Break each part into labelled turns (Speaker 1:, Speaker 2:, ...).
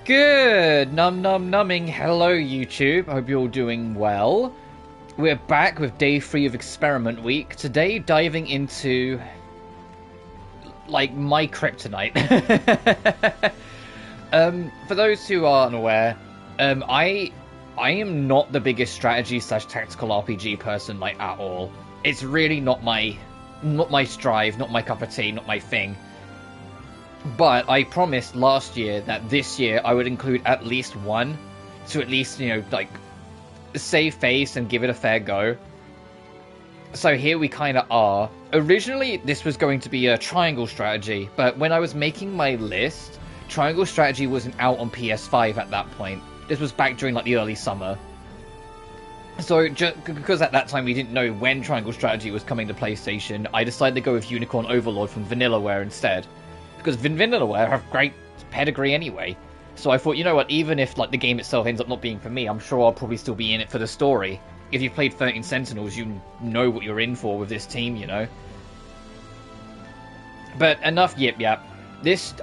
Speaker 1: Good! Numbing. Hello, YouTube. Hope you're all doing well. We're back with day 3 of Experiment Week. Today, diving into... like, my kryptonite. For those who are unaware, I am not the biggest strategy / tactical RPG person, like, at all. It's really not my strive, not my cup of tea, not my thing. But I promised last year that this year I would include at least one to at least, you know, like, save face and give it a fair go. So here we kind of are. Originally, this was going to be a triangle strategy, but when I was making my list, triangle strategy wasn't out on PS5 at that point. This was back during, like, the early summer. So, because at that time we didn't know when triangle strategy was coming to PlayStation, I decided to go with Unicorn Overlord from Vanillaware instead. Because Vanillaware have great pedigree anyway. So I thought, you know what, even if like the game itself ends up not being for me, I'm sure I'll probably still be in it for the story. If you've played 13 Sentinels, you know what you're in for with this team, you know. But enough yip yap.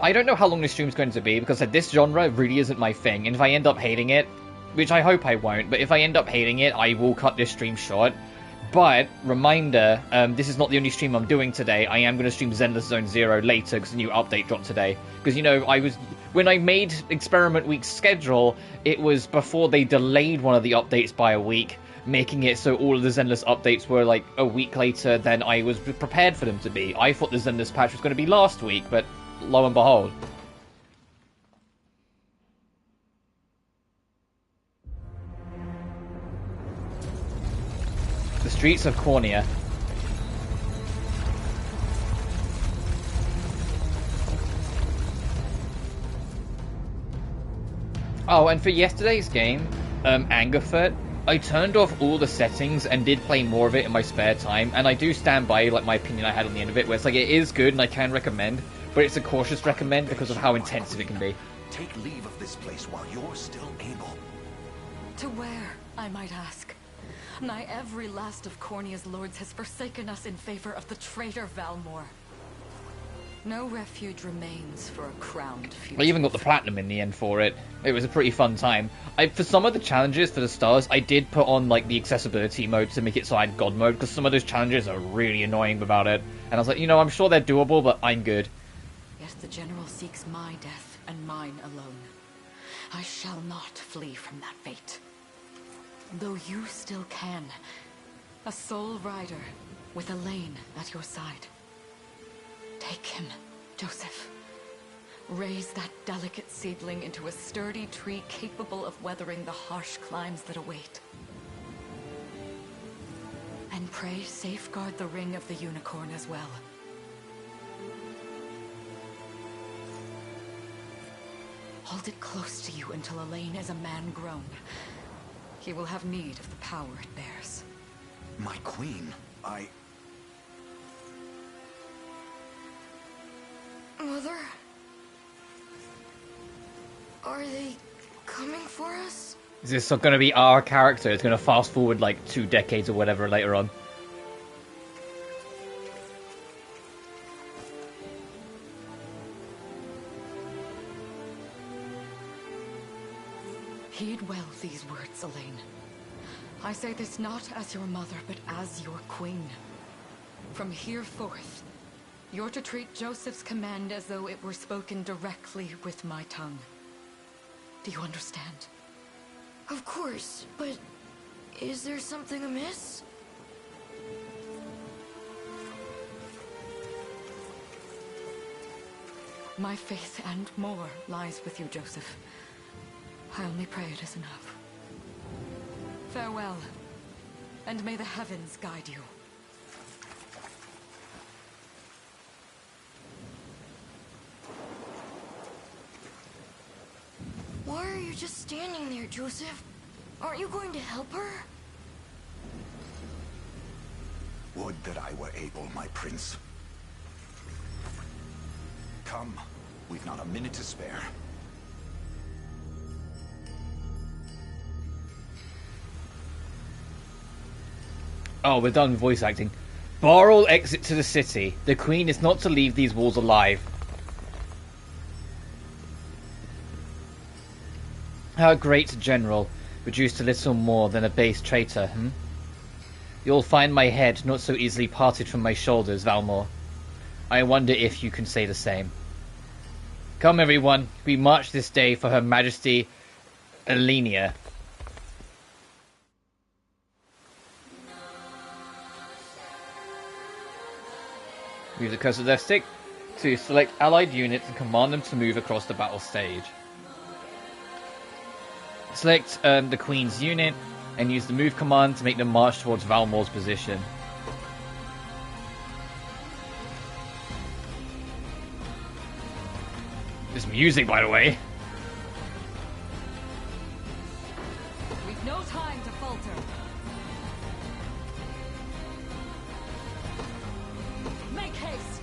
Speaker 1: I don't know how long this stream's going to be, because this genre really isn't my thing. And if I end up hating it, which I hope I won't, but if I end up hating it, I will cut this stream short. But, reminder, this is not the only stream I'm doing today. I am going to stream Zenless Zone Zero later because the new update dropped today. Because, you know, when I made Experiment Week's schedule, it was before they delayed one of the updates by a week, making it so all of the Zenless updates were, like, a week later than I was prepared for them to be. I thought the Zenless patch was going to be last week, but lo and behold. The streets of Cornea. Oh, and for yesterday's game, Angerfoot, I turned off all the settings and did play more of it in my spare time, and I do stand by like my opinion I had on the end of it, where it's like it is good and I can recommend, but it's a cautious recommend because of how intensive it can be.
Speaker 2: Take leave of this place while you're still able.
Speaker 3: To where, I might ask? Nigh every last of Cornea's lords has forsaken us in favor of the traitor Valmore. No refuge remains for a crowned future.
Speaker 1: I even got the platinum in the end for it. It was a pretty fun time. For some of the challenges for the stars, I did put on like the accessibility mode to make it so I had God mode, because some of those challenges are really annoying about it. And I was like, you know, I'm sure they're doable, but I'm good.
Speaker 3: Yes, the general seeks my death and mine alone. I shall not flee from that fate. Though you still can. A sole rider with Elaine at your side. Take him, Joseph. Raise that delicate seedling into a sturdy tree capable of weathering the harsh climes that await. And pray safeguard the ring of the unicorn as well. Hold it close to you until Elaine is a man grown. He will have need of the power it bears.
Speaker 2: My queen,
Speaker 4: Mother? Are they coming for us?
Speaker 1: Is this going to be our character? It's going to fast forward like 2 decades or whatever later on.
Speaker 3: Heed well these words, Elaine. I say this not as your mother, but as your queen. From here forth, you're to treat Joseph's command as though it were spoken directly with my tongue. Do you understand?
Speaker 4: Of course, but is there something amiss?
Speaker 3: My faith and more lies with you, Joseph. I only pray it is enough. Farewell, and may the heavens guide you.
Speaker 4: Why are you just standing there, Joseph? Aren't you going to help her?
Speaker 2: would that I were able, my prince. Come, we've not a minute to spare.
Speaker 1: Oh, we're done with voice acting. Bar all exit to the city. The queen is not to leave these walls alive. Our great general, reduced to little more than a base traitor, You'll find my head not so easily parted from my shoulders, Valmor. I wonder if you can say the same. Come, everyone, we march this day for Her Majesty Elenia. Use the cursor left stick to select allied units and command them to move across the battle stage. Select the Queen's unit and use the move command to make them march towards Valmor's position. This music, by the way.
Speaker 3: We've no time to falter. Make haste.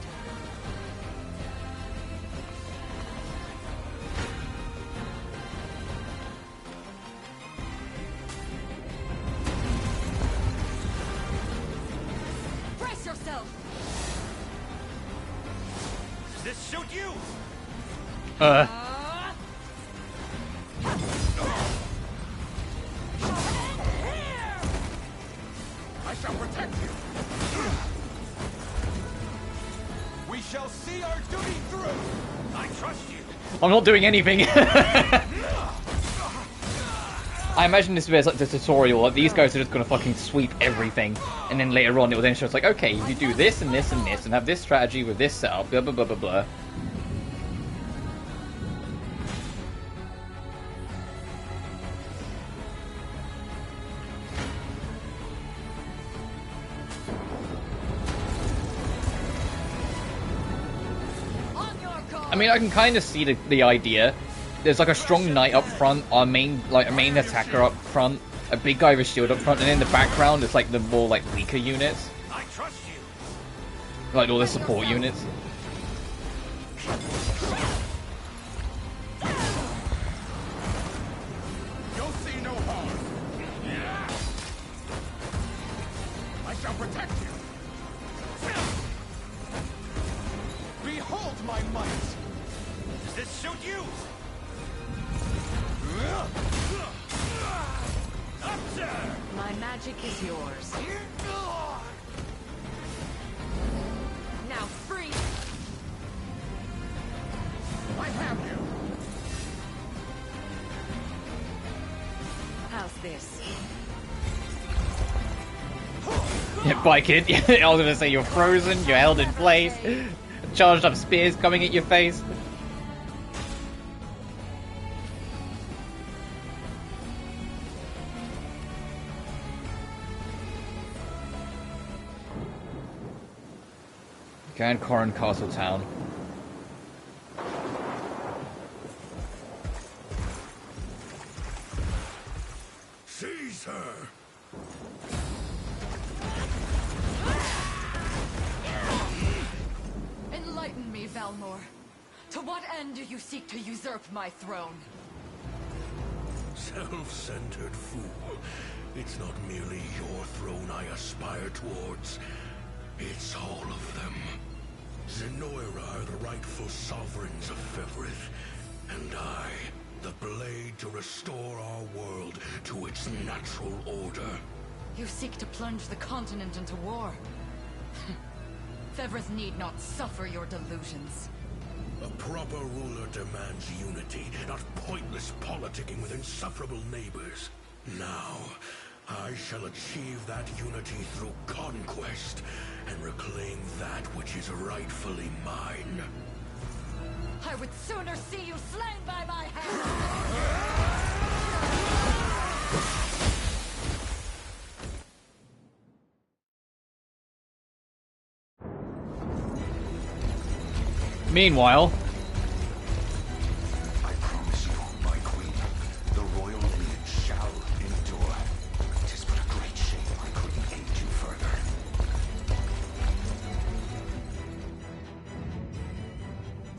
Speaker 3: Brace yourself.
Speaker 2: Does this suit you?
Speaker 3: Here.
Speaker 2: I shall protect you. We shall see our duty through. I trust you.
Speaker 1: I'm not doing anything. I imagine this is like the tutorial. Like, these guys are just gonna fucking sweep everything, and then later on it will then show it's like, okay, if you do this and this and this, and have this strategy with this setup, blah blah blah blah blah. I mean, I can kind of see the idea. There's like a strong knight up front, a main attacker up front, a big guy with a shield up front, and in the background it's like the more like weaker units.
Speaker 2: I trust you.
Speaker 1: Like all the support units.
Speaker 2: You'll see no harm. I shall protect you. Behold my might. Does this suit you? Up, sir.
Speaker 3: My magic is yours. Now free.
Speaker 2: I have you.
Speaker 3: How's this?
Speaker 1: Yeah, bye, kid. I was gonna say you're frozen, you're held in place, charged up spears coming at your face. Grand Corrin Castle Town.
Speaker 2: Seize her.
Speaker 3: Enlighten me, Valmor. To what end do you seek to usurp my throne?
Speaker 5: Self-centered fool. It's not merely your throne I aspire towards. It's all of them. Zenoira are the rightful sovereigns of Fevrith, and I, the blade to restore our world to its natural order.
Speaker 3: You seek to plunge the continent into war. Fevrith need not suffer your delusions.
Speaker 5: A proper ruler demands unity, not pointless politicking with insufferable neighbors. Now, I shall achieve that unity through conquest, and reclaim that which is rightfully mine.
Speaker 3: I would sooner see you slain by my hand!
Speaker 1: Meanwhile,
Speaker 2: I promise you, my queen, the royal lineage shall endure. 'Tis but a great shame I couldn't aid you further.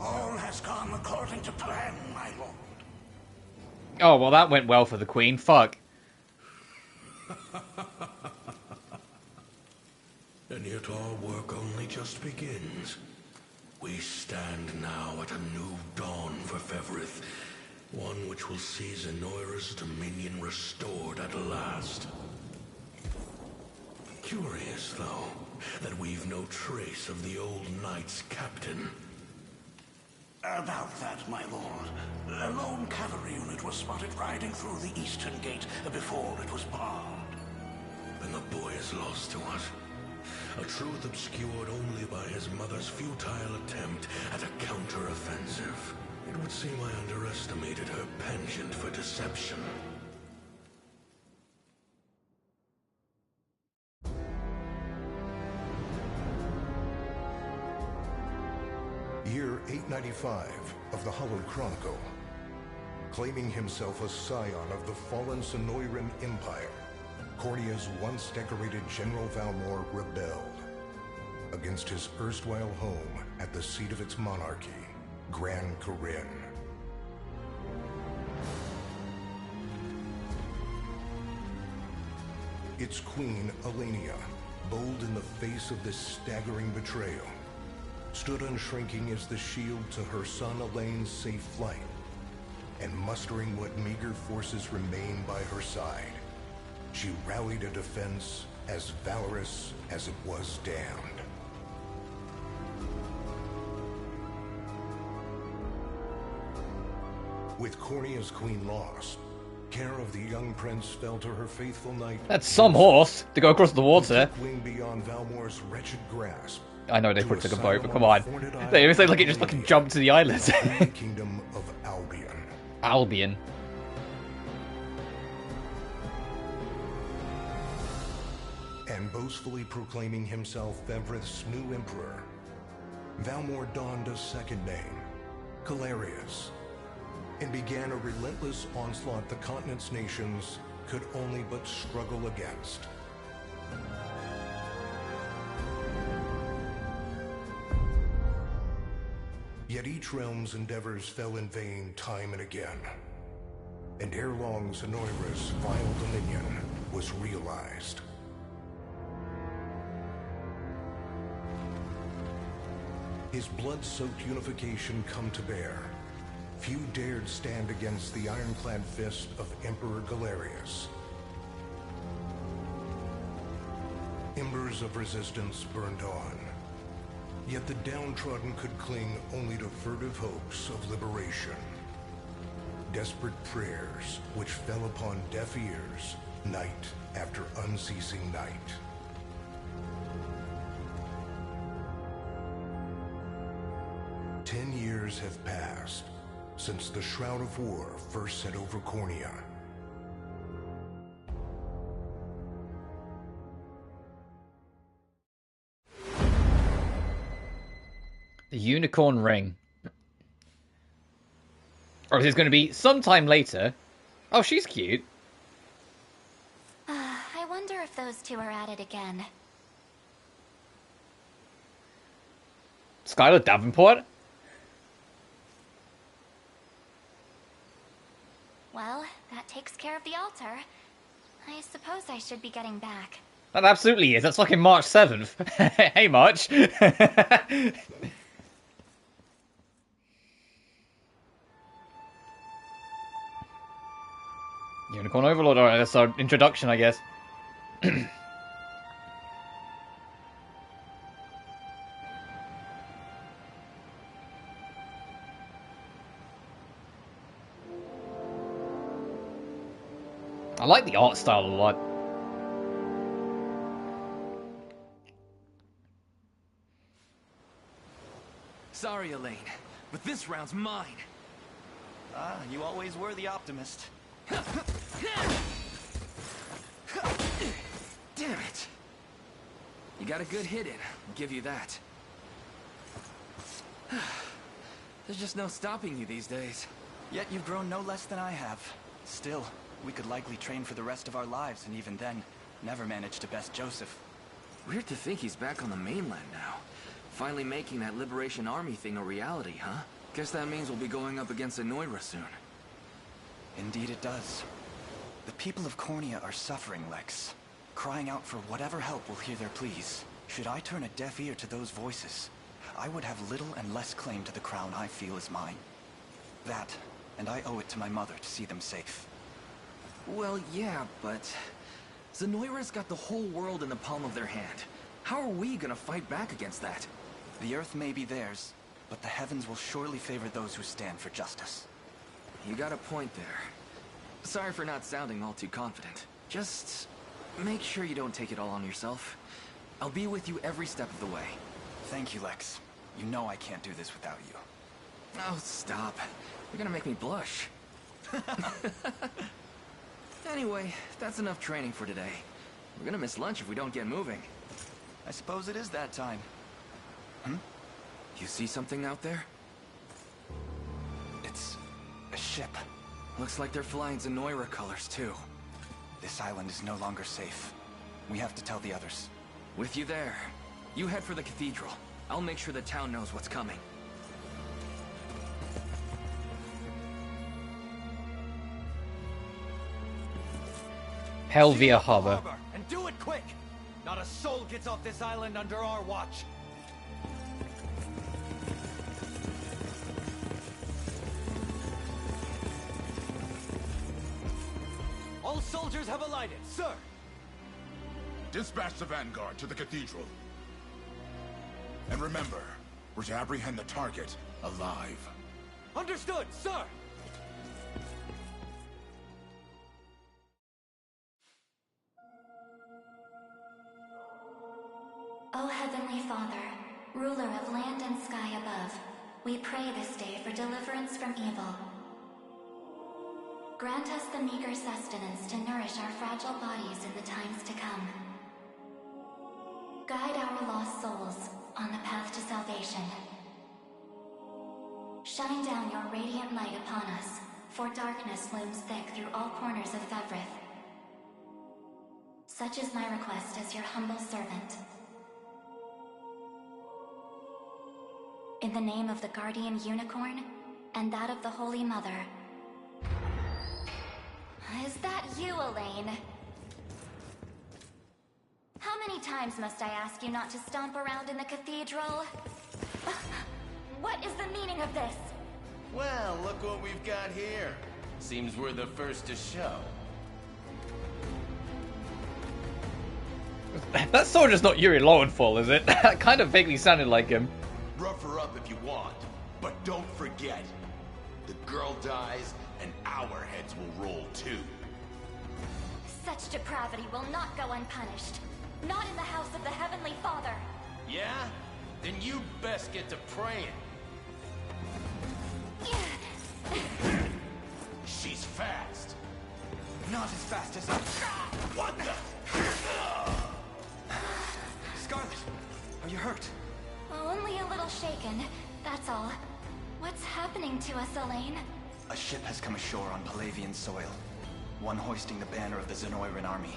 Speaker 2: All has gone according to plan, my lord.
Speaker 1: oh well, that went well for the Queen. Fuck.
Speaker 5: And yet our work only just begins. We stand now at a new dawn for Fevrith, one which which will see Zenoira's dominion restored at last. Curious, though, that we've no trace of the old knight's captain.
Speaker 6: About that, my lord. A lone cavalry unit was spotted riding through the eastern gate before it was barred.
Speaker 5: Then the boy is lost to us. A truth obscured only by his mother's futile attempt at a counter-offensive. It would seem I underestimated her penchant for deception.
Speaker 7: Year 895 of the Hallowed Chronicle. Claiming himself a scion of the fallen Sonoran Empire, Cornea's once decorated General Valmor rebelled against his erstwhile home at the seat of its monarchy, Gran Corinne. Its queen, Elenia, bold in the face of this staggering betrayal, stood unshrinking as the shield to her son Elaine's safe flight, and mustering what meager forces remained by her side, she rallied a defense as valorous as it was damned. With Cornea's queen lost, care of the young prince fell to her faithful knight.
Speaker 1: That's some horse to go across the water.
Speaker 7: Wing beyond Valmor's wretched grasp.
Speaker 1: I know they put took a boat, but come on. It was like it just fucking jumped to the island.
Speaker 7: The kingdom of Albion.
Speaker 1: Albion.
Speaker 7: And boastfully proclaiming himself Everth's new emperor, Valmor donned a second name, Calarius, and began a relentless onslaught the continent's nations could only but struggle against. Yet each realm's endeavors fell in vain time and again, and ere long Zenoira's vile dominion was realized. His blood-soaked unification come to bear, few dared stand against the ironclad fist of Emperor Galerius. Embers of resistance burned on, yet the downtrodden could cling only to furtive hopes of liberation. Desperate prayers which fell upon deaf ears night after unceasing night. "10 years have passed since the Shroud of War first set over Cornea.
Speaker 1: The Unicorn Ring. Or is this going to be sometime later? Oh, she's cute.
Speaker 8: I wonder if those two are at it again.
Speaker 1: Skylar Davenport?
Speaker 8: Well, that takes care of the altar. I suppose I should be getting back.
Speaker 1: That absolutely is. That's fucking March 7th. Hey, March. Unicorn Overlord. Alright, that's our introduction, I guess. I like the art style a lot.
Speaker 9: Sorry, Elaine, but this round's mine.
Speaker 10: Ah, you always were the optimist.
Speaker 9: Damn it! You got a good hit in, I'll give you that. There's just no stopping you these days.
Speaker 10: Yet you've grown no less than I have. Still, we could likely train for the rest of our lives, and even then, never manage to best Joseph.
Speaker 9: Weird to think he's back on the mainland now. Finally making that Liberation Army thing a reality, huh? Guess that means we'll be going up against Zenoira soon.
Speaker 10: Indeed it does. The people of Cornea are suffering, Lex. Crying out for whatever help will hear their pleas. Should I turn a deaf ear to those voices, I would have little and less claim to the crown I feel is mine. That, and I owe it to my mother to see them safe.
Speaker 9: Well, yeah, but Zenoira's got the whole world in the palm of their hand. How are we gonna fight back against that?
Speaker 10: The Earth may be theirs, but the heavens will surely favor those who stand for justice.
Speaker 9: You got a point there. Sorry for not sounding all too confident. Just make sure you don't take it all on yourself. I'll be with you every step of the way.
Speaker 10: Thank you, Lex. You know I can't do this without you.
Speaker 9: Oh, stop. You're gonna make me blush. Anyway, that's enough training for today. We're gonna miss lunch if we don't get moving.
Speaker 10: I suppose it is that time.
Speaker 9: You see something out there?
Speaker 10: It's a ship.
Speaker 9: Looks like they're flying Zenoira colors, too.
Speaker 10: This island is no longer safe. We have to tell the others.
Speaker 9: With you there. You head for the cathedral. I'll make sure the town knows what's coming.
Speaker 1: Helvia Harbor.
Speaker 10: And do it quick! Not a soul gets off this island under our watch. All soldiers have alighted, sir!
Speaker 2: Dispatch the vanguard to the cathedral. And remember, we're to apprehend the target alive.
Speaker 10: Understood, sir!
Speaker 8: O Heavenly Father, ruler of land and sky above, we pray this day for deliverance from evil. Grant us the meager sustenance to nourish our fragile bodies in the times to come. Guide our lost souls on the path to salvation. Shine down your radiant light upon us, for darkness looms thick through all corners of Fevrith. Such is my request as your humble servant. In the name of the Guardian Unicorn, and that of the Holy Mother. Is that you, Elaine? How many times must I ask you not to stomp around in the cathedral? What is the meaning of this?
Speaker 11: Well, look what we've got here. Seems we're the first to show.
Speaker 1: That soldier's not Yuri Lowenthal, is it? That kind of vaguely sounded like him.
Speaker 11: Rough her up if you want, but don't forget. The girl dies, and our heads will roll too.
Speaker 8: Such depravity will not go unpunished. Not in the house of the Heavenly Father.
Speaker 11: Yeah? Then you best get to praying. She's fast.
Speaker 10: Not as fast as us.
Speaker 11: What the?
Speaker 10: Scarlet, are you hurt?
Speaker 8: Only a little shaken, that's all. What's happening to us, Elaine?
Speaker 10: A ship has come ashore on Palavian soil. One hoisting the banner of the Zenoiran army.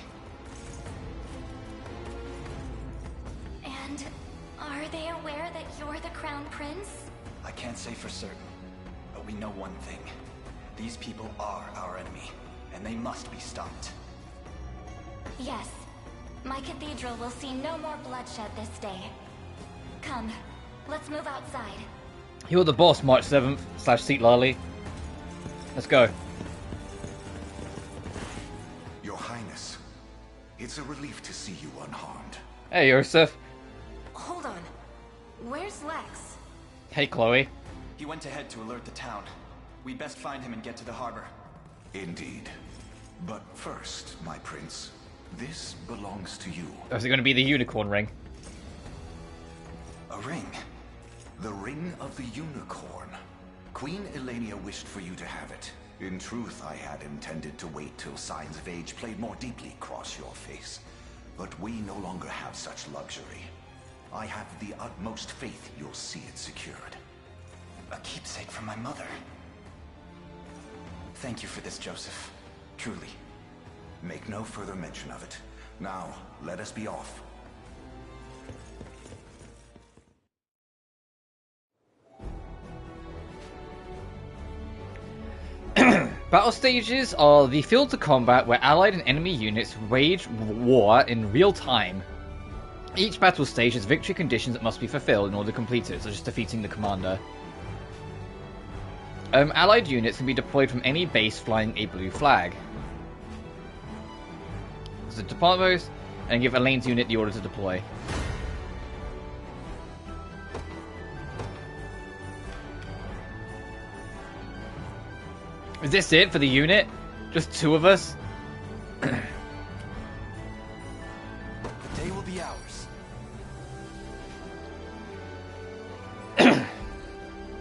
Speaker 8: And are they aware that you're the Crown Prince?
Speaker 10: I can't say for certain, but we know one thing. These people are our enemy, and they must be stopped.
Speaker 8: Yes. My cathedral will see no more bloodshed this day. Come, let's move outside.
Speaker 1: You're the boss, March 7th / Seat Lally. Let's go.
Speaker 2: Your Highness, it's a relief to see you unharmed.
Speaker 1: Hey, Yosef.
Speaker 4: Hold on. Where's Lex?
Speaker 1: Hey, Chloe.
Speaker 10: He went ahead to alert the town. We best find him and get to the harbor.
Speaker 2: Indeed. But first, my prince, this belongs to you.
Speaker 1: Oh, is it going to be the unicorn ring?
Speaker 10: A ring?
Speaker 2: The Ring of the Unicorn. Queen Elenia wished for you to have it. In truth, I had intended to wait till signs of age played more deeply across your face. But we no longer have such luxury. I have the utmost faith you'll see it secured.
Speaker 10: A keepsake from my mother. Thank you for this, Joseph. Truly.
Speaker 2: Make no further mention of it. Now, let us be off.
Speaker 1: Battle stages are the fields of combat where allied and enemy units wage war in real time. Each battle stage has victory conditions that must be fulfilled in order to complete it, such as defeating the commander. Allied units can be deployed from any base flying a blue flag. So depart those, and give Elaine's unit the order to deploy. Is this it for the unit? Just 2 of us?
Speaker 10: The day will be ours.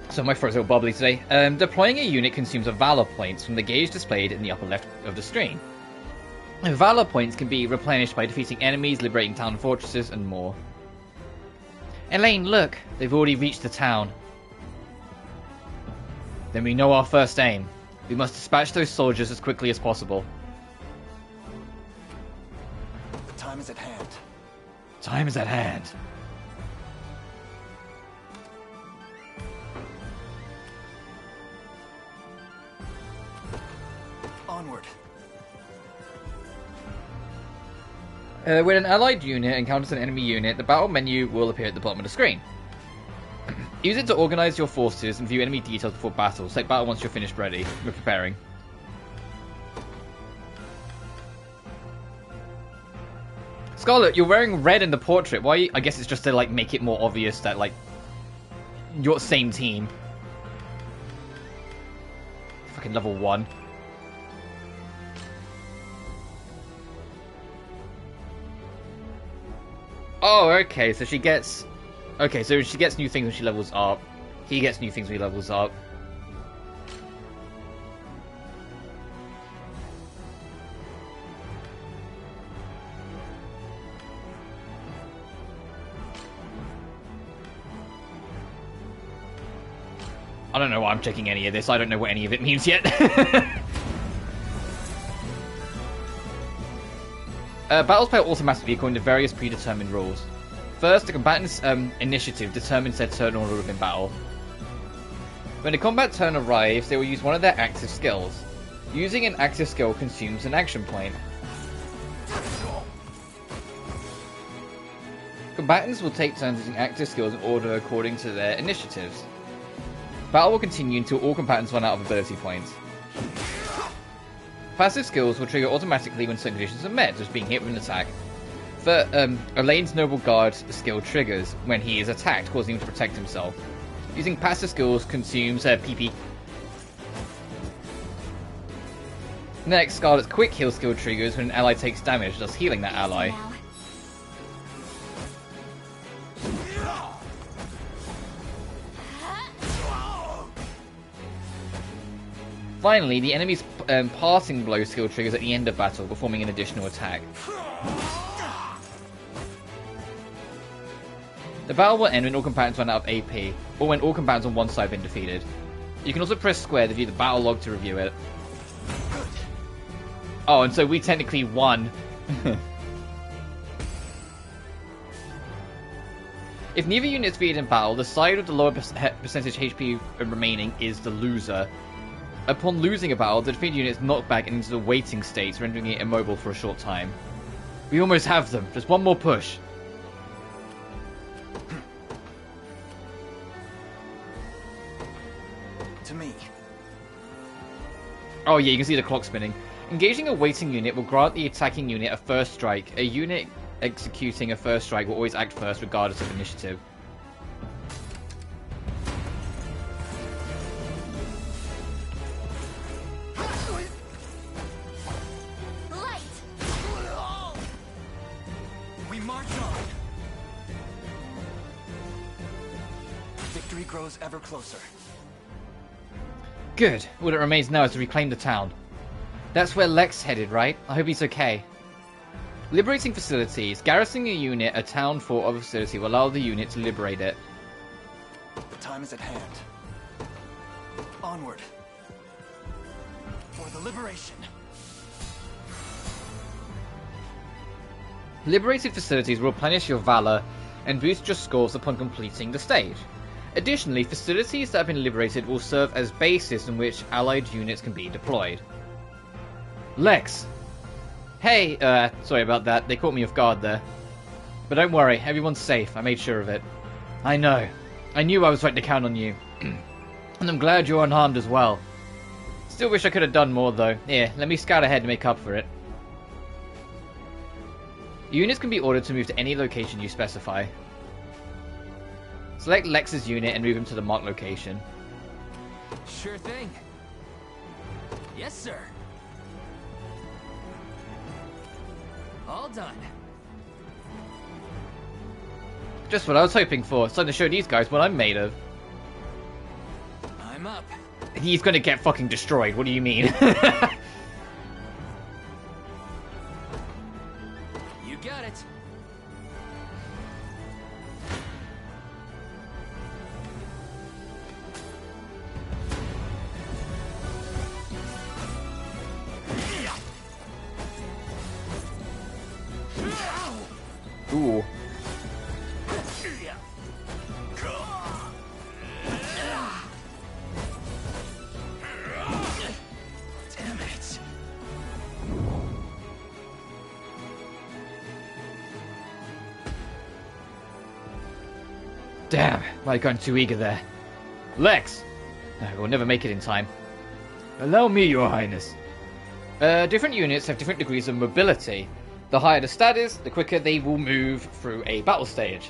Speaker 1: So my throat's a little bubbly today. Deploying a unit consumes a Valor points from the gauge displayed in the upper left of the screen. Valor points can be replenished by defeating enemies, liberating town fortresses, and more. Elaine, look! They've already reached the town. Then we know our first aim. We must dispatch those soldiers as quickly as possible.
Speaker 10: The time is at hand.
Speaker 1: Time is at hand.
Speaker 10: Onward.
Speaker 1: When an allied unit encounters an enemy unit, the battle menu will appear at the bottom of the screen. Use it to organize your forces and view enemy details before battle. Select battle once you're finished ready. We're preparing. Scarlet, you're wearing red in the portrait. Why? I guess it's just to like make it more obvious that like you're same team. Fucking level 1. Oh, okay. So she gets. Okay, so she gets new things when she levels up. He gets new things when he levels up. I don't know why I'm checking any of this. I don't know what any of it means yet. Battles play automatically according to various predetermined rules. First, the combatant's initiative determines their turn order within battle. When the combat turn arrives, they will use one of their active skills. Using an active skill consumes an action point. Combatants will take turns using active skills in order according to their initiatives. Battle will continue until all combatants run out of ability points. Passive skills will trigger automatically when certain conditions are met, such as being hit with an attack. For Elaine's Noble Guard skill triggers when he is attacked, causing him to protect himself. Using passive skills consumes PP. Next, Scarlet's Quick Heal skill triggers when an ally takes damage, thus healing that ally. Finally, the enemy's passing blow skill triggers at the end of battle, performing an additional attack. The battle will end when all combatants run out of AP, or when all combatants on one side have been defeated. You can also press square to view the battle log to review it. Oh, and so we technically won. If neither unit is defeated in battle, the side with the lower percentage HP remaining is the loser. Upon losing a battle, the defeated unit is knocked back into the waiting state, rendering it immobile for a short time. We almost have them. Just one more push.
Speaker 10: To me.
Speaker 1: Oh yeah, you can see the clock spinning. Engaging a waiting unit will grant the attacking unit a first strike. A unit executing a first strike will always act first, regardless of initiative.
Speaker 10: Victory grows ever closer.
Speaker 1: Good. All that remains now is to reclaim the town. That's where Lex headed, right? I hope he's okay. Liberating facilities. Garrisoning a unit, a town, fort, or facility will allow the unit to liberate it.
Speaker 10: The time is at hand. Onward. For the liberation.
Speaker 1: Liberated facilities will replenish your valor and boost your scores upon completing the stage. Additionally, facilities that have been liberated will serve as bases in which allied units can be deployed. Lex! Hey, sorry about that, they caught me off guard there. But don't worry, everyone's safe, I made sure of it. I know. I knew I was right to count on you. And I'm glad you're unharmed as well. Still wish I could have done more though. Here, let me scout ahead to make up for it. Units can be ordered to move to any location you specify. Select Lex's unit and move him to the marked location.
Speaker 9: Sure thing. Yes, sir. All done.
Speaker 1: Just what I was hoping for. It's time to show these guys what I'm made of.
Speaker 9: I'm up.
Speaker 1: He's gonna get fucking destroyed. What do you mean?
Speaker 9: You got it.
Speaker 1: Ooh.
Speaker 9: Damn it.
Speaker 1: Damn, I've gone too eager there. Lex! We'll never make it in time. Allow me, your highness. Different units have different degrees of mobility. The higher the status, the quicker they will move through a battle stage.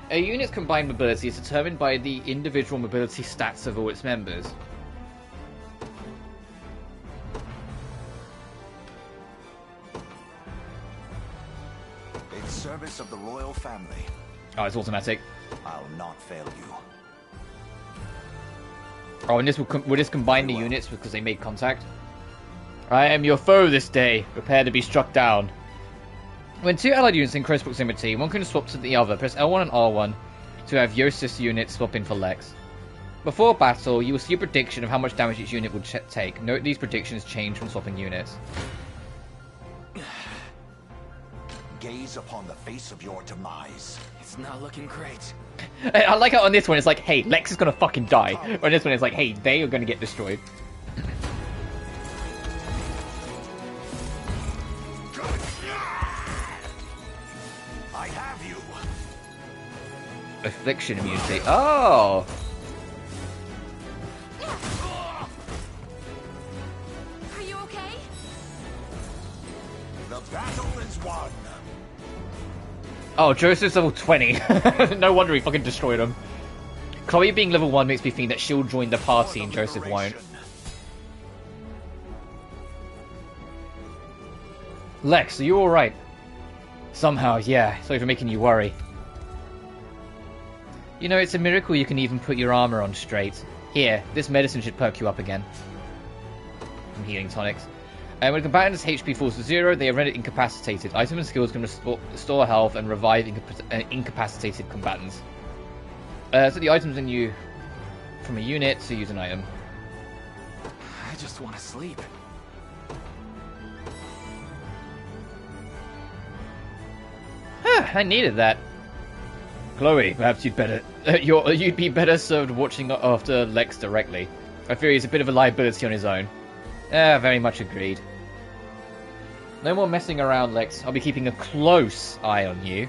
Speaker 1: A unit's combined mobility is determined by the individual mobility stats of all its members.
Speaker 2: In service of the royal family.
Speaker 1: Oh, it's automatic.
Speaker 2: I'll not fail you.
Speaker 1: Oh, and this will this combine the units because they made contact? I am your foe this day. Prepare to be struck down. When two allied units in close proximity, one can swap to the other. Press L1 and R1 to have Yosef's unit swap in for Lex. Before battle, you will see a prediction of how much damage each unit will take. Note these predictions change when swapping units.
Speaker 2: Gaze upon the face of your demise.
Speaker 9: It's not looking great.
Speaker 1: I like how on this one it's like, hey, Lex is gonna fucking die. Or on this one it's like, hey, they are gonna get destroyed.
Speaker 2: I have you.
Speaker 1: Affliction immunity. Oh!
Speaker 8: Are you okay?
Speaker 2: The battle is won.
Speaker 1: Oh, Joseph's level 20. No wonder he fucking destroyed him. Chloe being level 1 makes me think that she'll join the party and Joseph won't. Lex, are you alright? Somehow, yeah. Sorry for making you worry. You know, it's a miracle you can even put your armor on straight. Here, this medicine should perk you up again. Some healing tonics. And when a combatant's HP falls to 0, they are rendered incapacitated. Items and skills can restore health and revive incapacitated combatants. So the items in you from a unit to use an item.
Speaker 9: I just want to sleep.
Speaker 1: I needed that. Chloe, perhaps you'd better you'd be better served watching after Lex directly. I fear he's a bit of a liability on his own. Very much agreed. No more messing around, Lex. I'll be keeping a close eye on you.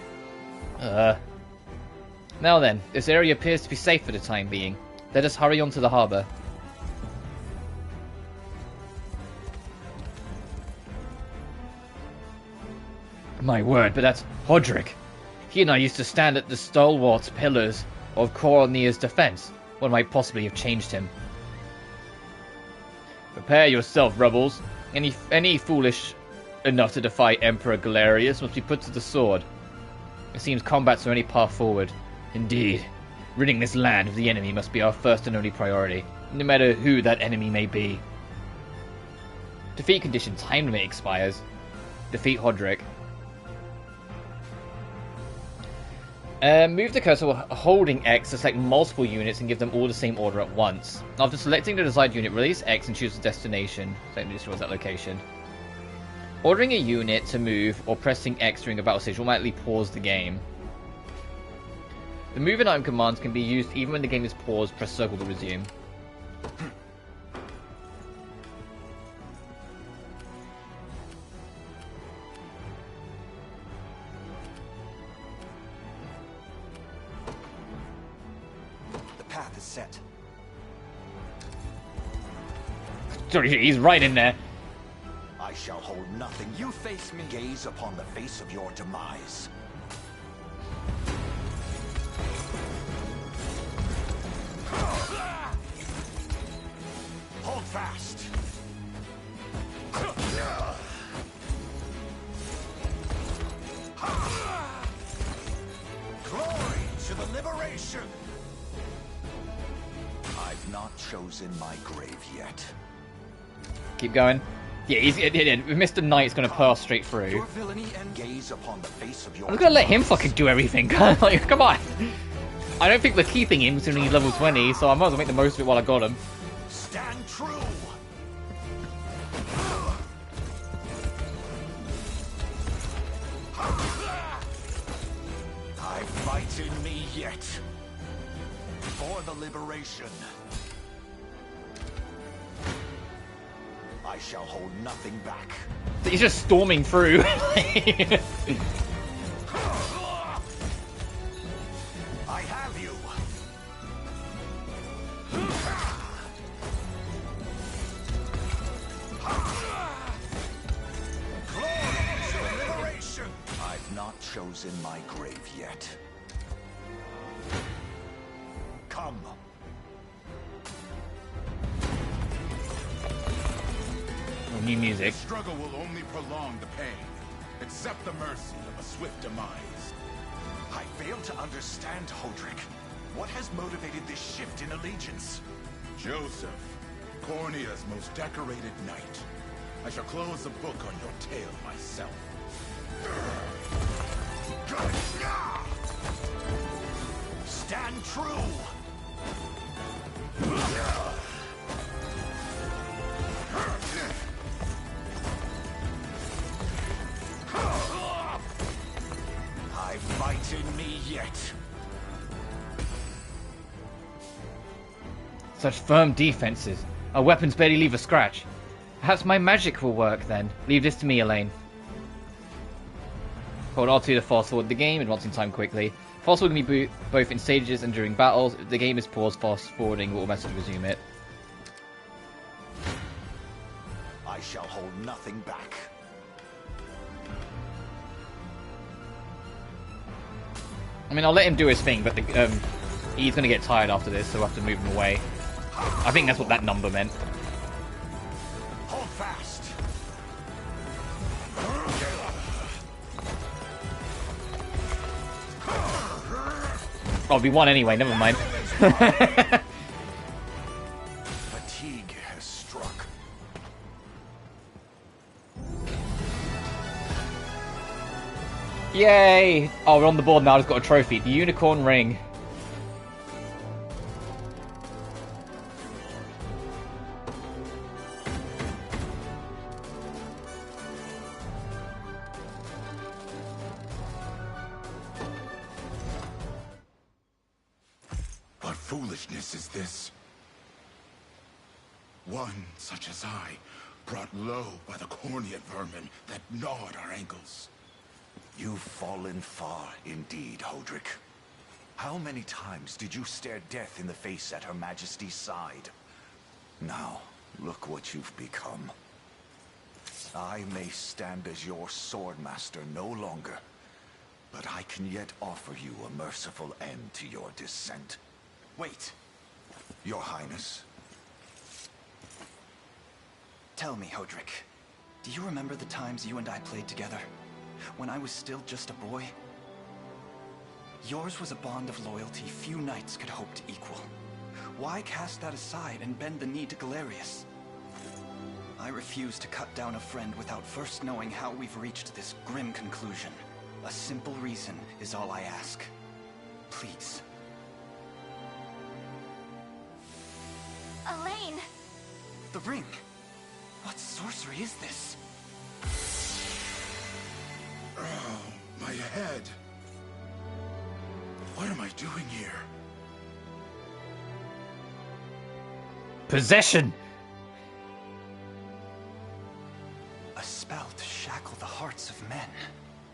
Speaker 1: Now then, this area appears to be safe for the time being. Let us hurry on to the harbour. My word, but that's Hodrick. He and I used to stand at the stalwart pillars of Cornea's defence. What might possibly have changed him? Prepare yourself, rebels. Any foolish enough to defy Emperor Galerius must be put to the sword. It seems combat's the only path forward. Indeed, ridding this land of the enemy must be our first and only priority, no matter who that enemy may be. Defeat condition time limit expires. Defeat Hodrick. Move the cursor while holding X to select multiple units and give them all the same order at once. After selecting the desired unit, release X and choose the destination. So it destroys that location. Ordering a unit to move or pressing X during a battle stage will automatically pause the game. The move and item commands can be used even when the game is paused. Press circle to resume.
Speaker 10: path is set.
Speaker 1: Sorry, he's right in there.
Speaker 2: I shall hold nothing.
Speaker 10: You face me.
Speaker 2: Gaze upon the face of your demise. Hold fast. Glory to the liberation. I've not chosen my grave yet.
Speaker 1: Keep going. Yeah, Mr. Knight's gonna pass straight through.
Speaker 10: Your villainy and
Speaker 2: Gaze upon the face of your
Speaker 1: I'm gonna let him fucking do everything. Like, come on. I don't think we're keeping him until he's level 20, so I might as well make the most of it while I got him.
Speaker 2: Stand true. I fight in me yet. For the liberation. I shall hold nothing back.
Speaker 1: He's just storming through.
Speaker 2: I have you. Glory to liberation. I've not chosen my grave yet. Come.
Speaker 1: New music.
Speaker 11: The struggle will only prolong the pain. Accept the mercy of a swift demise.
Speaker 2: I fail to understand, Hodrick. What has motivated this shift in allegiance?
Speaker 11: Joseph, Cornea's most decorated knight. I shall close the book on your tale myself.
Speaker 2: Stand true! I fight in me yet.
Speaker 1: Such firm defenses. Our weapons barely leave a scratch. Perhaps my magic will work then. Leave this to me, Elaine. Hold R2 to fast forward the game, advancing time quickly. Fast forward can be both in stages and during battles. If the game is paused, fast forwarding will automatically resume it.
Speaker 2: I shall hold nothing back.
Speaker 1: I mean, I'll let him do his thing, but he's going to get tired after this, so we'll have to move him away. I think that's what that number meant.
Speaker 2: Hold fast.
Speaker 1: Oh, we won anyway, never mind.
Speaker 2: Fatigue has struck.
Speaker 1: Yay! Oh, we're on the board now, I've got a trophy. The Unicorn Ring.
Speaker 11: What foolishness is this? One such as I, brought low by the Cornea vermin that gnawed our ankles.
Speaker 2: You've fallen far indeed, Hodrick. How many times did you stare death in the face at Her Majesty's side? Now, look what you've become. I may stand as your swordmaster no longer, but I can yet offer you a merciful end to your descent.
Speaker 10: Wait.
Speaker 2: Your Highness.
Speaker 10: Tell me, Hodrick. Do you remember the times you and I played together? When I was still just a boy? Yours was a bond of loyalty few knights could hope to equal. Why cast that aside and bend the knee to Galerius? I refuse to cut down a friend without first knowing how we've reached this grim conclusion. A simple reason is all I ask. Please.
Speaker 8: Elaine!
Speaker 10: The ring! What sorcery is this?
Speaker 11: Oh, my head. What am I doing here?
Speaker 1: Possession!
Speaker 10: A spell to shackle the hearts of men.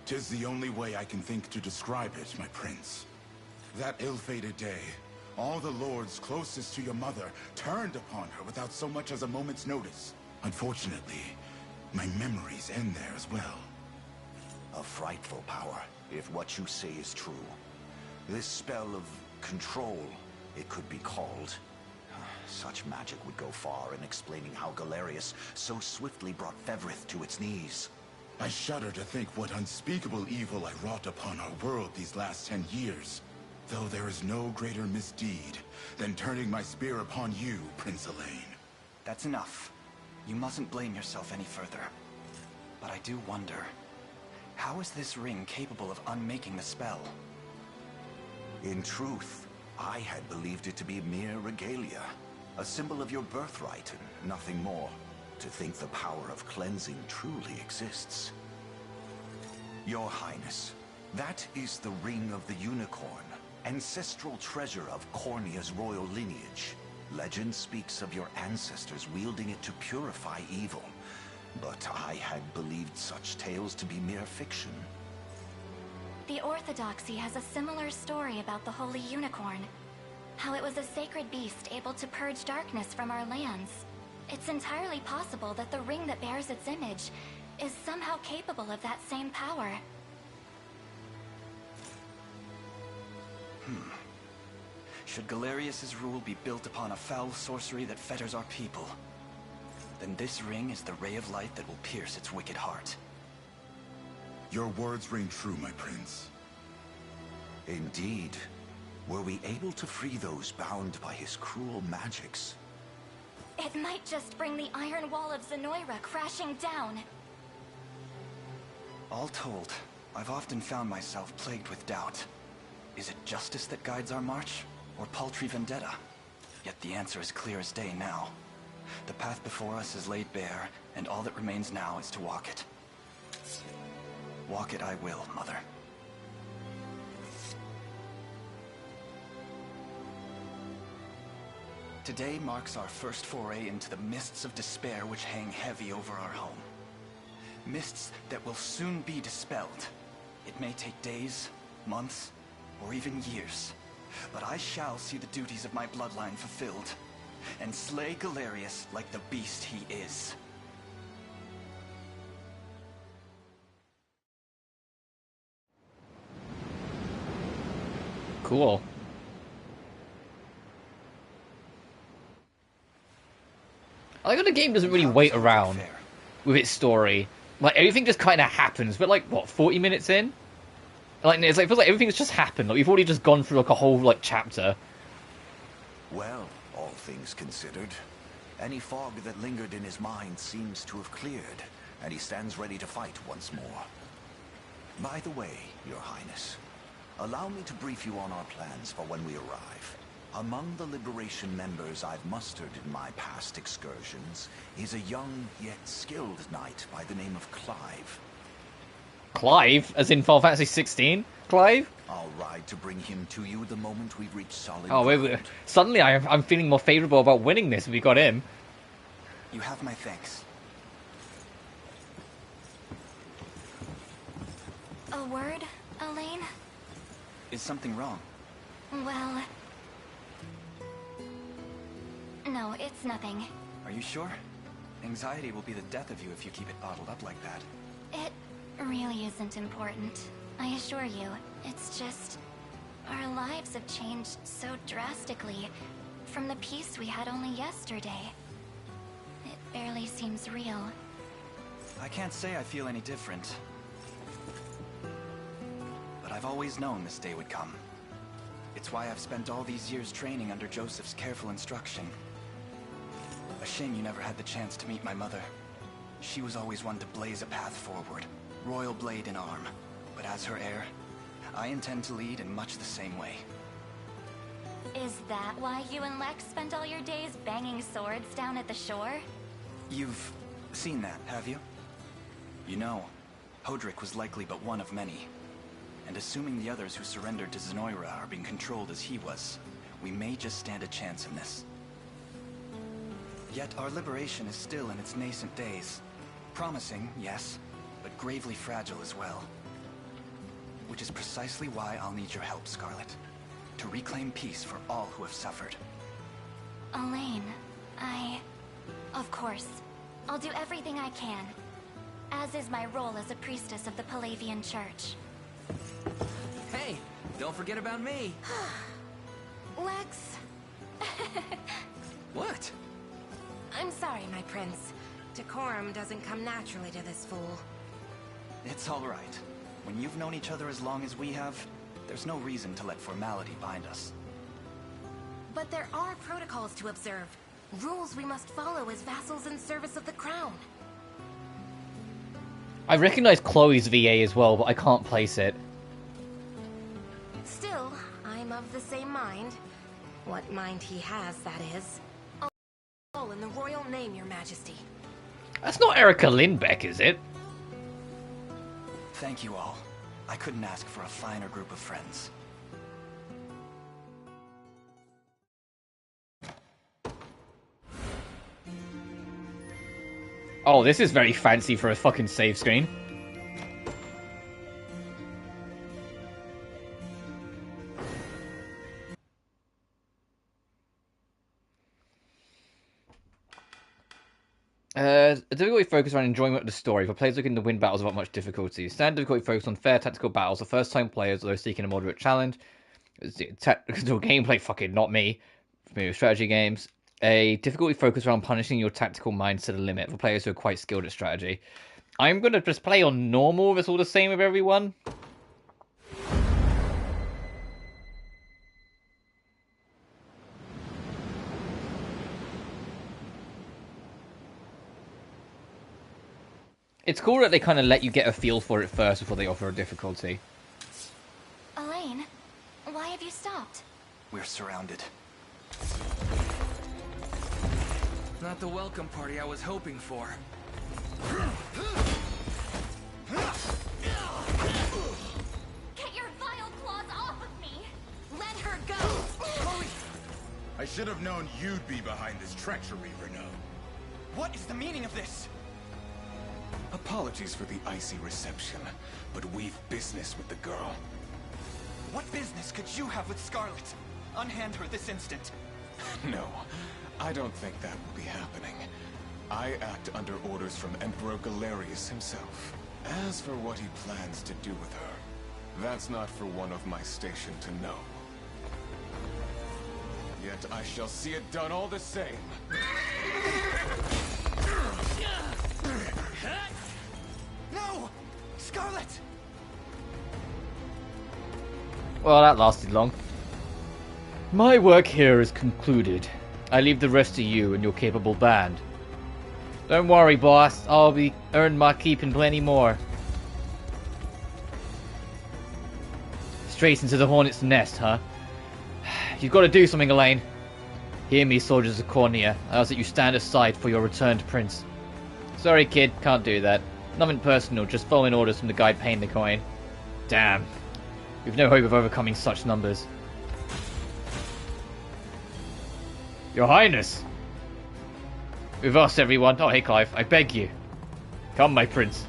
Speaker 11: 'Tis the only way I can think to describe it, my prince. That ill-fated day,
Speaker 12: All the lords closest to your mother turned upon her without so much as a moment's notice. Unfortunately, my memories end there as well.
Speaker 2: A frightful power, if what you say is true. This spell of control, it could be called. Such magic would go far in explaining how Galerius so swiftly brought Fevrith to its knees.
Speaker 12: I shudder to think what unspeakable evil I wrought upon our world these last 10 years. Though there is no greater misdeed than turning my spear upon you, Prince Elaine.
Speaker 10: That's enough. You mustn't blame yourself any further. But I do wonder, how is this ring capable of unmaking the spell?
Speaker 2: In truth, I had believed it to be mere regalia. A symbol of your birthright and nothing more. To think the power of cleansing truly exists. Your Highness, that is the Ring of the Unicorn, ancestral treasure of Cornia's royal lineage. Legend speaks of your ancestors wielding it to purify evil, but I had believed such tales to be mere fiction.
Speaker 8: The Orthodoxy has a similar story about the Holy Unicorn. How it was a sacred beast able to purge darkness from our lands. It's entirely possible that the ring that bears its image is somehow capable of that same power.
Speaker 10: Should Galerius's rule be built upon a foul sorcery that fetters our people, then this ring is the ray of light that will pierce its wicked heart.
Speaker 12: Your words ring true, my prince.
Speaker 2: Indeed. Were we able to free those bound by his cruel magics?
Speaker 8: It might just bring the Iron Wall of Zenoira crashing down.
Speaker 10: All told, I've often found myself plagued with doubt. Is it justice that guides our march, or paltry vendetta? Yet the answer is clear as day now. The path before us is laid bare, and all that remains now is to walk it. Walk it I will, Mother. Today marks our first foray into the mists of despair which hang heavy over our home. Mists that will soon be dispelled. It may take days, months, or even years, but I shall see the duties of my bloodline fulfilled, and slay Galerius like the beast he is.
Speaker 1: Cool. I like how the game doesn't really wait around with its story. Like, everything just kind of happens, but like, what, 40 minutes in? Like, it's like, it feels like everything's just happened. Like, we've already just gone through like a whole like chapter.
Speaker 2: Well, all things considered, any fog that lingered in his mind seems to have cleared, and he stands ready to fight once more. By the way, Your Highness, allow me to brief you on our plans for when we arrive. Among the Liberation members I've mustered in my past excursions is a young yet skilled knight by the name of Clive.
Speaker 1: Clive? As in Final Fantasy 16? Clive?
Speaker 2: I'll ride to bring him to you the moment we reach solid
Speaker 1: Oh, wait. Suddenly I'm feeling more favorable about winning this if we got him.
Speaker 10: You have my thanks.
Speaker 8: A word, Elaine?
Speaker 10: Is something wrong?
Speaker 8: Well... no, it's nothing.
Speaker 10: Are you sure? Anxiety will be the death of you if you keep it bottled up like that.
Speaker 8: It really isn't important. I assure you. It's just... our lives have changed so drastically from the peace we had only yesterday. It barely seems real.
Speaker 10: I can't say I feel any different. But I've always known this day would come. It's why I've spent all these years training under Joseph's careful instruction. A shame you never had the chance to meet my mother. She was always one to blaze a path forward, royal blade in arm. But as her heir, I intend to lead in much the same way.
Speaker 8: Is that why you and Lex spent all your days banging swords down at the shore?
Speaker 10: You've seen that, have you? You know, Hodrick was likely but one of many. And assuming the others who surrendered to Zenoira are being controlled as he was, we may just stand a chance in this. Yet our liberation is still in its nascent days. Promising, yes, but gravely fragile as well. Which is precisely why I'll need your help, Scarlet. to reclaim peace for all who have suffered.
Speaker 8: Elaine, Of course. I'll do everything I can. As is my role as a priestess of the Palavian Church.
Speaker 9: Hey, don't forget about me.
Speaker 13: Lex.
Speaker 9: What?
Speaker 13: I'm sorry, my prince. Decorum doesn't come naturally to this fool.
Speaker 10: It's all right. When you've known each other as long as we have, there's no reason to let formality bind us.
Speaker 13: But there are protocols to observe. Rules we must follow as vassals in service of the crown.
Speaker 1: I recognize Chloe's VA as well, but I can't place it.
Speaker 13: Still, I'm of the same mind. What mind he has, that is. All in the royal name, your majesty.
Speaker 1: That's not Erica Lindbeck, is it?
Speaker 10: Thank you all. I couldn't ask for a finer group of friends.
Speaker 1: Oh, this is very fancy for a fucking save screen. Difficulty focused on enjoyment of the story. For players looking to win battles without much difficulty. Standard difficulty focused on fair tactical battles. For first-time players, although seeking a moderate challenge. Tactical gameplay, fucking not me. Familiar with strategy games. A difficulty focused around punishing your tactical minds to the limit. For players who are quite skilled at strategy. I'm gonna just play on normal if it's all the same with everyone. It's cool that they kind of let you get a feel for it first before they offer a difficulty.
Speaker 8: Elaine, why have you stopped?
Speaker 10: We're surrounded.
Speaker 9: Not the welcome party I was hoping for.
Speaker 8: Get your vile claws off of me!
Speaker 13: Let her go!
Speaker 12: Chloe! I should have known you'd be behind this treachery, Renault.
Speaker 10: What is the meaning of this?
Speaker 11: Apologies for the icy reception, but we've business with the girl.
Speaker 10: What business could you have with Scarlet? Unhand her this instant.
Speaker 11: No, I don't think that will be happening. I act under orders from Emperor Galerius himself. As for what he plans to do with her, that's not for one of my station to know. Yet I shall see it done all the same.
Speaker 10: No! Scarlet!
Speaker 1: Well, that lasted long. My work here is concluded. I leave the rest to you and your capable band. Don't worry, boss. I'll be earning my keep and plenty more. Straight into the hornet's nest, huh? You've got to do something, Elaine. Hear me, soldiers of Cornea. I ask that you stand aside for your returned prince. Sorry, kid. Can't do that. Nothing personal, just following orders from the guy paying the coin. Damn. We've no hope of overcoming such numbers. Your Highness! With us, everyone. Oh, hey, Clive. I beg you. Come, my prince.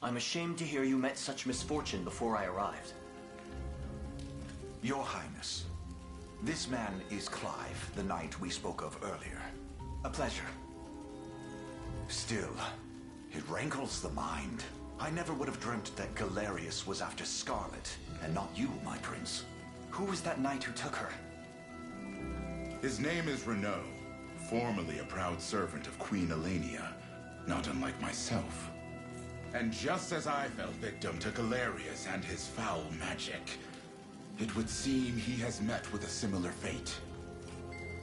Speaker 14: I'm ashamed to hear you met such misfortune before I arrived.
Speaker 2: Your Highness, this man is Clive, the knight we spoke of earlier.
Speaker 10: A pleasure.
Speaker 2: Still, it rankles the mind. I never would have dreamt that Galerius was after Scarlet, and not you, my prince.
Speaker 10: Who was that knight who took her?
Speaker 12: His name is Renault, formerly a proud servant of Queen Elenia, not unlike myself. And just as I fell victim to Galerius and his foul magic, it would seem he has met with a similar fate.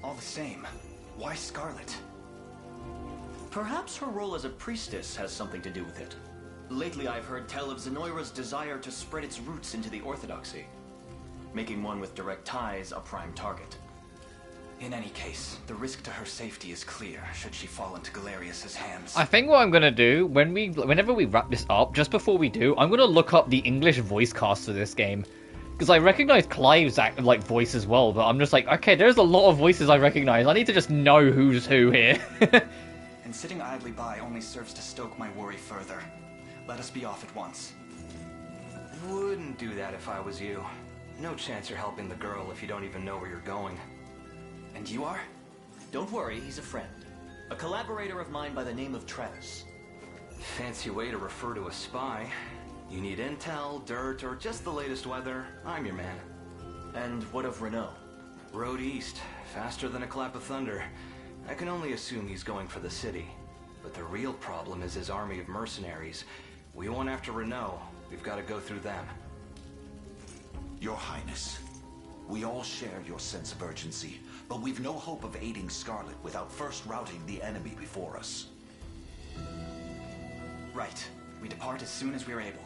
Speaker 10: All the same, why Scarlet?
Speaker 14: Perhaps her role as a priestess has something to do with it. Lately I've heard tell of Zenoira's desire to spread its roots into the Orthodoxy, making one with direct ties a prime target.
Speaker 10: In any case, the risk to her safety is clear should she fall into Galerius's hands.
Speaker 1: I think what I'm gonna do, whenever we wrap this up, just before we do, I'm gonna look up the English voice cast for this game. Because I recognize Clive's voice as well, but I'm just like, okay, there's a lot of voices I recognize. I need to just know who's who here.
Speaker 10: And sitting idly by only serves to stoke my worry further. Let us be off at once.
Speaker 9: wouldn't do that if I was you. No chance you're helping the girl if you don't even know where you're going.
Speaker 14: And you are? Don't worry, he's a friend. A collaborator of mine by the name of Travis.
Speaker 9: Fancy way to refer to a spy. You need intel, dirt, or just the latest weather, I'm your man.
Speaker 14: And what of Renault?
Speaker 9: Road east, faster than a clap of thunder. I can only assume he's going for the city. But the real problem is his army of mercenaries. We won't after Renault. We've got to go through them.
Speaker 2: Your Highness, we all share your sense of urgency, but we've no hope of aiding Scarlet without first routing the enemy before us.
Speaker 10: Right. We depart as soon as we're able.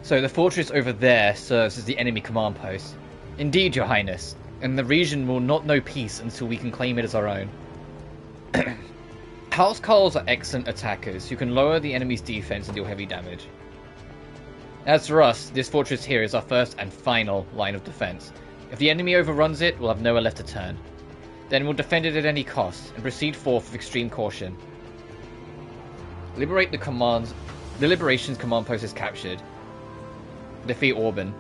Speaker 1: So the fortress over there serves as the enemy command post. Indeed, Your Highness, and the region will not know peace until we can claim it as our own. Housecarls are excellent attackers who can lower the enemy's defense and deal heavy damage. As for us, this fortress here is our first and final line of defense. If the enemy overruns it, we'll have nowhere left to turn. Then we'll defend it at any cost and proceed forth with extreme caution. Liberate the Liberation's command post is captured. Defeat Orban.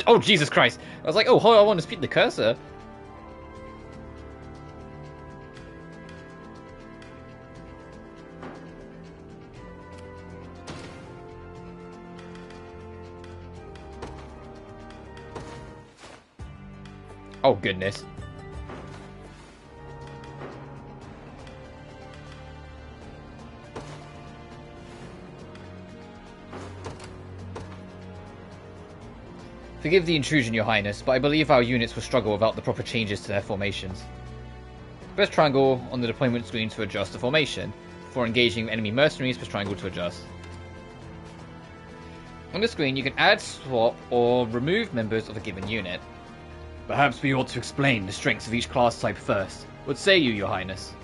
Speaker 1: Oh, Jesus Christ. I was like, oh, hold on, I want to speed the cursor. Oh, goodness. Forgive the intrusion, Your Highness, but I believe our units will struggle without the proper changes to their formations. Press triangle on the deployment screen to adjust the formation. For engaging enemy mercenaries, press triangle to adjust. On the screen, you can add, swap, or remove members of a given unit. Perhaps we ought to explain the strengths of each class type first. What say you, Your Highness?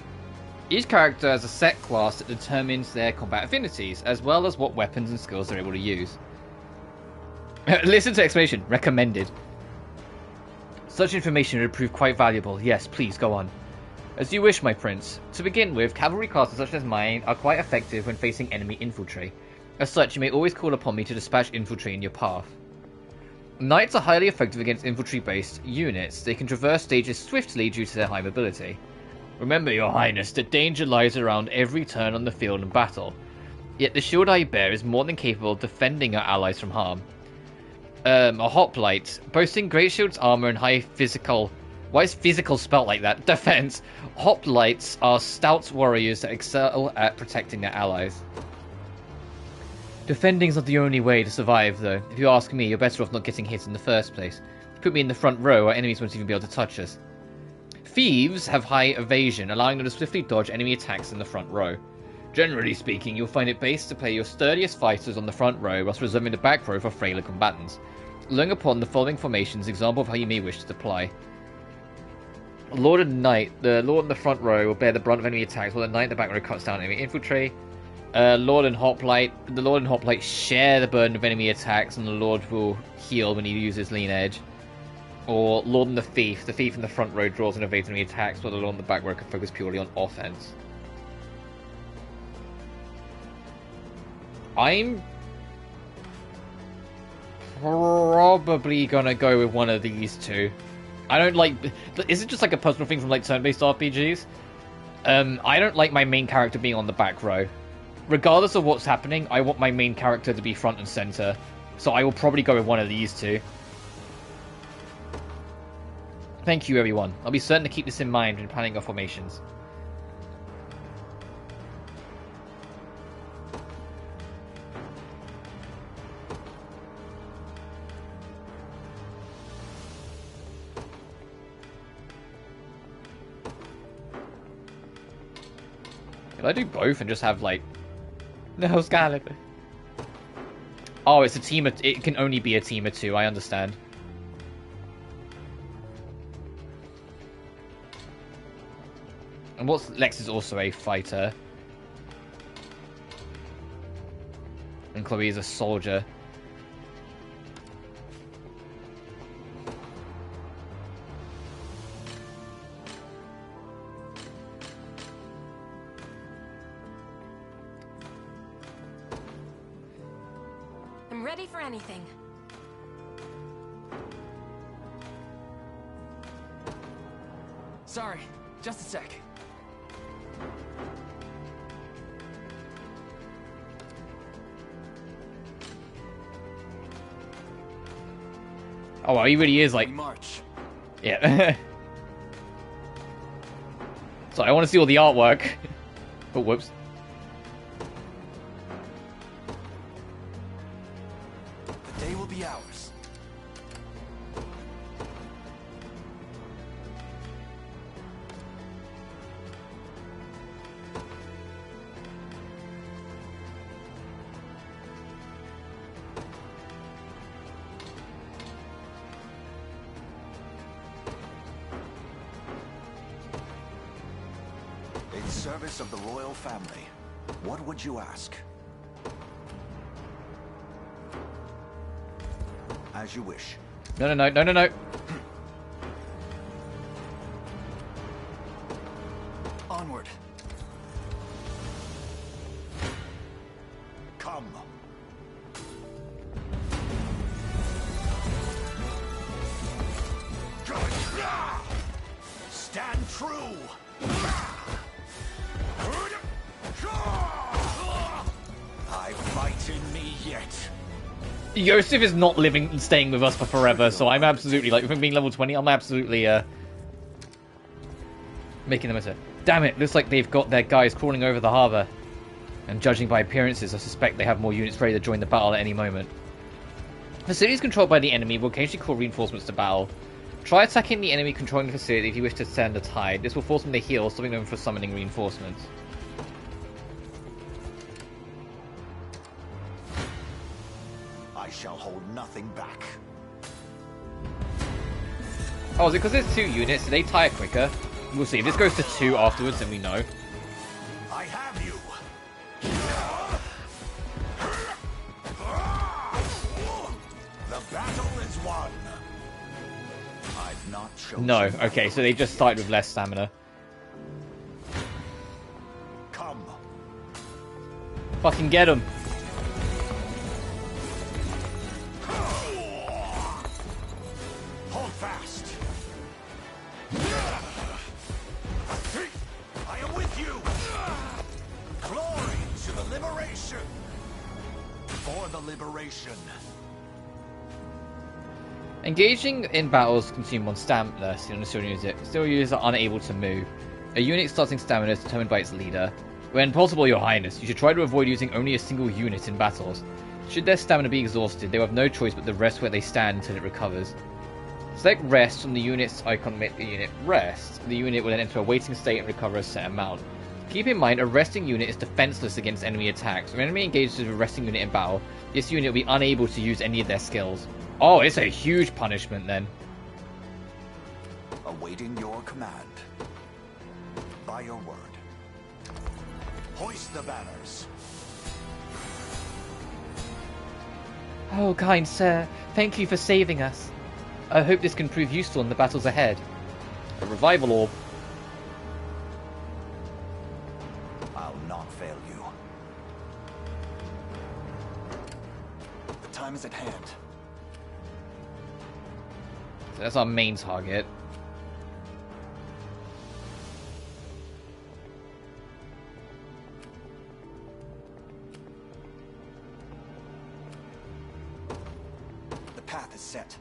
Speaker 1: Each character has a set class that determines their combat affinities, as well as what weapons and skills they're able to use. Listen to explanation. Recommended. Such information would prove quite valuable. Yes, please, go on. As you wish, my prince. To begin with, cavalry classes such as mine are quite effective when facing enemy infantry. As such, you may always call upon me to dispatch infantry in your path. Knights are highly effective against infantry-based units. They can traverse stages swiftly due to their high mobility. Remember, Your Highness, that danger lies around every turn on the field in battle. Yet the shield I bear is more than capable of defending our allies from harm. A hoplite, boasting great shield's armor and high physical... Why is physical spelt like that? Defense. Hoplites are stout warriors that excel at protecting their allies. Defending's not the only way to survive, though. If you ask me, you're better off not getting hit in the first place. Put me in the front row, our enemies won't even be able to touch us. Thieves have high evasion, allowing them to swiftly dodge enemy attacks in the front row. Generally speaking, you'll find it best to play your sturdiest fighters on the front row, whilst reserving the back row for frailer combatants. Learn upon the following formations, example of how you may wish to deploy. Lord and Knight. The Lord in the front row will bear the brunt of enemy attacks, while the Knight in the back row cuts down enemy infantry. Lord and Hoplite. The Lord and Hoplite share the burden of enemy attacks, and the Lord will heal when he uses lean edge. Or Lord and the Thief. The Thief in the front row draws and evades enemy attacks, while the Lord in the back row can focus purely on offense. I'm probably gonna go with one of these two. I don't like... Is it just like a personal thing from like turn-based RPGs? I don't like my main character being on the back row. Regardless of what's happening, I want my main character to be front and center. So I will probably go with one of these two. Thank you, everyone. I'll be certain to keep this in mind when planning our formations. Could I do both and just have, like... No, Scarlet. Oh, it's a team of... It can only be a team of two, I understand. And Lex is also a fighter. And Chloe is a soldier.
Speaker 13: I'm ready for anything.
Speaker 10: Sorry, just a sec.
Speaker 1: Oh, well, he really is like...
Speaker 10: March.
Speaker 1: Yeah. So I want to see all the artwork. Oh, whoops.
Speaker 10: The day will be ours.
Speaker 2: In service of the royal family, what would you ask? As you wish.
Speaker 1: No, no, no, no, no, no.
Speaker 10: Onward.
Speaker 2: Come. Stand true. I fight in me yet.
Speaker 1: Yosef is not living and staying with us for forever, so I'm absolutely, like, with him being level 20, I'm absolutely, making them a... Damn it, looks like they've got their guys crawling over the harbour. And judging by appearances, I suspect they have more units ready to join the battle at any moment. The city is controlled by the enemy, will occasionally call reinforcements to battle. Try attacking the enemy controlling the facility if you wish to send a tide. This will force them to heal, stopping them from summoning reinforcements.
Speaker 2: I shall hold nothing back.
Speaker 1: Oh, is it because there's 2 units? Do they tire quicker? We'll see. If this goes to 2 afterwards, then we know.
Speaker 2: I have you. The battle is won. I've not chosen.
Speaker 1: No. Okay, so they just started with less stamina.
Speaker 2: Come.
Speaker 1: Fucking get them.
Speaker 2: Hold fast. I am with you. Glory to the liberation. For the liberation.
Speaker 1: Engaging in battles consume 1 stamina. Still users are unable to move. A unit's starting stamina is determined by its leader. When possible, your highness, you should try to avoid using only a single unit in battles. Should their stamina be exhausted, they will have no choice but to rest where they stand until it recovers. Select rest from the unit's icon, make the unit rest. The unit will then enter a waiting state and recover a set amount. Keep in mind, a resting unit is defenseless against enemy attacks. When an enemy engages with a resting unit in battle, this unit will be unable to use any of their skills. Oh, it's a huge punishment then.
Speaker 2: Awaiting your command. By your word. Hoist the banners.
Speaker 1: Oh, kind sir, thank you for saving us. I hope this can prove useful in the battles ahead. A revival orb.
Speaker 2: I'll not fail you.
Speaker 10: The time is at hand.
Speaker 1: So that's our main target.
Speaker 10: The path is set.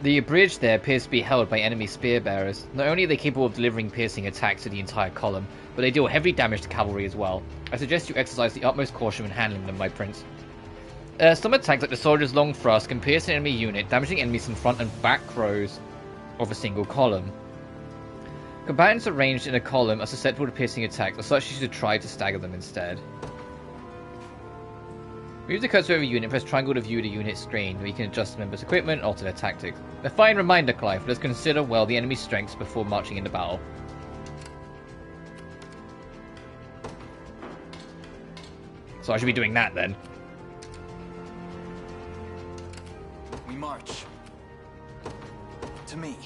Speaker 1: The bridge there appears to be held by enemy spear bearers. Not only are they capable of delivering piercing attacks to the entire column, but they deal heavy damage to cavalry as well. I suggest you exercise the utmost caution when handling them, my prince. Some attacks like the soldier's long thrust can pierce an enemy unit, damaging enemies in front and back rows of a single column. Combatants arranged in a column are susceptible to piercing attacks, as such you should try to stagger them instead. Move the cursor over a unit, press triangle to view the unit screen, where you can adjust members' equipment and alter their tactics. A fine reminder, Clive, let us consider well the enemy's strengths before marching into battle. So I should be doing that then.
Speaker 10: We march. To me.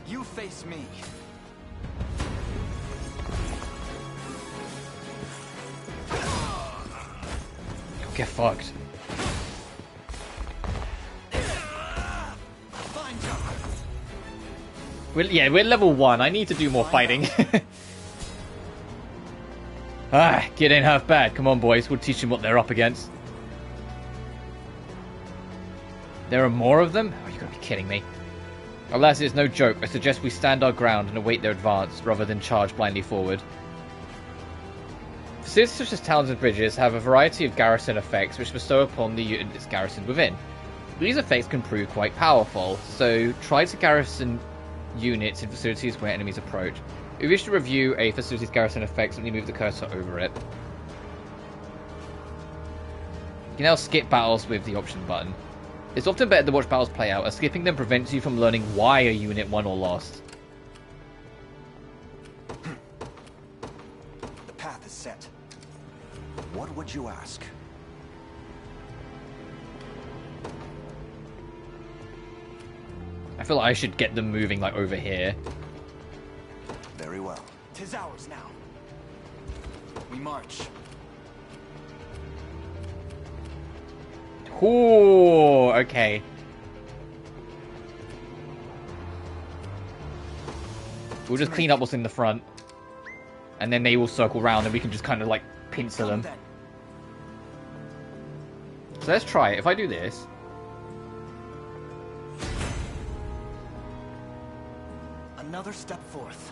Speaker 10: You face me.
Speaker 1: Get fucked. We're level 1. I need to do more fighting. Kid ain't half bad. Come on, boys. We'll teach them what they're up against. There are more of them? Oh, you gotta be kidding me. Alas, it's no joke. I suggest we stand our ground and await their advance, rather than charge blindly forward. Facilities such as towns and bridges have a variety of garrison effects which bestow upon the units garrisoned within. These effects can prove quite powerful, so try to garrison units in facilities where enemies approach. If you wish to review a facility's garrison effect, simply move the cursor over it. You can now skip battles with the option button. It's often better to watch battles play out, as skipping them prevents you from learning why a unit won or lost.
Speaker 10: The path is set.
Speaker 2: What would you ask?
Speaker 1: I feel like I should get them moving, like, over here.
Speaker 2: Very well.
Speaker 10: 'Tis ours now. We march.
Speaker 1: Ooh, okay. We'll just clean up what's in the front. And then they will circle round and we can just kind of, like, pincer them. So let's try it. If I do this...
Speaker 10: Another step forth.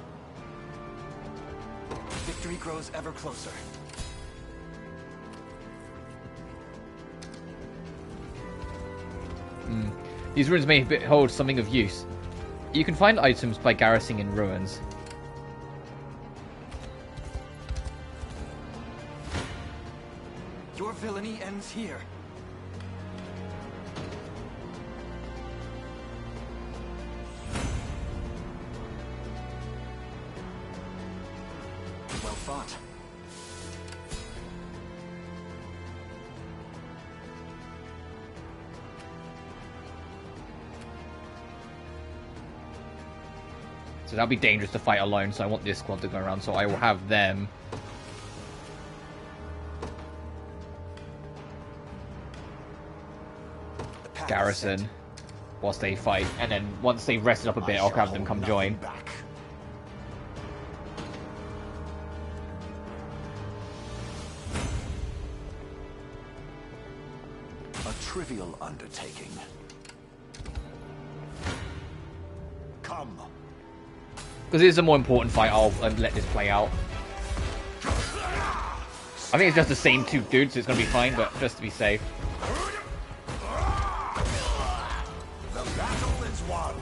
Speaker 10: Victory grows ever closer.
Speaker 1: These ruins may hold something of use. You can find items by garrisoning in ruins.
Speaker 10: Your villainy ends here. Well fought.
Speaker 1: So that'll be dangerous to fight alone, so I want this squad to go around, so I will have them. Garrison whilst they fight, and then once they've rested up a bit, I'll have them come join.
Speaker 2: A trivial undertaking. Come.
Speaker 1: Because it is a more important fight, I'll let this play out. I think it's just the same two dudes, so it's going to be fine, but just to be safe.
Speaker 2: The battle is won.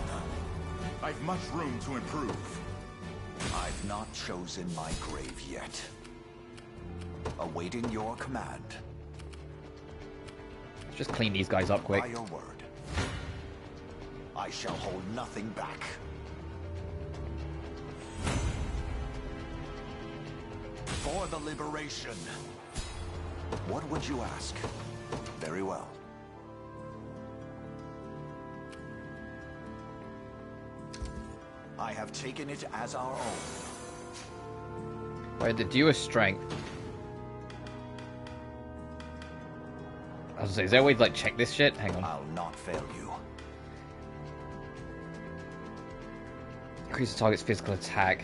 Speaker 12: I've much room to improve.
Speaker 2: I've not chosen my grave yet. Awaiting your command.
Speaker 1: Let's just clean these guys up quick.
Speaker 2: By your word, I shall hold nothing back. For the liberation. What would you ask? Very well. I have taken it as our own.
Speaker 1: Wait, the duo strength. I was gonna say, is there a way to like check this shit? Hang on.
Speaker 2: I'll not fail you.
Speaker 1: Increase the target's physical attack.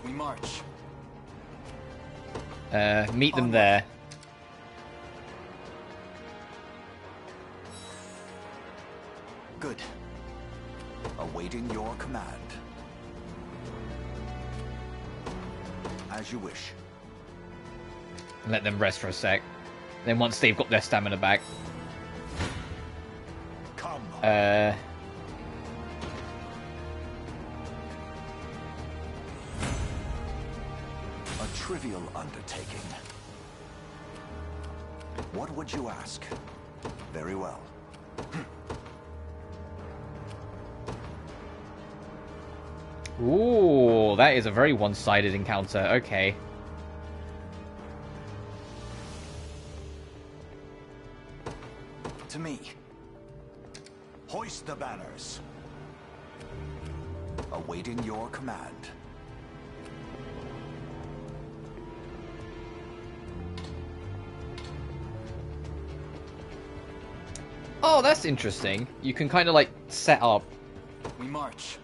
Speaker 10: We march.
Speaker 1: Meet them there.
Speaker 2: Good. Awaiting your command. As you wish.
Speaker 1: Let them rest for a sec. Then once they've got their stamina back.
Speaker 2: Come.
Speaker 1: A
Speaker 2: trivial undertaking. What would you ask? Very well.
Speaker 1: Ooh, that is a very one-sided encounter. Okay.
Speaker 2: To me. Hoist the banners. Awaiting your command.
Speaker 1: Oh, that's interesting. You can kind of like set up.
Speaker 10: We march.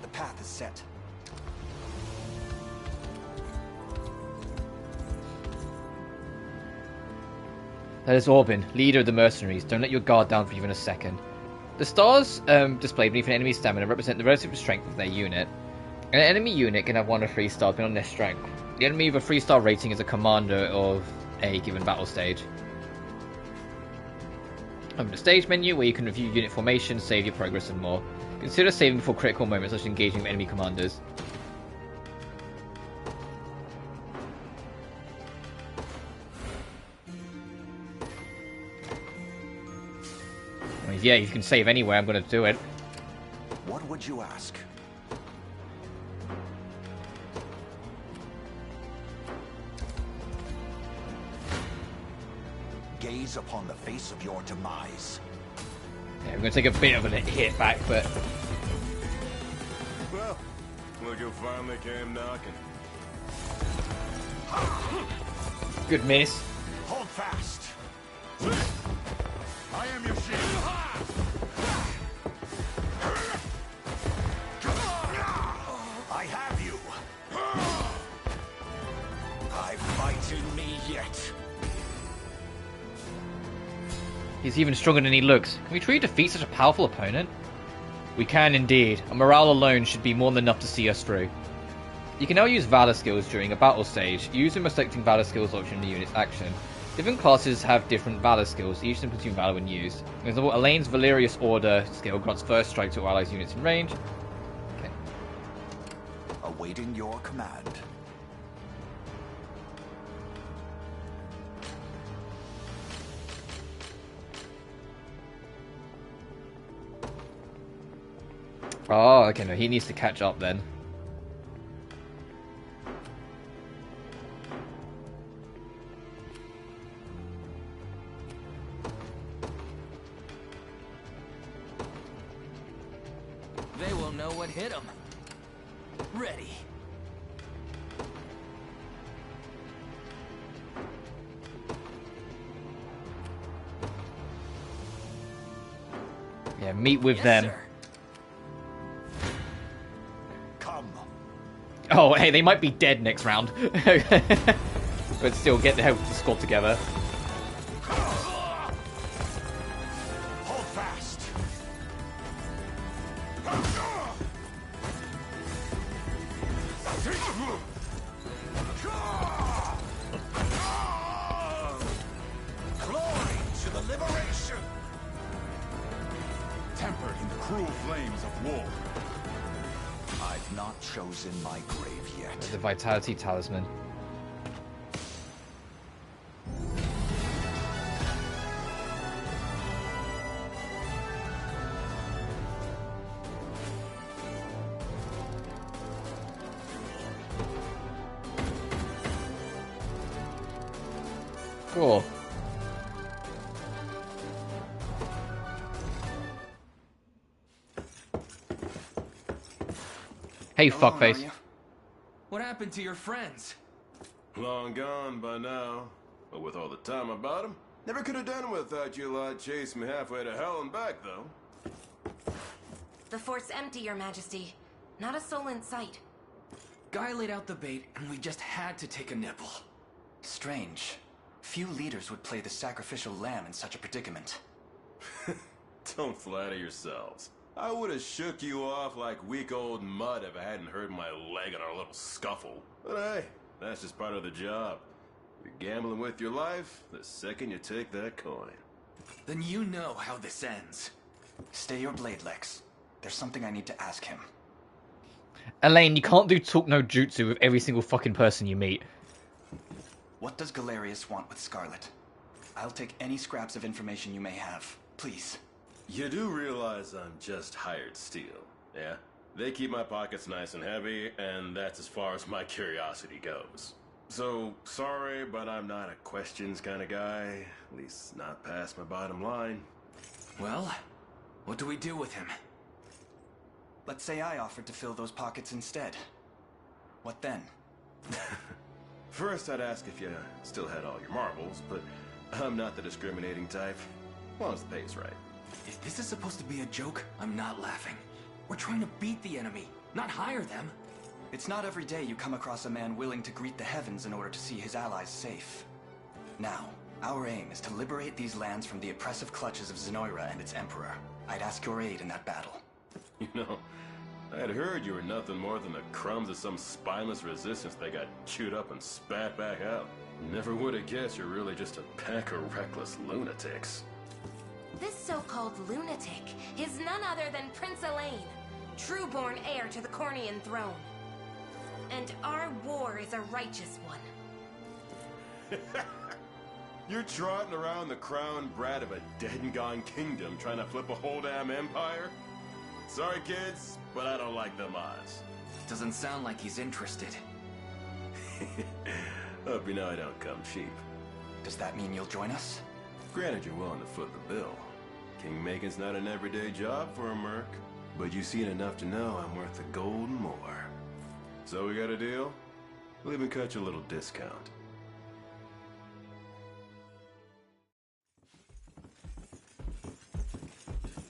Speaker 10: The path is set.
Speaker 1: That is Orbin, leader of the mercenaries. Don't let your guard down for even a second. The stars displayed beneath an enemy's stamina represent the relative strength of their unit. An enemy unit can have 1 of 3 stars depending on their strength. The enemy with a 3-star rating is a commander of a given battle stage. Open the stage menu where you can review unit formation, save your progress and more. Consider saving before critical moments such as engaging with enemy commanders. I mean, yeah, you can save anywhere, I'm going to do it.
Speaker 2: What would you ask? Gaze upon the face of your demise.
Speaker 1: Yeah, we're going to take a bit of a hit back, but...
Speaker 11: Well, look who finally came knocking.
Speaker 1: Good miss.
Speaker 2: Hold fast. I am your shield. I have you. I fight in me yet.
Speaker 1: He's even stronger than he looks. Can we truly defeat such a powerful opponent? We can indeed. Our morale alone should be more than enough to see us through. You can now use Valor skills during a battle stage. Use them by selecting Valor skills option in the unit's action. Different classes have different Valor skills, each of them platoon Valor when used. For example, Elaine's Valerius Order skill grants first strike to allies units in range. Okay.
Speaker 2: Awaiting your command.
Speaker 1: Oh, okay, no, he needs to catch up then.
Speaker 10: They will know what hit them. Ready.
Speaker 1: Yeah, meet with them.
Speaker 10: Sir.
Speaker 1: Oh, hey, they might be dead next round. But still, get the help to squad together.
Speaker 2: Hold fast. Glory to the liberation.
Speaker 12: Tempered in the cruel flames of war.
Speaker 2: I've not chosen my grave yet.
Speaker 1: The Vitality Talisman. Cool. Hey, fuckface.
Speaker 10: What happened to your friends?
Speaker 11: Long gone by now. But with all the time about him, never could have done without you lot chasing me halfway to hell and back, though.
Speaker 13: The fort's empty, Your Majesty. Not a soul in sight.
Speaker 10: Guy laid out the bait, and we just had to take a nibble.
Speaker 14: Strange. Few leaders would play the sacrificial lamb in such a predicament.
Speaker 11: Don't flatter yourselves. I would have shook you off like weak old mud if I hadn't hurt my leg in our little scuffle. But hey, that's just part of the job. You're gambling with your life the second you take that coin.
Speaker 10: Then you know how this ends.
Speaker 14: Stay your blade, Lex. There's something I need to ask him.
Speaker 1: Elaine, you can't do talk no jutsu with every single fucking person you meet.
Speaker 14: What does Galerius want with Scarlet?
Speaker 10: I'll take any scraps of information you may have. Please.
Speaker 15: You do realize I'm just hired steel, yeah? They keep my pockets nice and heavy, and that's as far as my curiosity goes. So, sorry, but I'm not a questions kind of guy. At least not past my bottom line.
Speaker 10: Well, what do we do with him? Let's say I offered to fill those pockets instead. What then?
Speaker 15: First, I'd ask if you still had all your marbles, but I'm not the discriminating type. As long as the pay's right.
Speaker 10: If this is supposed to be a joke, I'm not laughing. We're trying to beat the enemy, not hire them. It's not every day you come across a man willing to greet the heavens in order to see his allies safe. Now, our aim is to liberate these lands from the oppressive clutches of Zenoira and its emperor. I'd ask your aid in that battle.
Speaker 15: You know, I'd heard you were nothing more than the crumbs of some spineless resistance that got chewed up and spat back out. Never would have guessed you're really just a pack of reckless lunatics.
Speaker 13: This so-called lunatic is none other than Prince Elaine, true-born heir to the Cornian throne. And our war is a righteous one.
Speaker 15: You're trotting around the crown brat of a dead-and-gone kingdom trying to flip a whole damn empire? Sorry, kids, but I don't like them odds.
Speaker 10: Doesn't sound like he's interested.
Speaker 15: Hope you know I don't come cheap.
Speaker 10: Does that mean you'll join us?
Speaker 15: Granted, you're willing to foot the bill. King-making's not an everyday job for a merc, but you've seen enough to know I'm worth a gold and more. So we got a deal? We'll even cut you a little discount.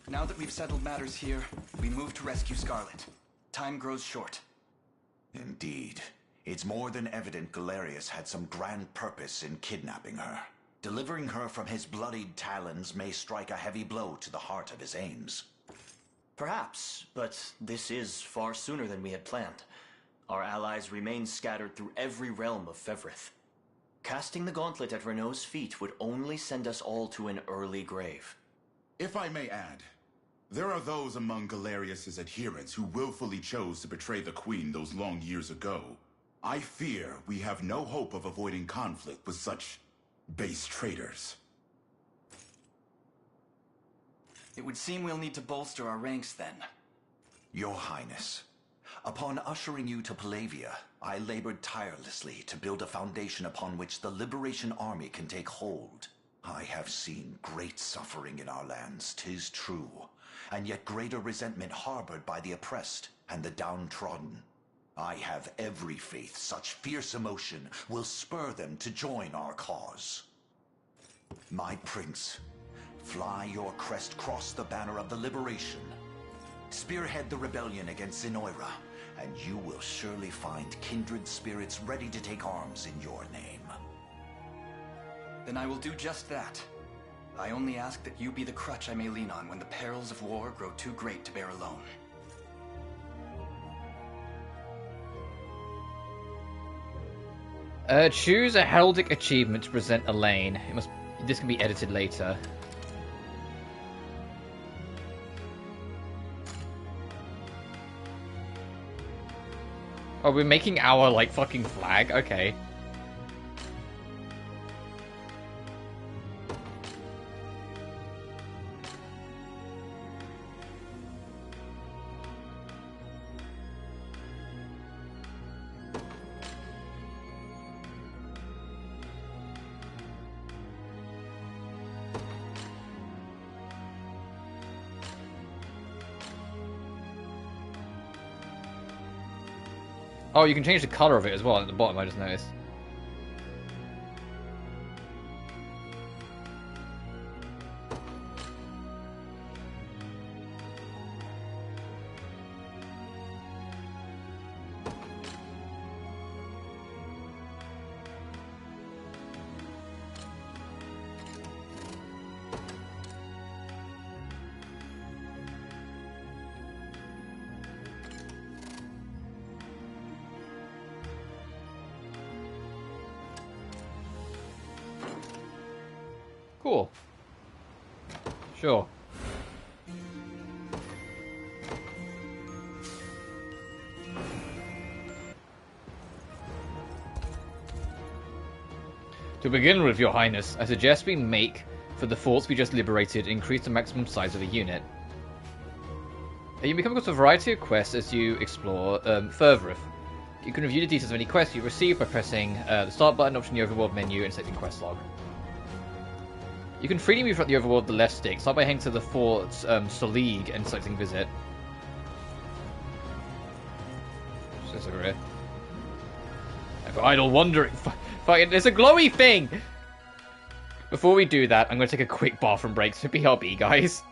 Speaker 10: Now that we've settled matters here, we move to rescue Scarlet. Time grows short.
Speaker 2: Indeed. It's more than evident Galerius had some grand purpose in kidnapping her. Delivering her from his bloodied talons may strike a heavy blow to the heart of his aims.
Speaker 14: Perhaps, but this is far sooner than we had planned. Our allies remain scattered through every realm of Fevrith. Casting the gauntlet at Renault's feet would only send us all to an early grave.
Speaker 12: If I may add, there are those among Galerius's adherents who willfully chose to betray the Queen those long years ago. I fear we have no hope of avoiding conflict with such base traitors.
Speaker 10: It would seem we'll need to bolster our ranks then.
Speaker 2: Your Highness, upon ushering you to Palavia, I labored tirelessly to build a foundation upon which the Liberation Army can take hold. I have seen great suffering in our lands, 'tis true, and yet greater resentment harbored by the oppressed and the downtrodden. I have every faith such fierce emotion will spur them to join our cause. My prince, fly your crest across the banner of the liberation. Spearhead the rebellion against Zenoira, and you will surely find kindred spirits ready to take arms in your name.
Speaker 10: Then I will do just that. I only ask that you be the crutch I may lean on when the perils of war grow too great to bear alone.
Speaker 1: Choose a heraldic achievement to present Elaine. This can be edited later. Oh, we're making our, like, fucking flag? Okay. Oh, you can change the color of it as well at the bottom, I just noticed. Cool. Sure. To begin with, Your Highness, I suggest we make, for the forts we just liberated, increase the maximum size of a unit. You may come across a variety of quests as you explore further. You can review the details of any quests you receive by pressing the start button option in the overworld menu and selecting quest log. You can freely move throughout the overworld with the left stick. Start by heading to the fort Solig and selecting visit. What's this over here? Ever idle wondering. Fucking, there's a glowy thing! Before we do that, I'm going to take a quick bathroom break, so BRB, guys.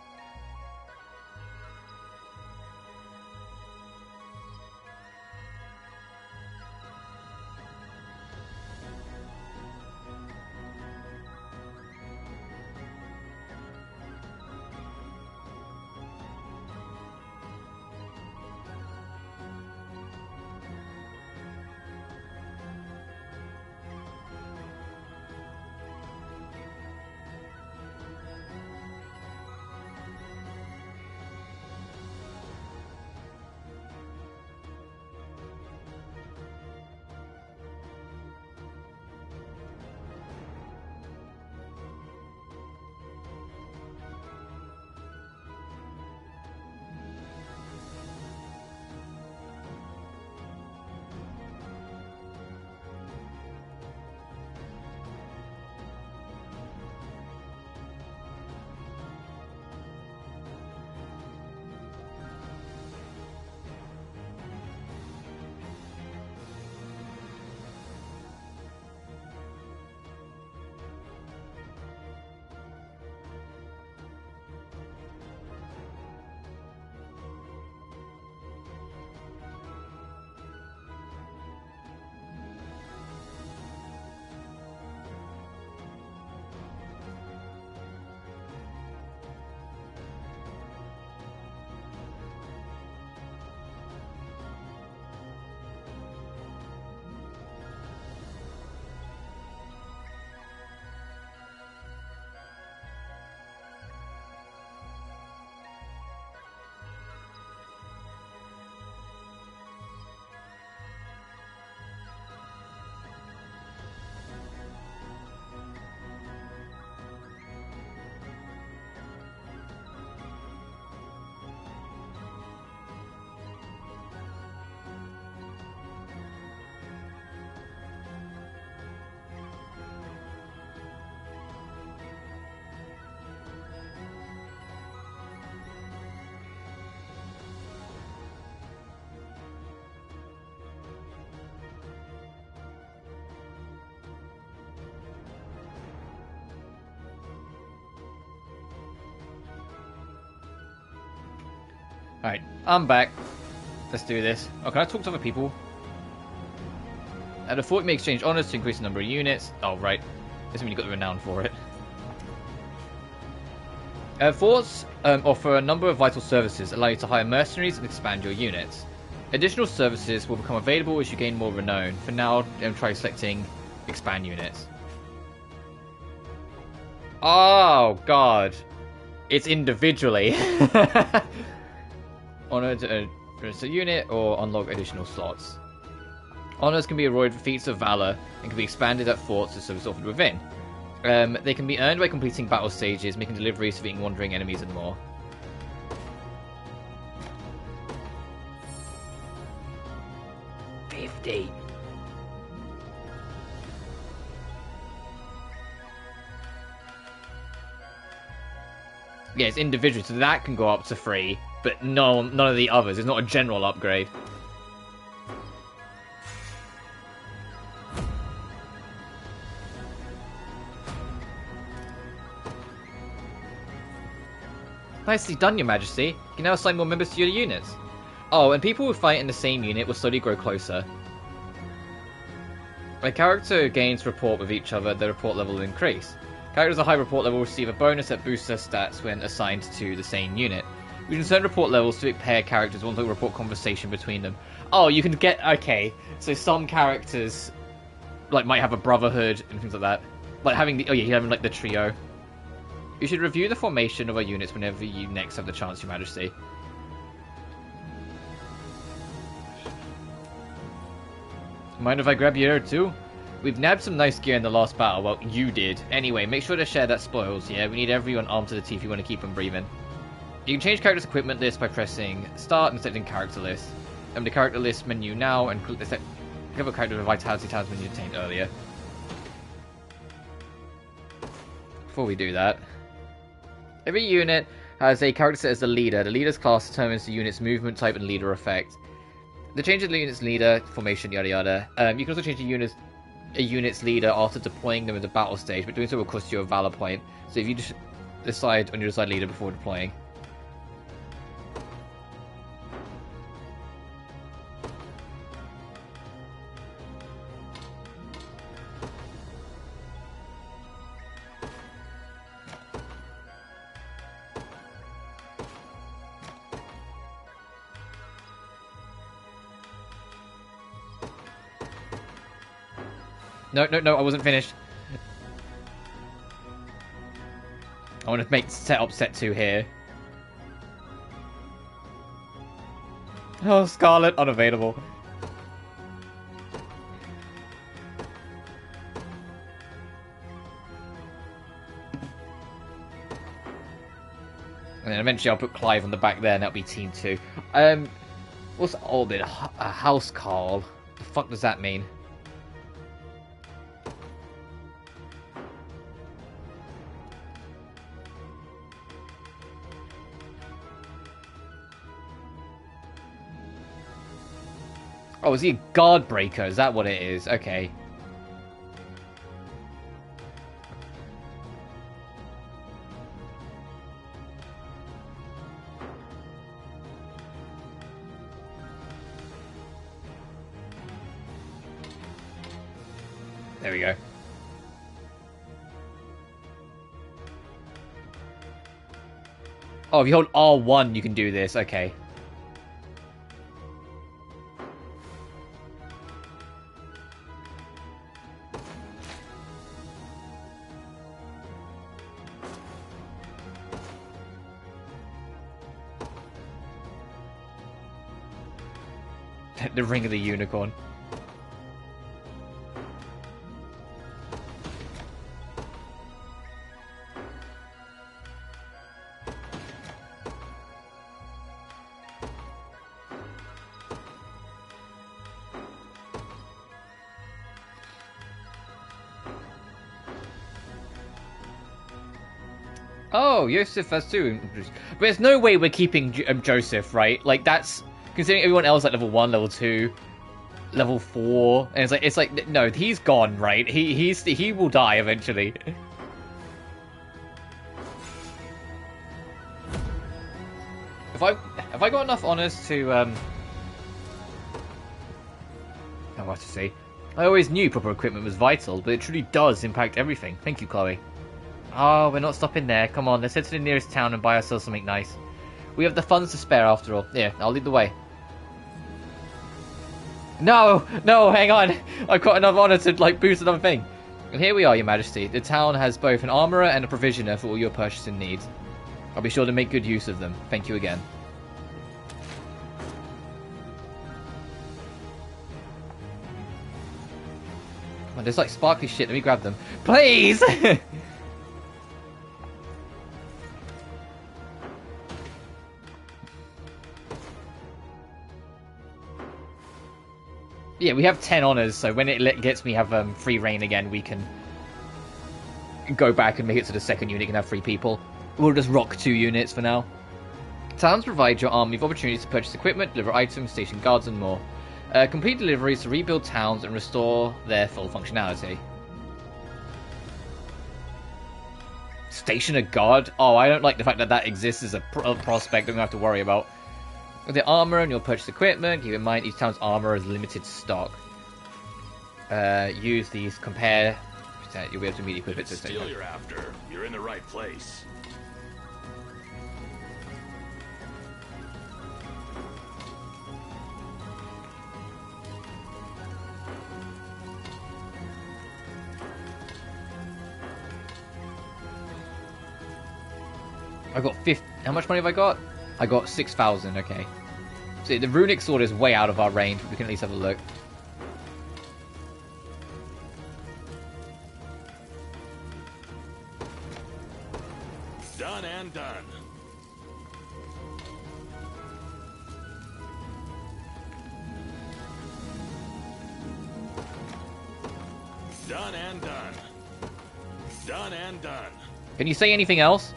Speaker 1: Alright, I'm back. Let's do this. Oh, can I talk to other people? At a fort, you may exchange honors to increase the number of units. Oh, right. Doesn't mean you got the renown for it. Forts offer a number of vital services, allow you to hire mercenaries and expand your units. Additional services will become available as you gain more renown. For now, try selecting expand units. Oh, God. It's individually. Honor to a unit or unlock additional slots. Honors can be awarded for feats of valor and can be expanded at forts as service offered within. They can be earned by completing battle stages, making deliveries, defeating wandering enemies, and more. $50. Yeah, it's individual, so that can go up to free. But none of the others. It's not a general upgrade. Nicely done, Your Majesty. You can now assign more members to your units. Oh, and people who fight in the same unit will slowly grow closer. When a character gains rapport with each other, their rapport level will increase. Characters with a high rapport level will receive a bonus that boosts their stats when assigned to the same unit. We can turn report levels to pair characters once they report conversation between them. Oh, you can get... Okay, so some characters like might have a brotherhood and things like that. Like having the... Oh yeah, you're having like the trio. You should review the formation of our units whenever you next have the chance, Your Majesty. Mind if I grab your ear too? We've nabbed some nice gear in the last battle. Well, you did. Anyway, make sure to share that spoils, yeah? We need everyone armed to the teeth if you want to keep them breathing. You can change character's equipment list by pressing start and selecting character list. The character list menu now and click the give a character with vitality talisman you obtained earlier. Before we do that, every unit has a character set as the leader. The leader's class determines the unit's movement type and leader effect. The change of the unit's leader, formation, yada yada. You can also change a unit's leader after deploying them in the battle stage, but doing so will cost you a valor point. So if you just decide on your side leader before deploying. No, I wasn't finished. I want to make set up set 2 here. Oh, Scarlet, unavailable. And then eventually I'll put Clive on the back there, and that'll be Team 2. What's Orbit? A house call? The fuck does that mean? Oh, is he a guard breaker? Is that what it is? Okay. There we go. Oh, if you hold R1, you can do this. Okay. The Ring of the Unicorn. Oh, Joseph has 2. But there's no way we're keeping Joseph, right? Like, that's... Considering everyone else at level 1, level 2, level 4, and it's like no, he's gone, right? He will die eventually. Have I got enough honors to oh, what to say? I always knew proper equipment was vital, but it truly does impact everything. Thank you, Chloe. Oh, we're not stopping there. Come on, let's head to the nearest town and buy ourselves something nice. We have the funds to spare after all. Yeah, I'll lead the way. No, hang on. I've got enough honor to, like, boost another thing. And here we are, Your Majesty. The town has both an armorer and a provisioner for all your purchasing needs. I'll be sure to make good use of them. Thank you again. Come on, there's, like, sparkly shit. Let me grab them. Please! Yeah, we have 10 honors, so when it gets me have free reign again, we can go back and make it so the second unit can have 3 people. We'll just rock 2 units for now. Towns provide your army with opportunities to purchase equipment, deliver items, station guards, and more. Complete deliveries to rebuild towns and restore their full functionality. Station a guard? Oh, I don't like the fact that that exists as a prospect that we have to worry about. With the armor and your purchase equipment, keep in mind each town's armor is limited stock. Use these, compare. You'll be able to immediately equip it to the
Speaker 5: steel you're after. You're in the right place.
Speaker 1: I got 50. How much money have I got? I got 6,000. Okay. So the runic sword is way out of our range, but we can at least have a look.
Speaker 5: Done and done. Done and done. Done and done.
Speaker 1: Can you say anything else?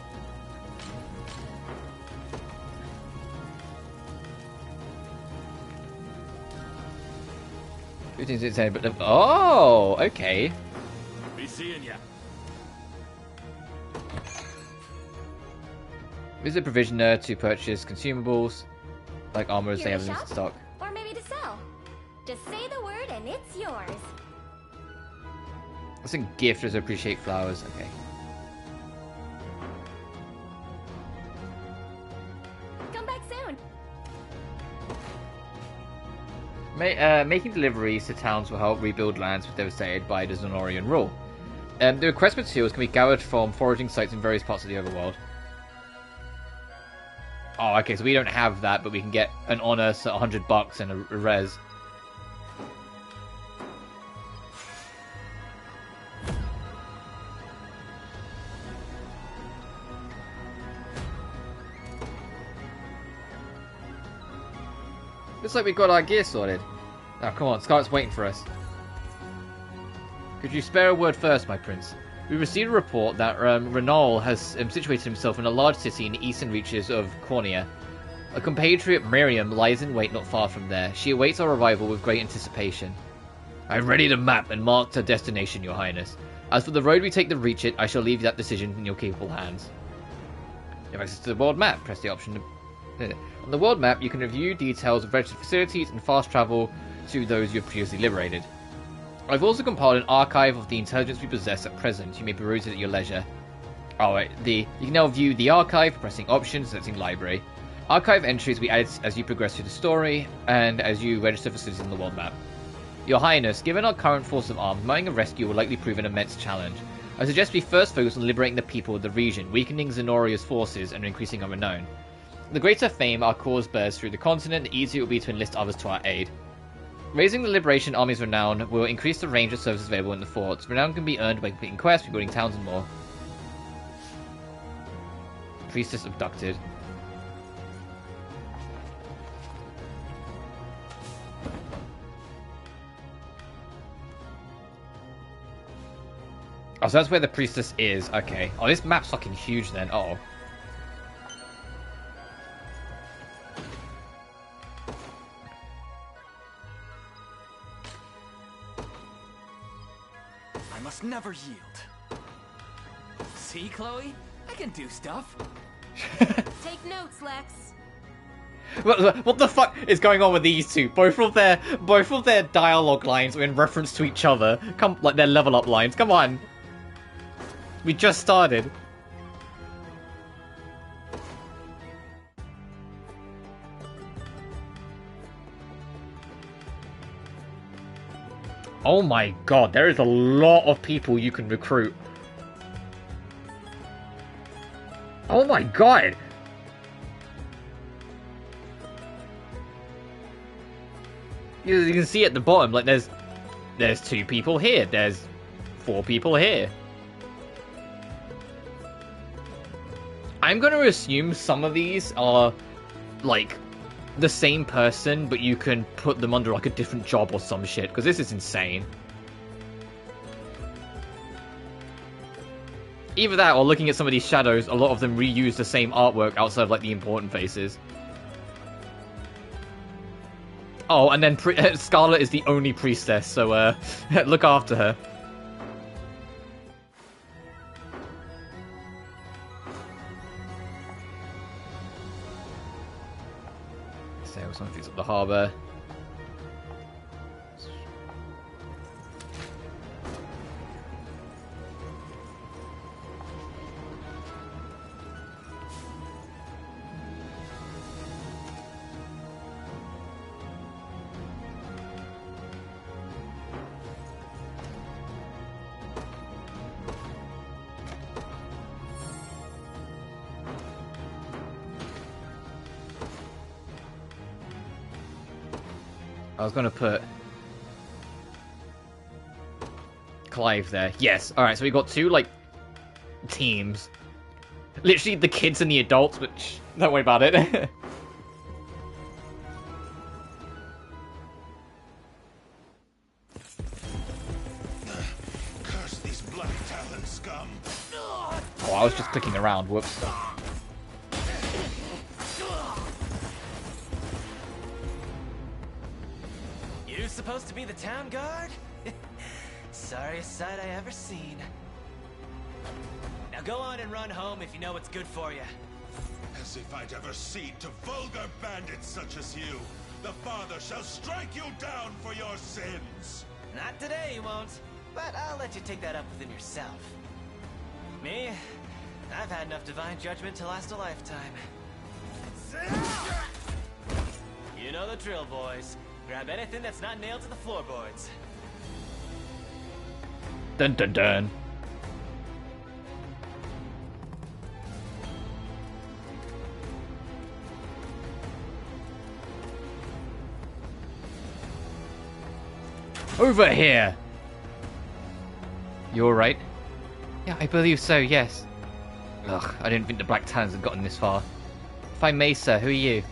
Speaker 1: But oh, okay.
Speaker 5: Be seeing ya.
Speaker 1: Visit provisioner to purchase consumables like armor as they have in stock.
Speaker 8: Or maybe to sell. Just say the word and it's yours.
Speaker 1: I think gift is appreciate flowers. Okay.
Speaker 8: Come back soon.
Speaker 1: Making deliveries to towns will help rebuild lands devastated by the Zenorian rule. The request materials can be gathered from foraging sites in various parts of the overworld. Oh, okay, so we don't have that, but we can get an honor, so $100 and a res. Looks like we got our gear sorted. Now, come on, Scarlet's waiting for us. Could you spare a word first, my prince? We received a report that Renault has situated himself in a large city in the eastern reaches of Cornea. A compatriot, Miriam, lies in wait not far from there. She awaits our arrival with great anticipation. I have readied a map and marked her destination, your highness. As for the road we take to reach it, I shall leave that decision in your capable hands. You have access to the world map. Press the option to... On the world map, you can review details of registered facilities and fast travel to those you have previously liberated. I've also compiled an archive of the intelligence we possess at present. You may peruse it at your leisure. Alright, you can now view the archive, pressing options, selecting library. Archive entries will be added as you progress through the story, and as you register facilities on the world map. Your Highness, given our current force of arms, mounting a rescue will likely prove an immense challenge. I suggest we first focus on liberating the people of the region, weakening Zenoria's forces, and increasing our renown. The greater fame our cause bears through the continent, the easier it will be to enlist others to our aid. Raising the Liberation Army's renown will increase the range of services available in the forts. Renown can be earned by completing quests, rebuilding towns, and more. Priestess abducted. Oh, so that's where the priestess is. Okay. Oh, this map's fucking huge then. Uh oh.
Speaker 10: I must never yield. See, Chloe? I can do stuff.
Speaker 13: Take notes, Lex.
Speaker 1: What the fuck is going on with these two? Both of their dialogue lines are in reference to each other. Like their level up lines. Come on. We just started. Oh my god, there is a lot of people you can recruit. Oh my god! You can see at the bottom, like there's 2 people here, there's 4 people here. I'm going to assume some of these are, like, the same person, but you can put them under, like, a different job or some shit, because this is insane. Either that, or looking at some of these shadows, a lot of them reuse the same artwork outside of, like, the important faces. Oh, and then Scarlet is the only priestess, so, look after her. Something's up the harbour. I was going to put Clive there. Yes. Alright, so we got 2, like, teams. Literally the kids and the adults, which don't worry about it.
Speaker 5: Curse these Black Talon scum.
Speaker 1: Oh, I was just clicking around. Whoops.
Speaker 16: You supposed to be the town guard? Sorriest sight I ever seen. Now go on and run home if you know what's good for you.
Speaker 5: As if I'd ever cede to vulgar bandits such as you. The Father shall strike you down for your sins.
Speaker 16: Not today, you won't. But I'll let you take that up within yourself. Me? I've had enough divine judgment to last a lifetime. You know the drill, boys. Grab anything that's not nailed to the floorboards.
Speaker 1: Dun dun dun. Over here! You alright? Yeah, I believe so, yes. Ugh, I didn't think the Black Talons had gotten this far. If I may, sir, who are you?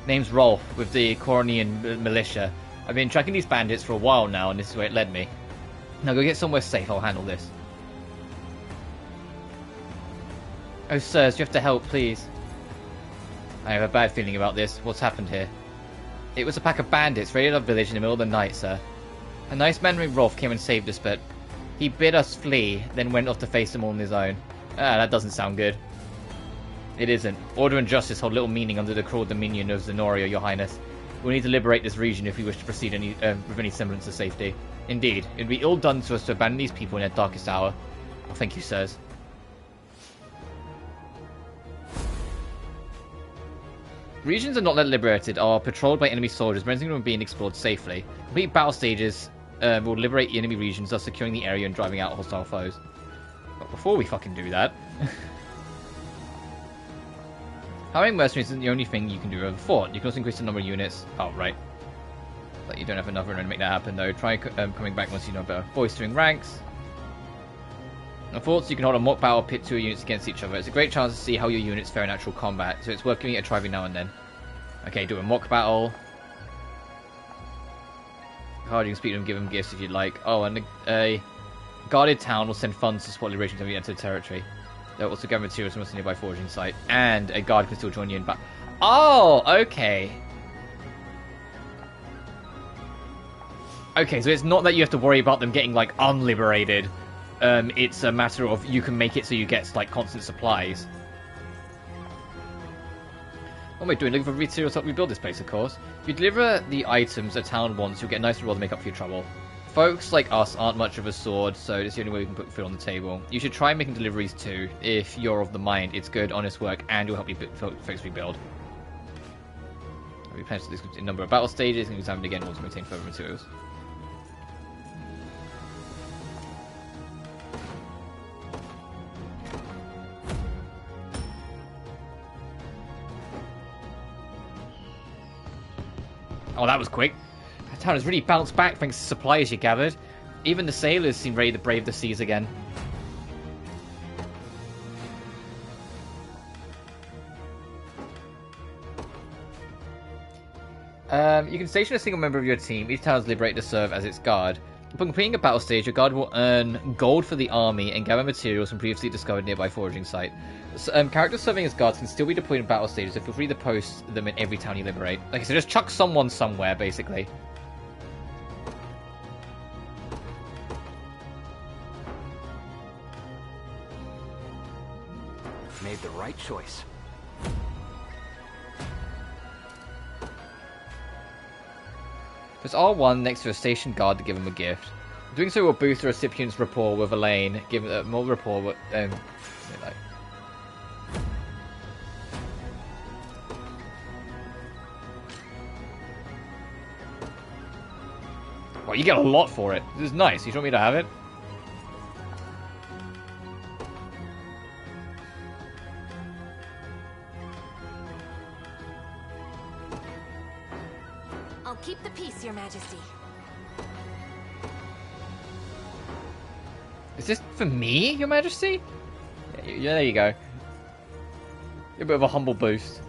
Speaker 1: Name's Rolf, with the Coronian militia. I've been tracking these bandits for a while now, and this is where it led me. Now go get somewhere safe, I'll handle this. Oh, sirs, you have to help, please. I have a bad feeling about this. What's happened here? It was a pack of bandits raided our village in the middle of the night, sir. A nice man named Rolf came and saved us, but he bid us flee, then went off to face them all on his own. Ah, that doesn't sound good. It isn't. Order and justice hold little meaning under the cruel dominion of Zenoria, your highness. We'll need to liberate this region if we wish to proceed with any semblance of safety. Indeed, it would be ill done to us to abandon these people in their darkest hour. Oh, thank you, sirs. Regions are not yet liberated are patrolled by enemy soldiers, preventing them from being explored safely. Complete battle stages will liberate the enemy regions, thus securing the area and driving out hostile foes. But before we fucking do that... Hiring mercenaries isn't the only thing you can do over the fort. You can also increase the number of units. Oh, right. But you don't have enough room to make that happen, though. Try coming back once you know better. Bolstering ranks. On forts, you can hold a mock battle, pit 2 units against each other. It's a great chance to see how your units fare in actual combat, so it's worth giving it a try every now and then. Okay, do a mock battle. Hard, you can speak to them, give them gifts if you'd like. Oh, and a guarded town will send funds to support liberation until you enter the territory. They'll also gather materials from a nearby foraging site, and a guard can still join you in battle. Oh, okay. Okay, so it's not that you have to worry about them getting, like, unliberated. It's a matter of you can make it so you get, like, constant supplies. What am I doing? Looking for materials to help rebuild this place, of course. If you deliver the items a town wants, you'll get a nice reward to make up for your trouble. Folks like us aren't much of a sword, so it's the only way we can put food on the table. You should try making deliveries too, if you're of the mind. It's good, honest work, and will help you folks rebuild. We plan to this in number of battle stages, and examine again in order to maintain further materials. Oh, that was quick. That town has really bounced back thanks to supplies you gathered. Even the sailors seem ready to brave the seas again. You can station a single member of your team. Each town is liberated to serve as its guard. Upon completing a battle stage, your guard will earn gold for the army and gather materials from previously discovered nearby foraging site. Characters serving as guards can still be deployed in battle stages, so feel free to post them in every town you liberate. Okay, so just chuck someone somewhere, basically.
Speaker 9: Made the right choice.
Speaker 1: Press R1 next to a station guard to give him a gift. Doing so will boost the recipient's rapport with Elaine, give more rapport with, like... Well, you get a lot for it. This is nice. You want me to have it?
Speaker 13: I'll keep the peace, Your Majesty.
Speaker 1: Is this for me, Your Majesty? Yeah, there you go. A bit of a humble boost.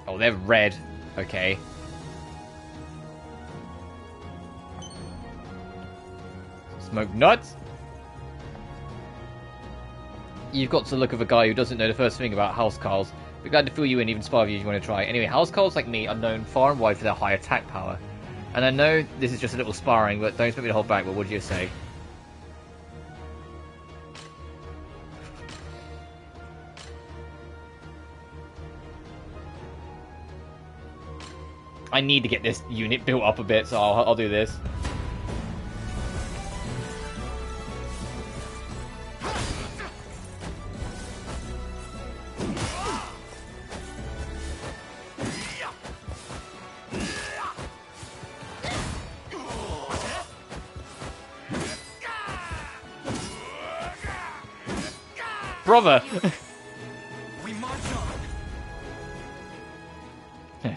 Speaker 1: Oh, they're red. Okay. Smoke nuts? You've got the look of a guy who doesn't know the first thing about housecarls. We're glad to fill you in, even spar you if you want to try. Anyway, housecarls like me are known far and wide for their high attack power. And I know this is just a little sparring, but don't expect me to hold back. But what do you say? I need to get this unit built up a bit, so I'll do this. Brother!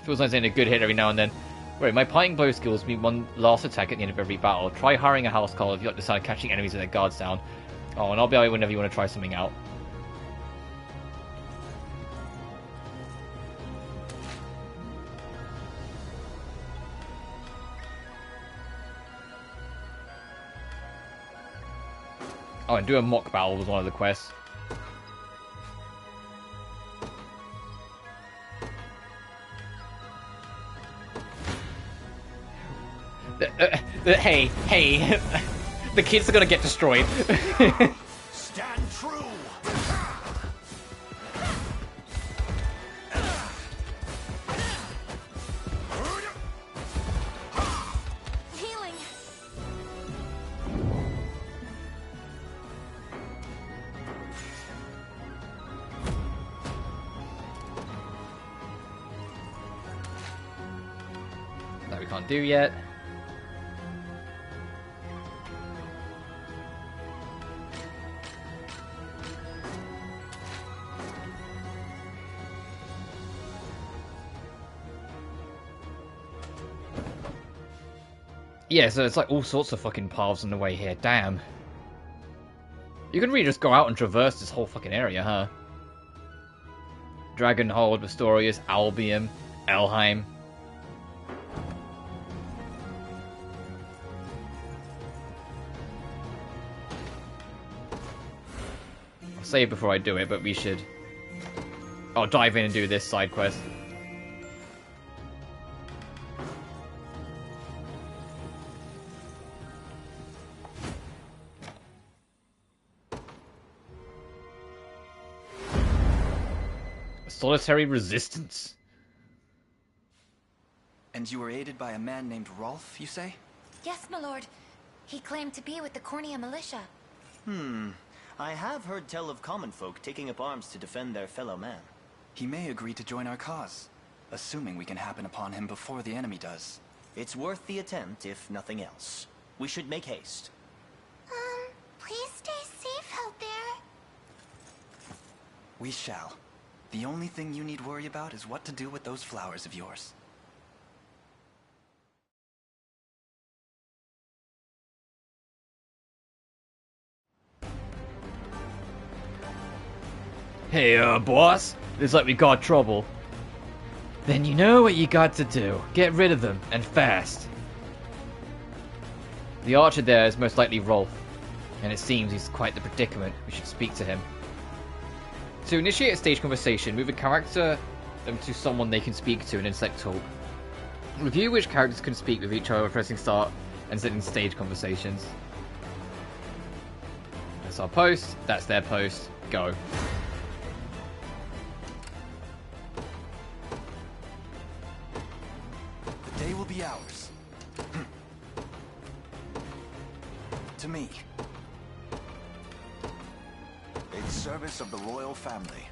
Speaker 1: Feels like saying a good hit every now and then. Wait, my parting blow skills mean one last attack at the end of every battle. Try hiring a housecarl if you like to start catching enemies with their guards down. Oh, and I'll be out whenever you want to try something out. Oh, and do a mock battle was one of the quests. Hey, the kids are gonna get destroyed.
Speaker 6: Stand true.
Speaker 13: Healing.
Speaker 1: That we can't do yet. Yeah, so it's like all sorts of fucking paths on the way here. Damn. You can really just go out and traverse this whole fucking area, huh? Dragonhold, Astorius, Albion, Elheim. I'll save before I do it, but we should... I'll dive in and do this side quest. Solitary resistance.
Speaker 10: And you were aided by a man named Rolf, you say?
Speaker 8: Yes, my lord. He claimed to be with the Cornea militia.
Speaker 14: I have heard tell of common folk taking up arms to defend their fellow man.
Speaker 10: He may agree to join our cause, assuming we can happen upon him before the enemy does.
Speaker 14: It's worth the attempt, if nothing else. We should make haste.
Speaker 8: Please stay safe out there.
Speaker 10: We shall. The only thing you need worry about is what to do with those flowers of yours.
Speaker 1: Hey, boss. Looks like we got trouble. Then you know what you got to do. Get rid of them, and fast. The archer there is most likely Rolf, and it seems he's quite the predicament. We should speak to him. To initiate a stage conversation, move a character to someone they can speak to and then select talk. Review which characters can speak with each other by pressing start and setting stage conversations. That's our post, that's their post, go.
Speaker 10: The day will be ours. To me.
Speaker 2: In service of the royal family,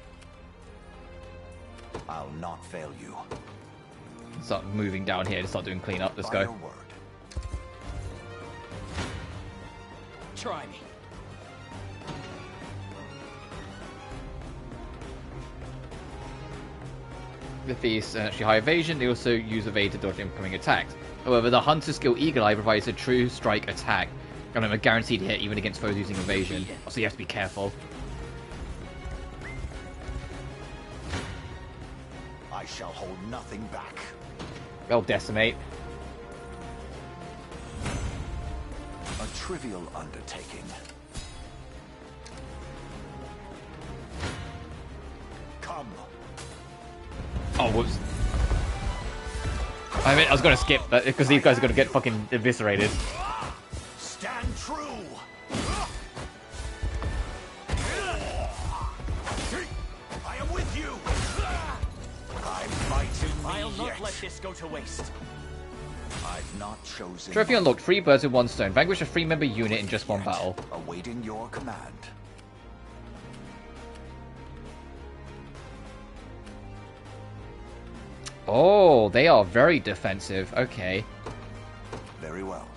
Speaker 2: I'll not fail you.
Speaker 1: Start moving down here to start doing cleanup. Let's go.
Speaker 10: Try me.
Speaker 1: With these actually high evasion, they also use evade to dodge incoming attacks. However, the hunter skill Eagle Eye provides a true strike attack. And I'm a guaranteed hit even against foes using evasion. So you have to be careful.
Speaker 2: I shall hold nothing back.
Speaker 1: They'll decimate.
Speaker 2: A trivial undertaking. Come.
Speaker 1: Oh, whoops. I mean, I was gonna skip that because these guys are gonna get fucking eviscerated.
Speaker 2: Stand true. I am with you. I'm fighting me
Speaker 14: I'll not
Speaker 2: yet.
Speaker 14: let this go to waste.
Speaker 2: I've not chosen.
Speaker 1: Trophy unlocked. 3 birds with 1 stone. Vanquish a 3-member unit in just 1 battle.
Speaker 2: Awaiting your command.
Speaker 1: Oh, they are very defensive. Okay.
Speaker 2: Very well.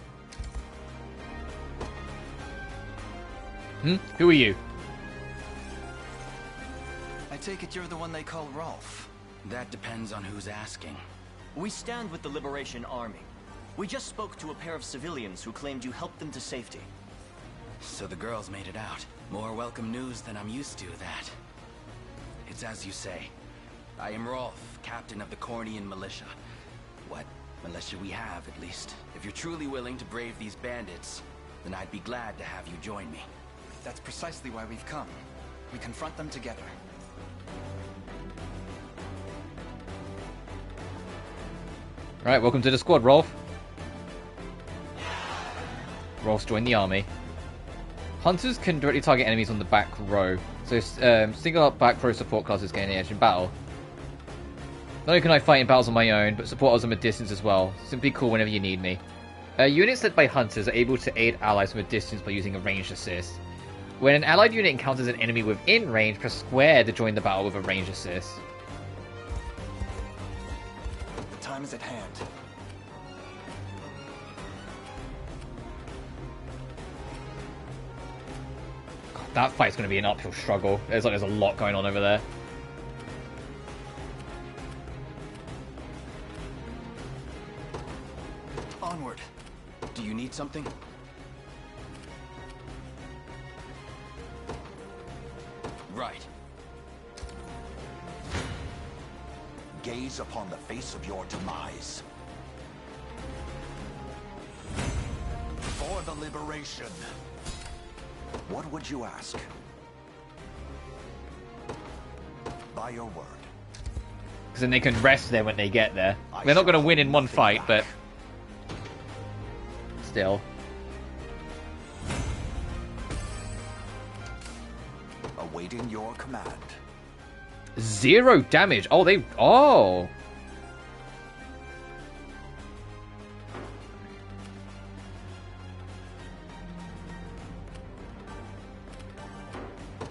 Speaker 1: Who are you?
Speaker 10: I take it you're the one they call Rolf.
Speaker 14: That depends on who's asking. We stand with the Liberation Army. We just spoke to a pair of civilians who claimed you helped them to safety.
Speaker 17: So the girls made it out. More welcome news than I'm used to, that. It's as you say. I am Rolf, captain of the Cornian militia. What militia we have, at least. If you're truly willing to brave these bandits, then I'd be glad to have you join me.
Speaker 10: That's precisely why we've come. We confront them together.
Speaker 1: Right, welcome to the squad, Rolf. Rolf's joined the army. Hunters can directly target enemies on the back row. So single up back row support classes gain the edge in battle. Not only can I fight in battles on my own, but support others from a distance as well. Simply cool whenever you need me. Units led by hunters are able to aid allies from a distance by using a ranged assist. When an allied unit encounters an enemy within range, press square to join the battle with a ranged assist.
Speaker 10: The time is at hand.
Speaker 1: God, that fight's going to be an uphill struggle. There's a lot going on over there.
Speaker 10: Onward.
Speaker 17: Do you need something? Right.
Speaker 2: Gaze upon the face of your demise. For the liberation. What would you ask? By your word.
Speaker 1: Because then they can rest there when they get there. They're not going to win in one fight, but still.
Speaker 2: Awaiting your command.
Speaker 1: 0 damage. Oh, they. Oh.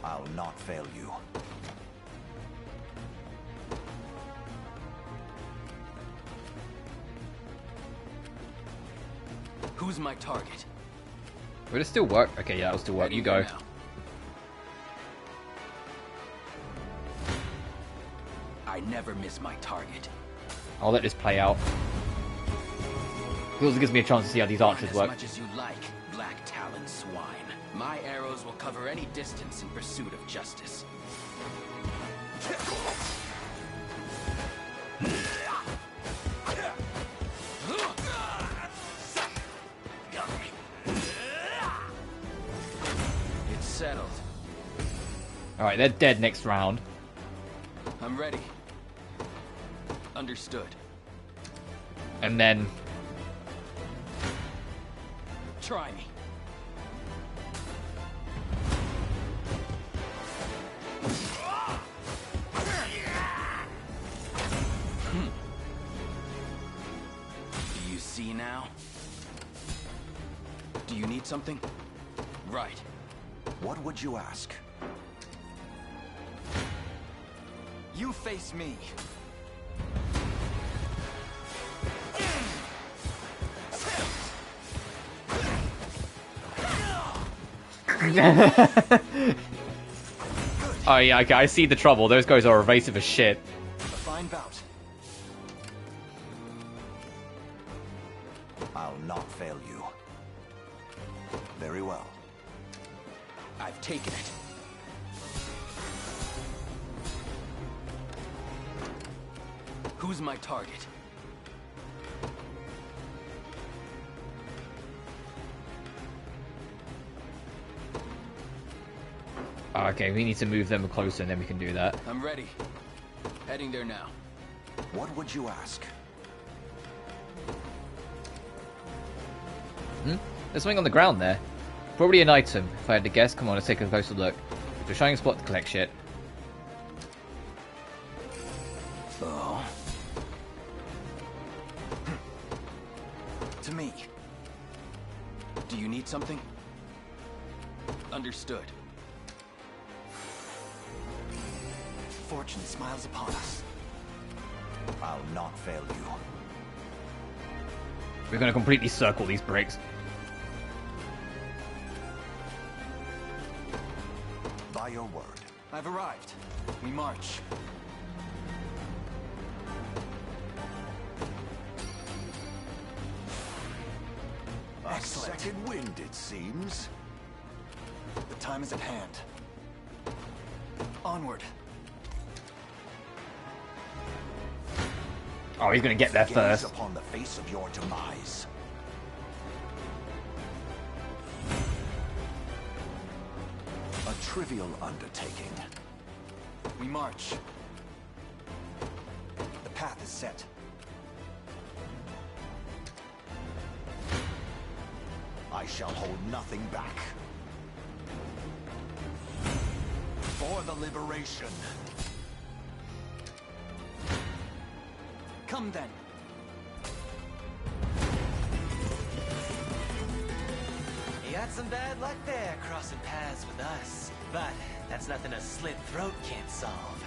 Speaker 2: I'll not fail you.
Speaker 17: Who's my target?
Speaker 1: Will it still work? Okay, yeah, it'll still work. You go.
Speaker 17: Now. I never miss my target.
Speaker 1: I'll let this play out. It also gives me a chance to see how these archers work.
Speaker 17: As much as you like, Black Talon swine. My arrows will cover any distance in pursuit of justice. It's settled.
Speaker 1: Alright, they're dead next round.
Speaker 17: I'm ready. Understood.
Speaker 1: And then...
Speaker 17: Try me. Do you see now? Do you need something? Right.
Speaker 2: What would you ask?
Speaker 10: You face me.
Speaker 1: Oh yeah, okay, I see the trouble. Those guys are evasive as shit.
Speaker 10: A fine bout.
Speaker 2: I'll not fail you. Very well.
Speaker 17: I've taken it. Who's my target?
Speaker 1: Okay, we need to move them closer and then we can do that.
Speaker 17: I'm ready. Heading there now.
Speaker 2: What would you ask?
Speaker 1: There's something on the ground there. Probably an item, if I had to guess. Come on, let's take a closer look. It's a shining spot to collect shit.
Speaker 17: Oh.
Speaker 10: To me.
Speaker 17: Do you need something? Understood.
Speaker 10: Fortune smiles upon us.
Speaker 2: I'll not fail you.
Speaker 1: We're gonna completely circle these bricks.
Speaker 2: By your word.
Speaker 10: I've arrived. We march. Excellent.
Speaker 2: A second wind, it seems.
Speaker 10: The time is at hand. Onward.
Speaker 1: Oh, he's gonna get there first.
Speaker 2: Gaze upon the face of your demise. A trivial undertaking.
Speaker 10: We march. The path is set.
Speaker 2: I shall hold nothing back. For the liberation.
Speaker 10: Come then.
Speaker 16: You got some bad luck there, crossing paths with us. But that's nothing a slit throat can't solve.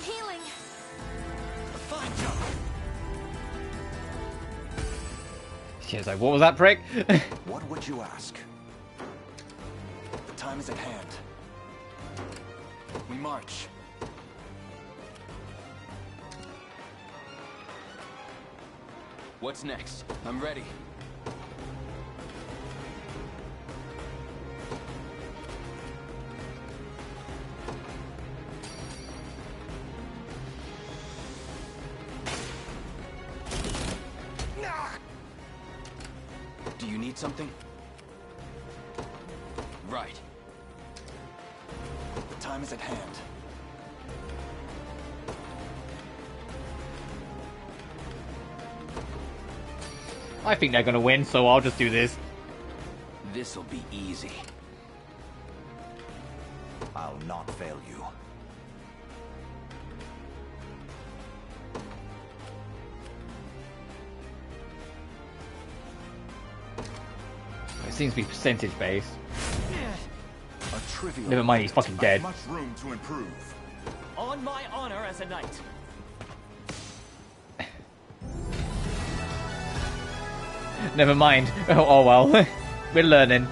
Speaker 13: Healing.
Speaker 10: A fine job.
Speaker 1: She's like, what was that, prick?
Speaker 2: What would you ask?
Speaker 10: The time is at hand. We march.
Speaker 17: What's next? I'm ready. Do you need something? Right.
Speaker 10: The time is at hand.
Speaker 1: I think they're gonna win, so I'll just do this.
Speaker 17: This'll be easy.
Speaker 2: I'll not fail you.
Speaker 1: It seems to be percentage based.
Speaker 2: A trivial.
Speaker 1: Never mind, he's fucking dead.
Speaker 12: Much room to improve.
Speaker 16: On my honor as a knight.
Speaker 1: Never mind. Oh well. We're learning.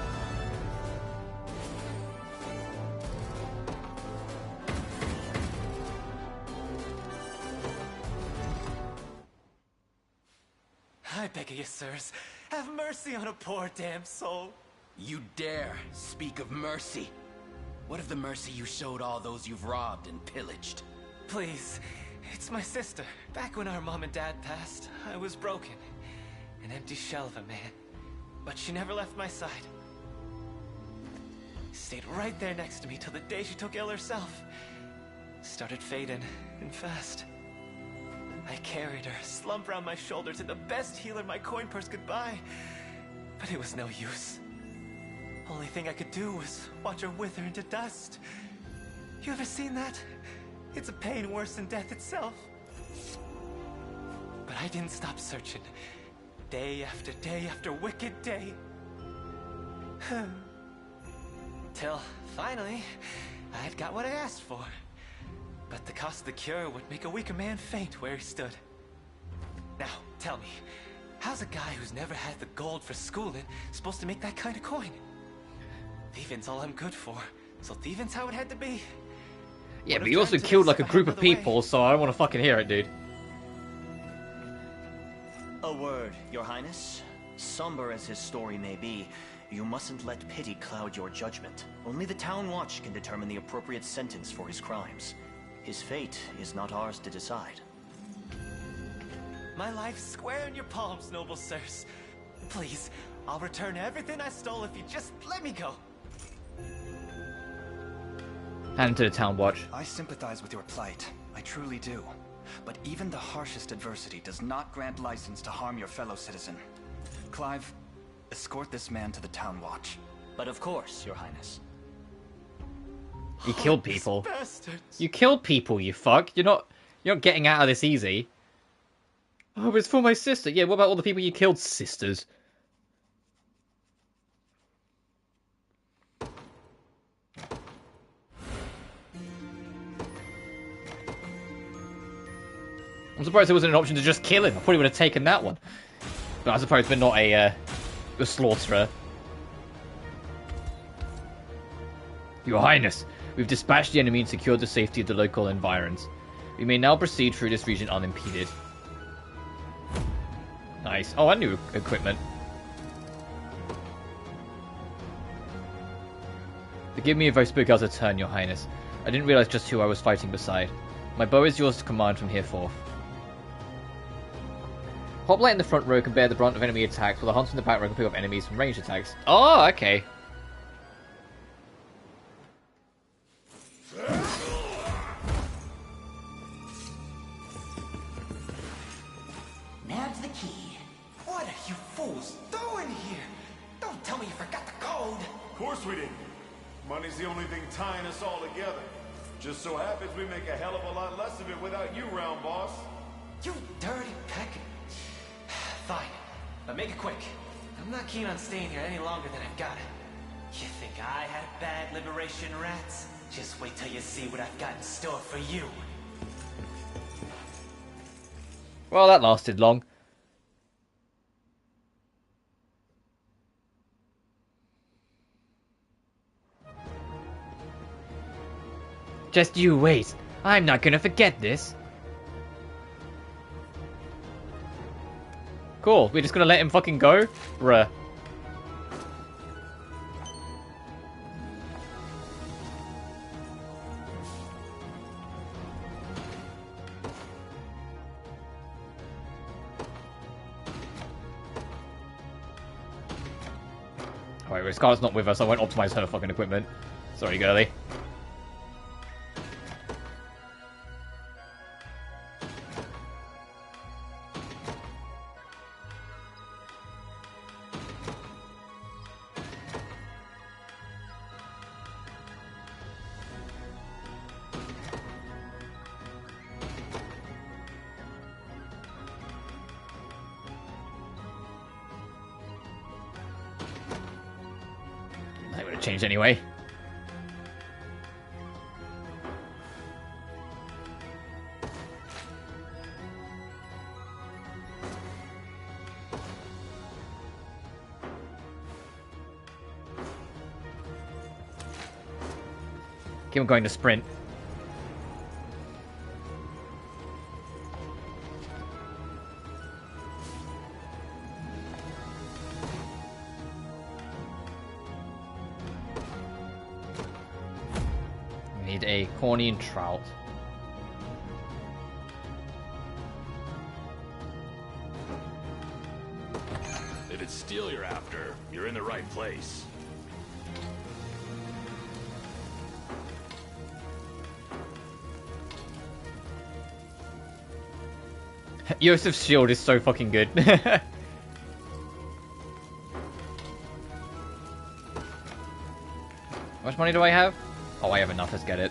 Speaker 16: I beg of you, sirs, have mercy on a poor damn soul.
Speaker 17: You dare speak of mercy? What of the mercy you showed all those you've robbed and pillaged?
Speaker 16: Please, it's my sister. Back when our mom and dad passed, I was broken. An empty shell of a man. But she never left my side. Stayed right there next to me till the day she took ill herself. Started fading, and fast. I carried her, slumped around my shoulder to the best healer my coin purse could buy. But it was no use. Only thing I could do was watch her wither into dust. You ever seen that? It's a pain worse than death itself. But I didn't stop searching. Day after wicked day. Till, finally, I had got what I asked for. But the cost of the cure would make a weaker man faint where he stood. Now, tell me, how's a guy who's never had the gold for schooling supposed to make that kind of coin? Thieving's all I'm good for, so thieving's how it had to be.
Speaker 1: Yeah, but you also killed like a group of people, so I don't want to fucking hear it, dude.
Speaker 14: A word, Your Highness. Somber as his story may be, you mustn't let pity cloud your judgment. Only the Town Watch can determine the appropriate sentence for his crimes. His fate is not ours to decide.
Speaker 16: My life's square in your palms, noble sirs. Please, I'll return everything I stole if you just let me go.
Speaker 1: Hand him to the Town Watch.
Speaker 10: I sympathize with your plight. I truly do. But even the harshest adversity does not grant license to harm your fellow citizen. Clive, escort this man to the Town Watch.
Speaker 14: But of course, Your Highness.
Speaker 1: You killed people.
Speaker 16: Bastards.
Speaker 1: You killed people, you fuck. You're not getting out of this easy. Oh, it's for my sister. Yeah, what about all the people you killed, sisters? I'm surprised there wasn't an option to just kill him. I probably would have taken that one. But I suppose we're not a slaughterer. Your Highness, we've dispatched the enemy and secured the safety of the local environs. We may now proceed through this region unimpeded. Nice. Oh, and new equipment. Forgive me if I spoke out of turn, Your Highness. I didn't realize just who I was fighting beside. My bow is yours to command from here forth. Hoplite in the front row can bear the brunt of enemy attacks, while the hunter in the back row can pick up enemies from ranged attacks. Oh, okay.
Speaker 6: Nab's the key. What are you fools doing here? Don't tell me you forgot the code.
Speaker 18: Of course we didn't. Money's the only thing tying us all together. Just so happens we make a hell of a lot less of it without you, round boss.
Speaker 6: You dirty peck.
Speaker 16: Fine, but make it quick. I'm not keen on staying here any longer than I've got it. You think I had bad liberation rats? Just wait till you see what I've got in store for you.
Speaker 1: Well, that lasted long. Just you wait. I'm not gonna forget this. Cool. We're just gonna let him fucking go? Bruh. Alright, well, Scarlet's not with us. I won't optimize her fucking equipment. Sorry, girlie. Changed anyway. Keep on going to sprint. A Cornian trout.
Speaker 19: If it's steel you're after, you're in the right place.
Speaker 1: Yosef's shield is so fucking good. How much money do I have? Oh, I have enough. Let's get it.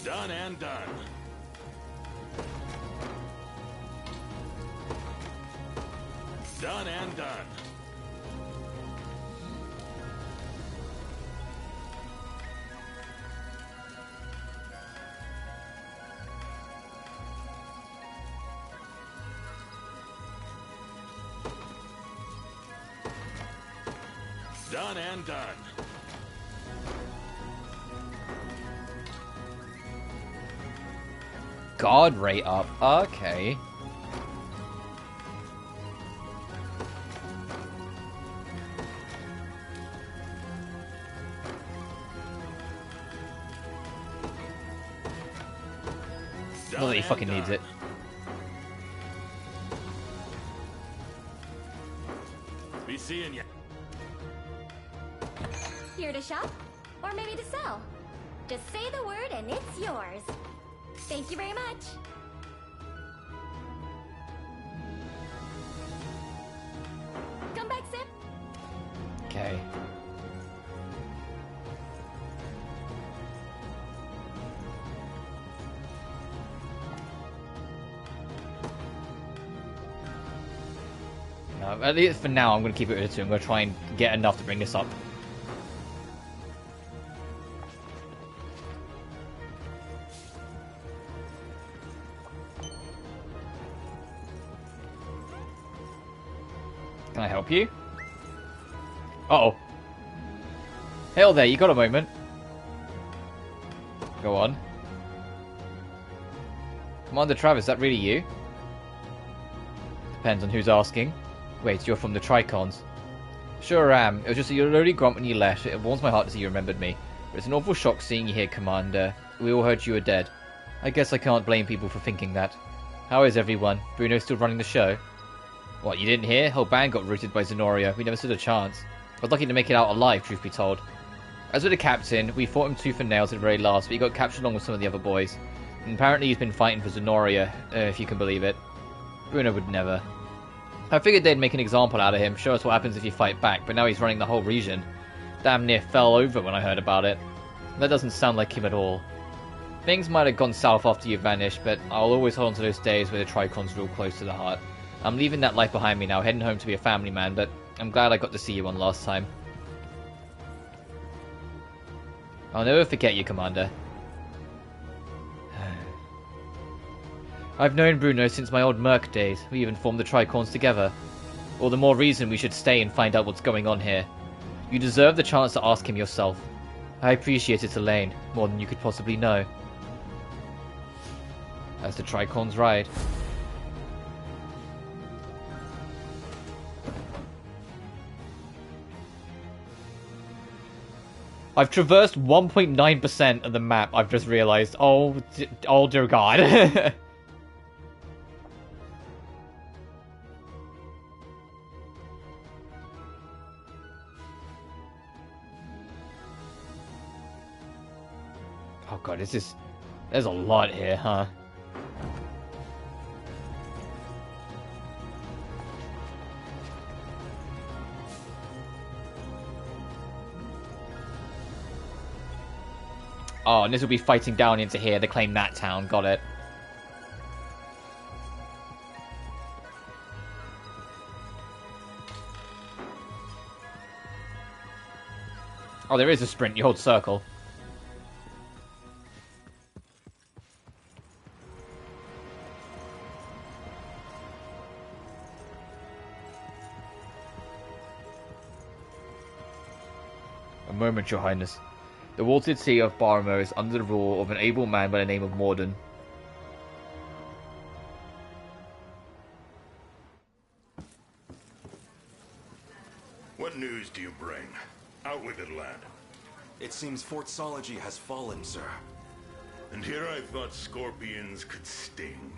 Speaker 19: Done and done. Done and done. Done and done.
Speaker 1: guard rate up. Okay. Not that he fucking needs it.
Speaker 19: Be seeing ya.
Speaker 8: Here to shop? Or maybe to sell? Just say the word and it's yours. Thank you very much. Come back, Sip.
Speaker 1: Okay. At least for now, I'm going to keep it with 2. I'm going to try and get enough to bring this up. Can I help you? Uh-oh. Hail there, you got a moment. Go on. Commander Travis, is that really you? Depends on who's asking. Wait, you're from the Tricons. Sure am. It was just a lonely grunt when you left. It warms my heart to see you remembered me. But it's an awful shock seeing you here, Commander. We all heard you were dead. I guess I can't blame people for thinking that. How is everyone? Bruno still running the show? What, you didn't hear? Whole band got routed by Zenoria. We never stood a chance. I was lucky to make it out alive, truth be told. As with the captain, we fought him tooth and nail to the very last, but he got captured along with some of the other boys. And apparently he's been fighting for Zenoria, if you can believe it. Bruno would never. I figured they'd make an example out of him, show us what happens if you fight back, but now he's running the whole region. Damn near fell over when I heard about it. That doesn't sound like him at all. Things might have gone south after you vanished, but I'll always hold on to those days where the Tricons real close to the heart. I'm leaving that life behind me now, heading home to be a family man, but I'm glad I got to see you one last time. I'll never forget you, Commander. I've known Bruno since my old Merc days. We even formed the Tricons together. All the more reason we should stay and find out what's going on here. You deserve the chance to ask him yourself. I appreciate it, Elaine, more than you could possibly know. As the Tricons ride. I've traversed 1.9% of the map, I've just realised. Oh dear God. Oh God, there's a lot here, huh? Oh, and this will be fighting down into here to claim that town. Got it. Oh, there is a sprint. You hold circle. A moment, Your Highness. The watered sea of Baramo is under the rule of an able man by the name of Morden.
Speaker 12: What news do you bring? Out with it, lad.
Speaker 10: It seems Fort Sology has fallen, sir.
Speaker 12: And here I thought scorpions could sting.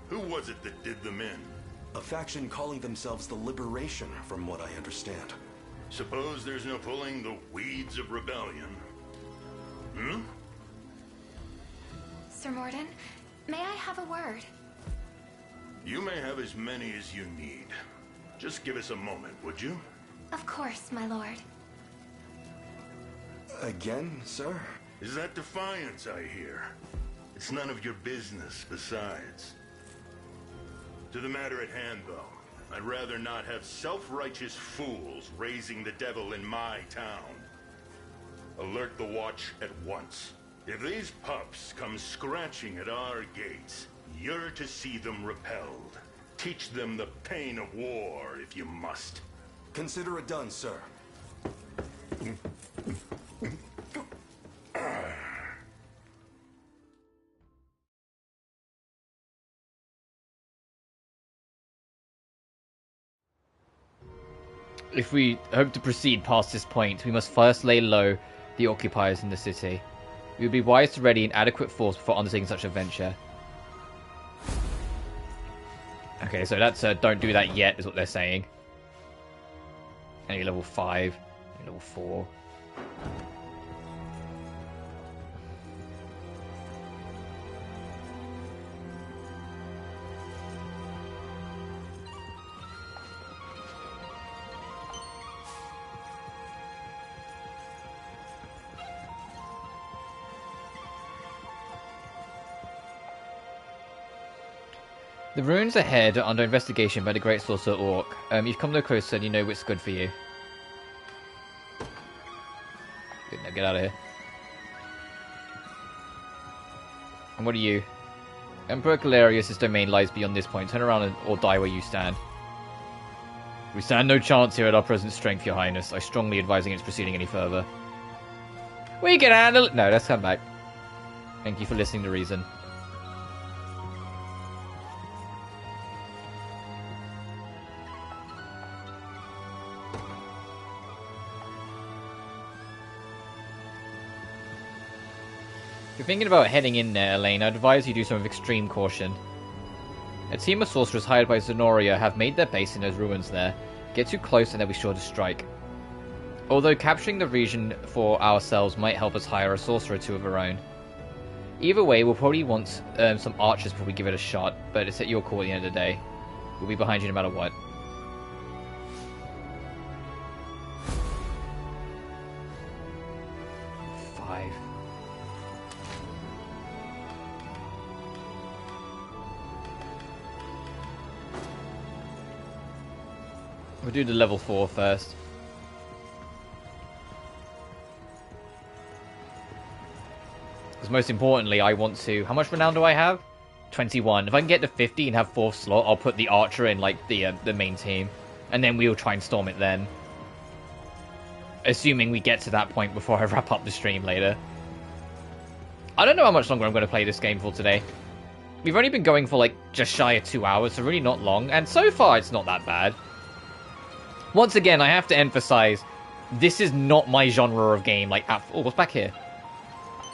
Speaker 12: Who was it that did them in?
Speaker 10: A faction calling themselves the Liberation, from what I understand.
Speaker 12: Suppose there's no pulling the weeds of rebellion. Hmm?
Speaker 8: Sir Morden, may I have a word?
Speaker 12: You may have as many as you need. Just give us a moment, would you?
Speaker 8: Of course, my lord.
Speaker 10: Again, sir?
Speaker 12: Is that defiance I hear? It's none of your business, besides. To the matter at hand, though, I'd rather not have self-righteous fools raising the devil in my town. Alert the watch at once. If these pups come scratching at our gates, you're to see them repelled. Teach them the pain of war, if you must.
Speaker 10: Consider it done, sir.
Speaker 1: If we hope to proceed past this point, we must first lay low the occupiers in the city. We would be wise to ready an adequate force before undertaking such a venture. Okay, so that's don't do that yet, is what they're saying. Enemy level 5, enemy level 4. The ruins ahead are under investigation by the Great Sorcerer Orc. You've come no closer and you know what's good for you. Good, now get out of here. And what are you? Emperor Galerius' domain lies beyond this point. Turn around or die where you stand. We stand no chance here at our present strength, your highness. I strongly advise against proceeding any further. We can handle it! No, let's come back. Thank you for listening to reason. If you're thinking about heading in there, Elaine, I'd advise you do some with extreme caution. A team of sorcerers hired by Zenoria have made their base in those ruins there. Get too close and they'll be sure to strike. Although capturing the region for ourselves might help us hire a sorcerer or two of our own. Either way, we'll probably want some archers before we give it a shot, but it's at your call at the end of the day. We'll be behind you no matter what. We'll do the level 4 first. Because most importantly, I want to... How much renown do I have? 21. If I can get to 50 and have 4th slot, I'll put the archer in, like, the main team. And then we'll try and storm it then. Assuming we get to that point before I wrap up the stream later. I don't know how much longer I'm going to play this game for today. We've only been going for, like, just shy of 2 hours, so really not long. And so far, it's not that bad. Once again, I have to emphasize, this is not my genre of game, like, oh, what's back here?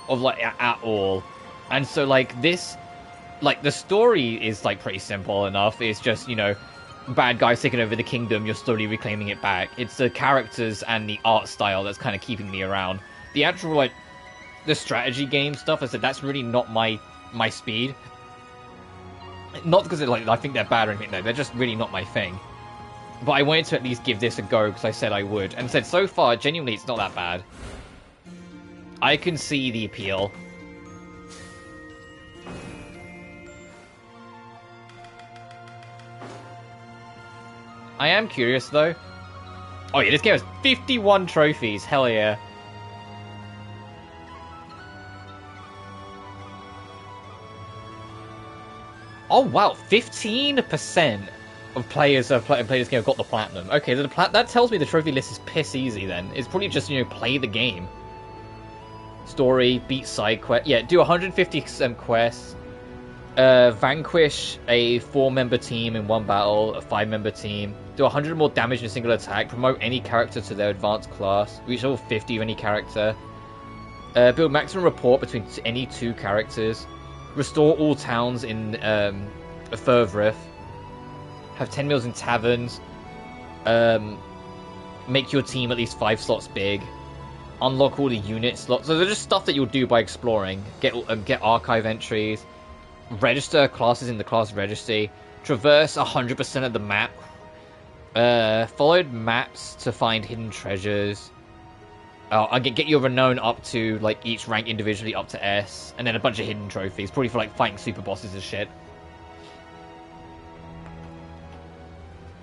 Speaker 1: Of, like, at all. And so, like, this, like, the story is, like, pretty simple enough. It's just, you know, bad guys taking over the kingdom, you're slowly reclaiming it back. It's the characters and the art style that's kind of keeping me around. The actual, like, the strategy game stuff, I said, that's really not my speed. Not because, like, I think they're bad or anything, no, they're just really not my thing. But I wanted to at least give this a go because I said I would. And said, so far, genuinely, it's not that bad. I can see the appeal. I am curious, though. Oh, yeah, this game has 51 trophies. Hell yeah. Oh, wow. 15%. Of players have played this game have got the platinum. Okay, that tells me the trophy list is piss easy then. It's probably just, you know, play the game. Story, beat side quest. Yeah, do 150 quests. Vanquish a 4-member team in one battle, a 5-member team. Do 100 more damage in a single attack. Promote any character to their advanced class. Reach level 50 of any character. Build maximum rapport between any 2 characters. Restore all towns in Furthrith. Have 10 meals in taverns. Make your team at least 5 slots big. Unlock all the unit slots. So they're just stuff that you'll do by exploring. Get archive entries. Register classes in the class registry. Traverse 100% of the map. Followed maps to find hidden treasures. Get your renown up to, like, each rank individually up to S. And then a bunch of hidden trophies. Probably for, like, fighting super bosses and shit.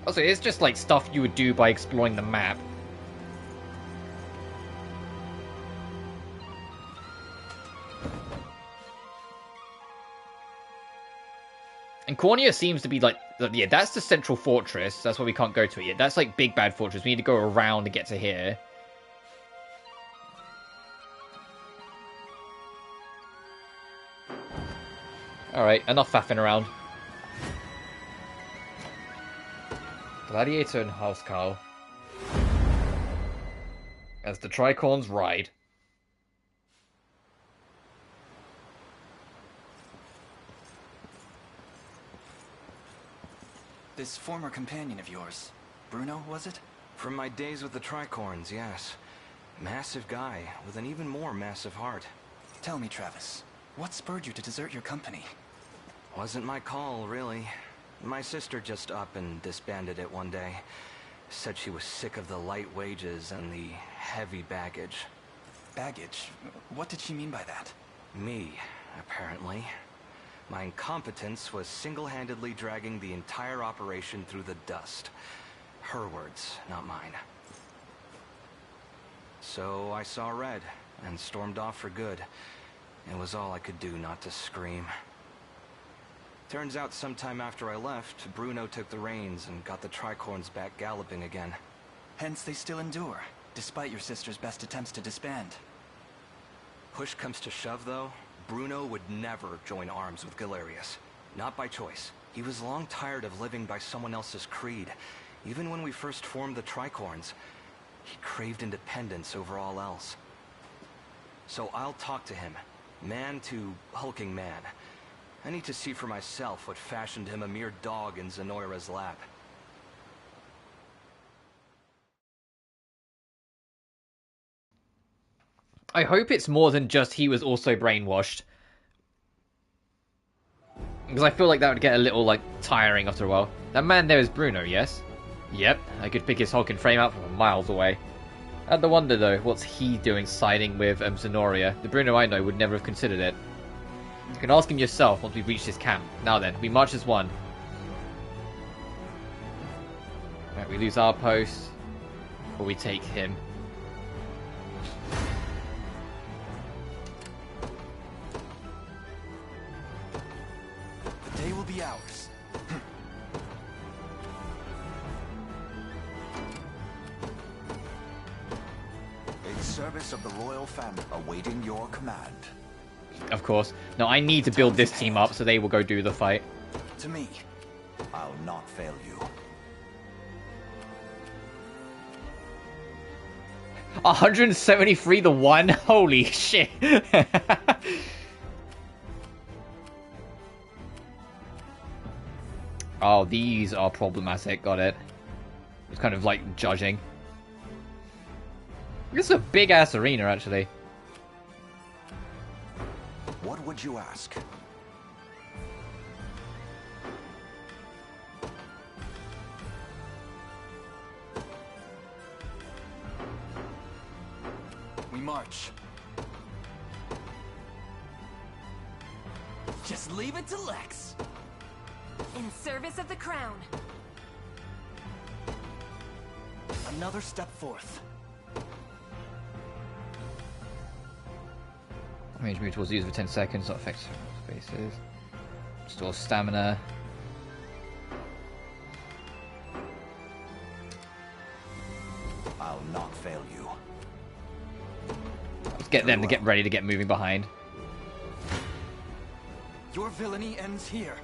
Speaker 1: Also, it's just, like, stuff you would do by exploring the map. And Cornea seems to be, like, yeah, that's the central fortress. That's why we can't go to it yet. That's, like, Big Bad Fortress. We need to go around to get to here. Alright, enough faffing around. Gladiator and Housecarl. as the Tricorns ride.
Speaker 10: This former companion of yours, Bruno, was it?
Speaker 9: From my days with the Tricorns, yes. Massive guy, with an even more massive heart.
Speaker 10: Tell me, Travis, what spurred you to desert your company?
Speaker 9: Wasn't my call, really. My sister just up and disbanded it one day. Said she was sick of the light wages and the heavy baggage.
Speaker 10: Baggage? What did she mean by that?
Speaker 9: Me, apparently. My incompetence was single-handedly dragging the entire operation through the dust. Her words, not mine. So I saw red and stormed off for good. It was all I could do not to scream. Turns out sometime after I left, Bruno took the reins and got the Tricorns back galloping again.
Speaker 10: Hence they still endure, despite your sister's best attempts to disband.
Speaker 9: Push comes to shove, though, Bruno would never join arms with Galerius. Not by choice. He was long tired of living by someone else's creed. Even when we first formed the Tricorns, he craved independence over all else. So I'll talk to him, man to hulking man. I need to see for myself what fashioned him a mere dog in Zenoira's lap.
Speaker 1: I hope it's more than just he was also brainwashed. Because I feel like that would get a little, like, tiring after a while. That man there is Bruno, yes? Yep, I could pick his hulking frame out from miles away. I had to wonder, though, what's he doing siding with Zenoria? The Bruno I know would never have considered it. You can ask him yourself once we reach his camp. Now then, we march as one. Right, we lose our post, or we take him.
Speaker 10: The day will be ours.
Speaker 2: In service of the royal family, awaiting your command.
Speaker 1: Of course. Now I need to build this team up so they will go do the fight.
Speaker 10: To me.
Speaker 2: I'll not fail you.
Speaker 1: 173 to 1? Holy shit. Oh, these are problematic. Got it. It's kind of like judging. This is a big ass arena, actually.
Speaker 2: What would you ask?
Speaker 10: We march. Just leave it to Lex.
Speaker 13: In service of the crown.
Speaker 10: Another step forth.
Speaker 1: Range move towards the user for 10 seconds, not affects spaces. Restore stamina.
Speaker 2: I'll not fail you.
Speaker 1: Let's get them to get ready to get moving behind.
Speaker 10: Your villainy ends here.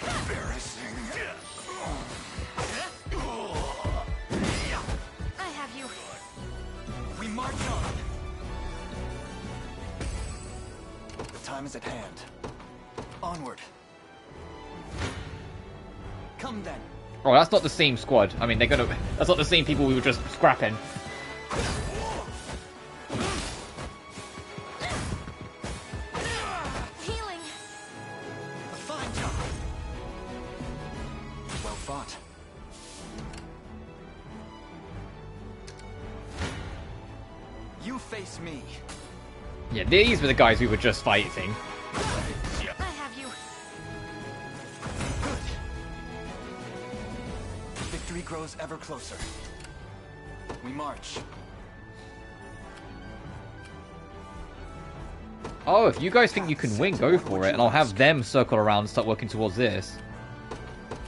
Speaker 2: Embarrassing.
Speaker 13: I have you.
Speaker 10: We march on. The time is at hand. Onward. Come then.
Speaker 1: Oh, that's not the same squad. I mean, they're gonna... That's not the same people we were just scrapping.
Speaker 13: Healing.
Speaker 10: A fine job. Well fought. You face me.
Speaker 1: Yeah, these were the guys we were just fighting.
Speaker 13: I have you.
Speaker 10: Good. Victory grows ever closer. We march.
Speaker 1: Oh, if you guys think you can win, go for it, and I'll have them circle around and start working towards this.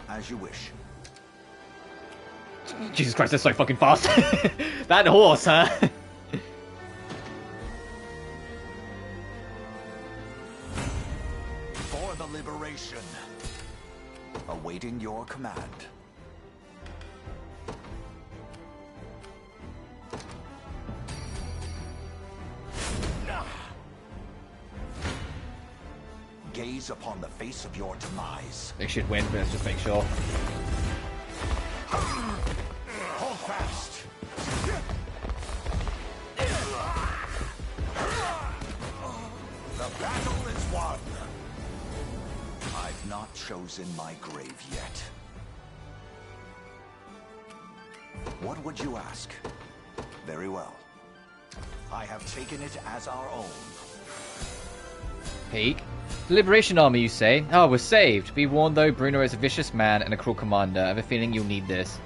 Speaker 2: As you wish.
Speaker 1: Jesus Christ, they're so fucking fast. That horse, huh?
Speaker 2: For the liberation. Awaiting your command. gaze upon the face of your demise.
Speaker 1: They should win, but let's just make sure.
Speaker 2: Hold fast. The battle is won. I've not chosen my grave yet. What would you ask? Very well. I have taken it as our own.
Speaker 1: Peek. The Liberation Army, you say? Oh, we're saved. Be warned, though, Bruno is a vicious man and a cruel commander. I have a feeling you'll need this.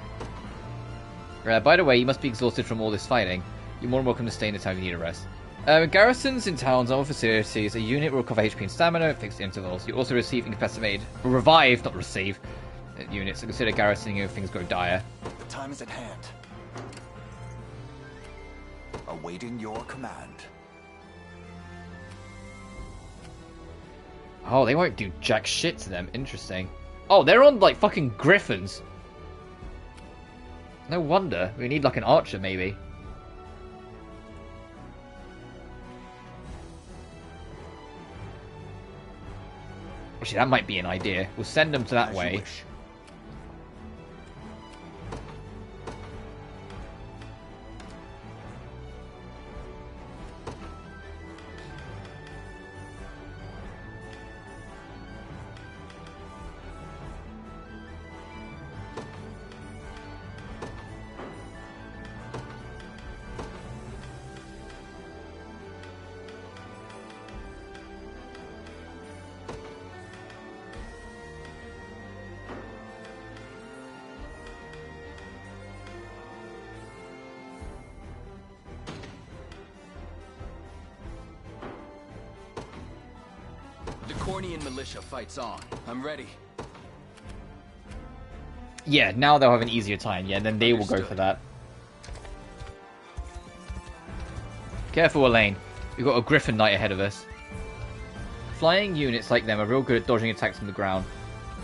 Speaker 1: By the way, you must be exhausted from all this fighting. You're more than welcome to stay in the town if you need a rest. Garrisons in towns and other facilities, a unit will recover HP and stamina at fixed intervals. You also receive incapacitated, revive, not receive, units. So consider garrisoning if things go dire.
Speaker 10: The time is at hand.
Speaker 2: Awaiting your command.
Speaker 1: Oh, they won't do jack shit to them. Interesting. Oh, they're on, like, fucking griffins. No wonder. We need, like, an archer, maybe. Actually, that might be an idea. We'll send them to that way.
Speaker 17: Cornian militia fights on. I'm ready.
Speaker 1: Yeah, now they'll have an easier time. Yeah, then they will go for that. Careful, Elaine. We've got a Griffin Knight ahead of us. Flying units like them are real good at dodging attacks from the ground.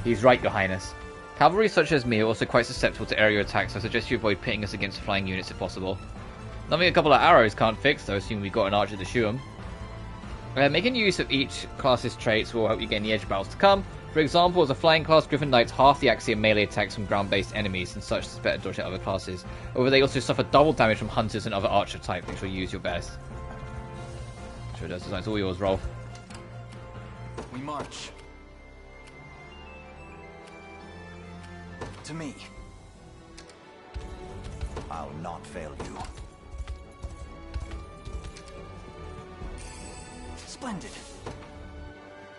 Speaker 1: He's right, Your Highness. Cavalry such as me are also quite susceptible to aerial attacks, so I suggest you avoid pitting us against flying units if possible. Nothing a couple of arrows can't fix, though, assuming we've got an archer to shoot them. Making use of each class's traits will help you gain the edge battles to come. For example, as a flying class, Griffin Knights half the axiom melee attacks from ground-based enemies, and such is better dodge at other classes. However, they also suffer double damage from hunters and other archer types, which will use your best. Sure does. It's all yours, Rolf.
Speaker 10: We march. To me.
Speaker 2: I'll not fail you.
Speaker 10: Splendid.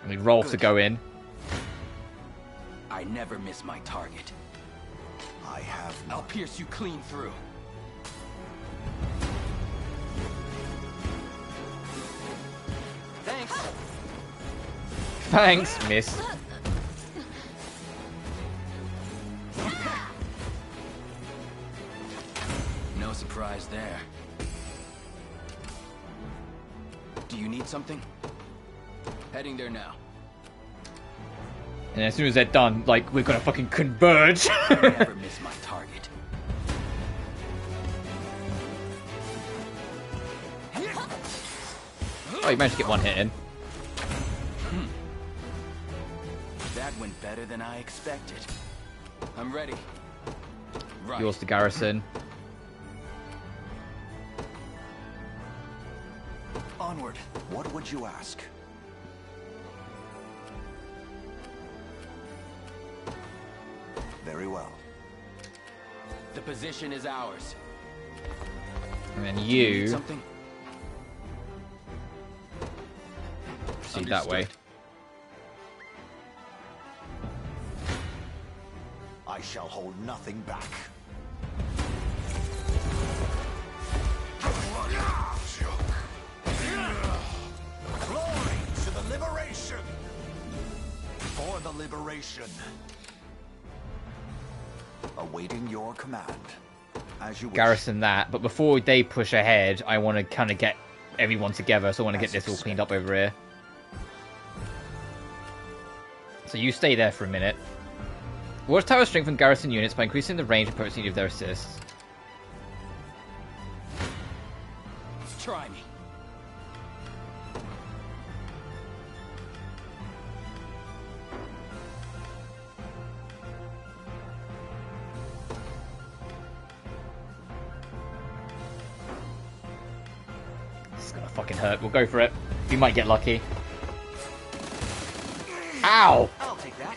Speaker 1: I need Rolf to go in.
Speaker 17: I never miss my target.
Speaker 2: I have.
Speaker 17: I'll pierce you clean through.
Speaker 10: Thanks.
Speaker 1: Thanks, miss.
Speaker 17: No surprise there. Do you need something? Heading there now.
Speaker 1: And as soon as they're done, like, we're gonna fucking converge.
Speaker 17: Never miss my target.
Speaker 1: Oh, you managed to get one hit in.
Speaker 17: That went better than I expected. I'm ready. Right.
Speaker 1: Yours to garrison.
Speaker 10: Onward.
Speaker 2: What would you ask? Very well.
Speaker 17: The position is ours.
Speaker 1: And then
Speaker 17: Do
Speaker 1: you
Speaker 17: need something?
Speaker 1: proceed that way.
Speaker 2: I shall hold nothing back. Glory to the liberation! For the liberation. Awaiting your command. As you wish.
Speaker 1: Garrison that, but before they push ahead, I want to kind of get everyone together, so I want to get this all cleaned up over here. So you stay there for a minute. Watchtower strengthen garrison units by increasing the range and potency of their assists.
Speaker 17: Try me.
Speaker 1: fucking hurt. We'll go for it. We might get lucky. Ow!
Speaker 16: I'll take that.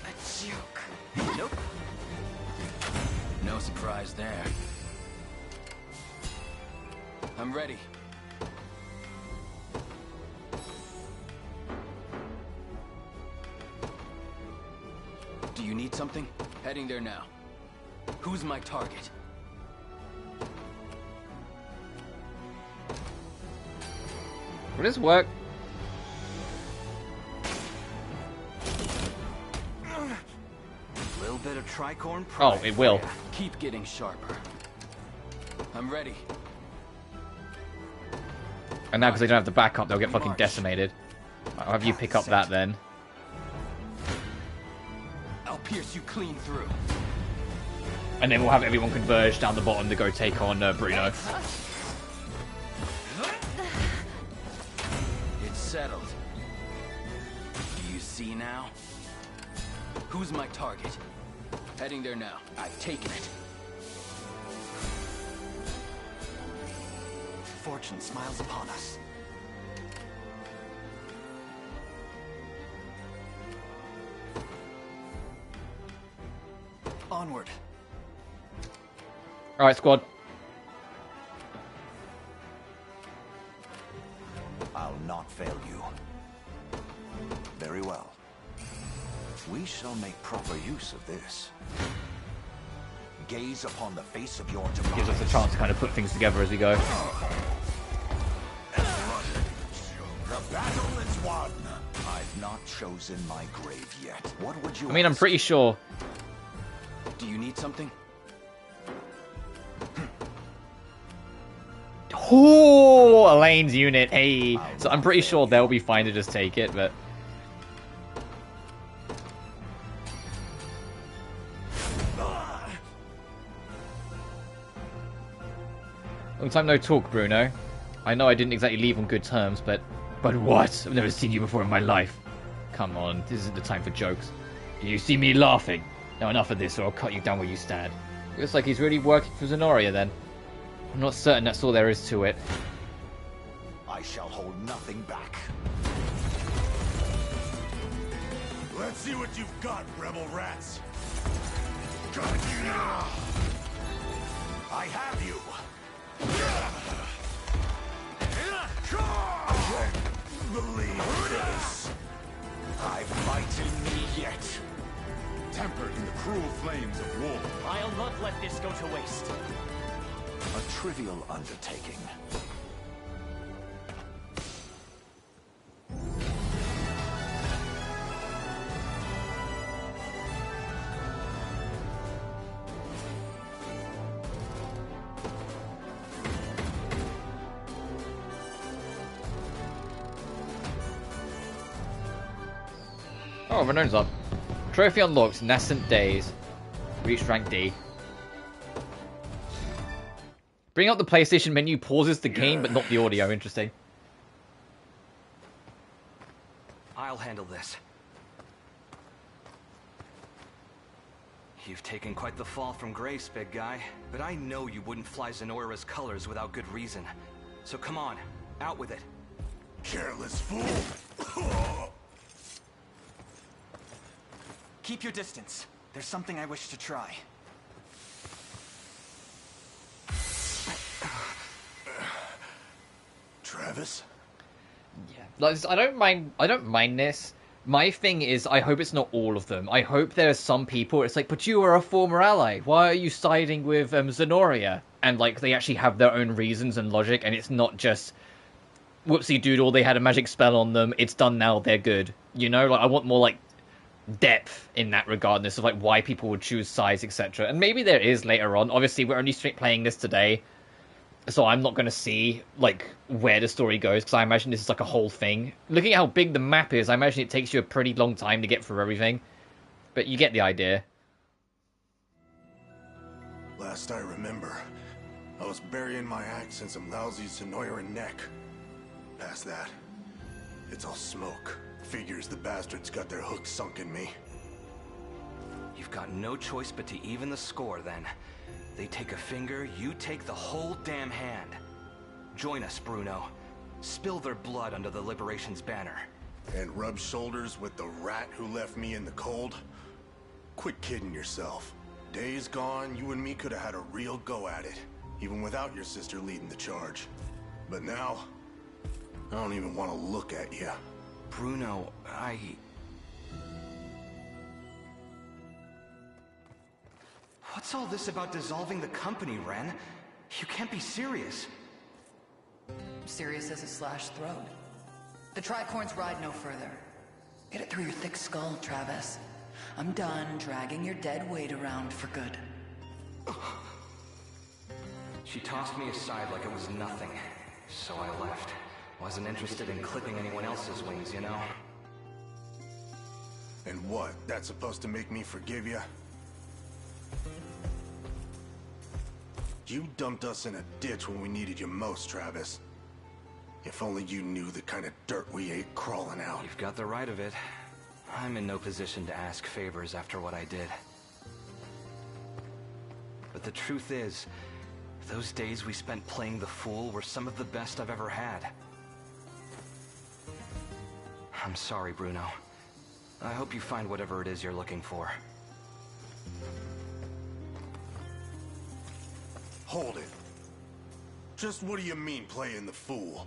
Speaker 16: A joke. Nope.
Speaker 17: No surprise there. I'm ready. Do you need something? Heading there now. Who's my target?
Speaker 1: Will this work?
Speaker 14: A little bit of tricorn
Speaker 1: Oh, it will.
Speaker 17: Keep getting sharper. I'm ready.
Speaker 1: And now because they don't have the backup, they'll get fucking decimated. I'll have you pick up that then.
Speaker 17: I'll pierce you clean through.
Speaker 1: And then we'll have everyone converge down the bottom to go take on Bruno.
Speaker 17: It's settled. Do you see now? Who's my target? Heading there now. I've taken it.
Speaker 10: Fortune smiles upon us. Onward.
Speaker 1: Alright, squad.
Speaker 2: I'll not fail you. Very well. We shall make proper use of this. Gaze upon the face of your demise.
Speaker 1: Gives us a chance to kind of put things together as we go.
Speaker 2: The battle is won. I've not chosen my grave yet. What would you
Speaker 1: I mean, I'm pretty sure.
Speaker 17: Do you need something?
Speaker 1: Oh, Elaine's unit. Hey. So I'm pretty sure they'll be fine to just take it, but. Long time no talk, Bruno. I know I didn't exactly leave on good terms, but what? I've never seen you before in my life. Come on, this isn't the time for jokes. Did you see me laughing? Now enough of this, or I'll cut you down where you stand. Looks like he's really working for Zenoria then. I'm not certain that's all there is to it.
Speaker 2: I shall hold nothing back.
Speaker 18: Let's see what you've got, rebel rats.
Speaker 2: I have you.
Speaker 18: I can't believe this.
Speaker 2: I've fight in me yet.
Speaker 12: Tempered in the cruel flames of war.
Speaker 16: I'll not let this go to waste.
Speaker 2: A trivial undertaking.
Speaker 1: Oh, Renown's up. Trophy unlocked. Nascent Days. Reached rank D. Bring up the PlayStation menu pauses the game, but not the audio. Interesting.
Speaker 9: I'll handle this. You've taken quite the fall from grace, big guy. But I know you wouldn't fly Zenoira's colors without good reason. So come on, out with it.
Speaker 18: Careless fool!
Speaker 10: Keep your distance. There's something I wish to try.
Speaker 18: Travis?
Speaker 1: Yeah. Like, I don't mind this. My thing is, I hope it's not all of them. I hope there are some people, it's like, but you were a former ally. Why are you siding with Zenoria? And, like, they actually have their own reasons and logic, and it's not just, whoopsie doodle, they had a magic spell on them, it's done now, they're good. You know, like, I want more, like, depth in that regardless of, like, why people would choose sides, etc. And maybe there is later on. Obviously, we're only straight playing this today, so I'm not going to see, like, where the story goes, because I imagine this is, like, a whole thing. Looking at how big the map is, I imagine it takes you a pretty long time to get through everything. But you get the idea.
Speaker 18: Last I remember, I was burying my axe in some lousy Zenoira neck. Past that, it's all smoke. Figures the bastards got their hooks sunk in me.
Speaker 9: You've got no choice but to even the score, then. They take a finger, you take the whole damn hand. Join us, Bruno. Spill their blood under the Liberation's banner.
Speaker 18: And rub shoulders with the rat who left me in the cold? Quit kidding yourself. Days gone, you and me could have had a real go at it, even without your sister leading the charge. But now, I don't even want to look at you.
Speaker 9: Bruno, What's all this about dissolving the company, Ren? You can't be serious.
Speaker 20: Serious as a slashed throat. The tricorns ride no further. Get it through your thick skull, Travis. I'm done dragging your dead weight around for good.
Speaker 9: She tossed me aside like it was nothing, so I left. Wasn't interested in clipping anyone else's wings, you know?
Speaker 18: And what? That's supposed to make me forgive you? You dumped us in a ditch when we needed you most, Travis. If only you knew the kind of dirt we ate crawling out.
Speaker 9: You've got the right of it. I'm in no position to ask favors after what I did. But the truth is, those days we spent playing the fool were some of the best I've ever had. I'm sorry, Bruno. I hope you find whatever it is you're looking for.
Speaker 18: Hold it. Just what do you mean, playing the fool?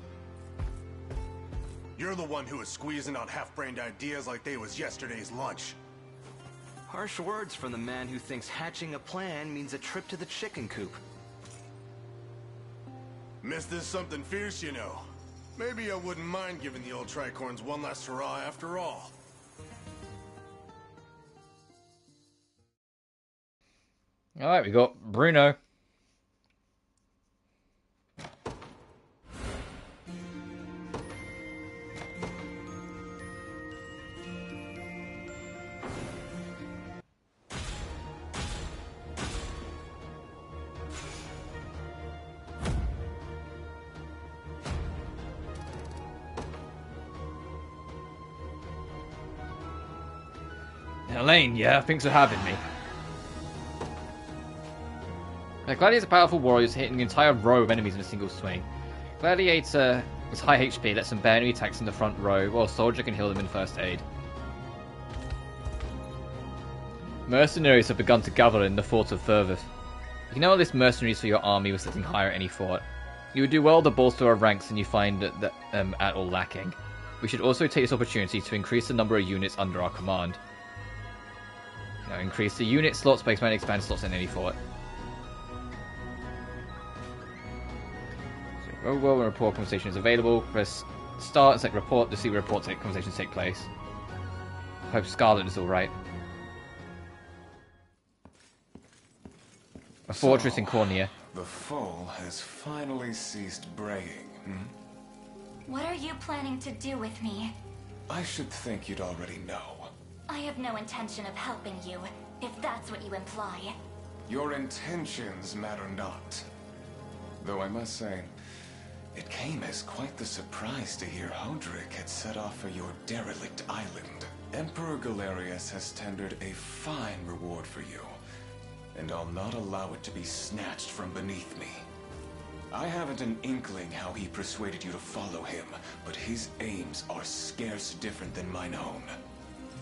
Speaker 18: You're the one who was squeezing out half-brained ideas like they was yesterday's lunch.
Speaker 9: Harsh words from the man who thinks hatching a plan means a trip to the chicken coop.
Speaker 18: Missed this something fierce, you know. Maybe I wouldn't mind giving the old tricorns one last hurrah after all.
Speaker 1: Alright, we got Bruno. Elaine, yeah, thanks for having me. Gladiator's a powerful warrior hitting an entire row of enemies in a single swing. Gladiator is high HP, lets them bear enemy attacks in the front row, while Soldier can heal them in first aid. Mercenaries have begun to gather in the fort of Furthest. You can now enlist mercenaries for your army with setting higher at any fort. You would do well to bolster our ranks and you find that at all lacking. We should also take this opportunity to increase the number of units under our command. Now increase the unit slot space and expand slots in any fort. So, roll when report conversation is available. Press start and select report to see where report conversations take place. Hope Scarlet is alright. A fortress in Cornea.
Speaker 11: The foal has finally ceased braying,
Speaker 8: What are you planning to do with me?
Speaker 11: I should think you'd already know.
Speaker 8: I have no intention of helping you, if that's what you imply.
Speaker 11: Your intentions matter not. Though I must say, it came as quite the surprise to hear Hodrick had set off for your derelict island. Emperor Galerius has tendered a fine reward for you, and I'll not allow it to be snatched from beneath me. I haven't an inkling how he persuaded you to follow him, but his aims are scarce different than mine own.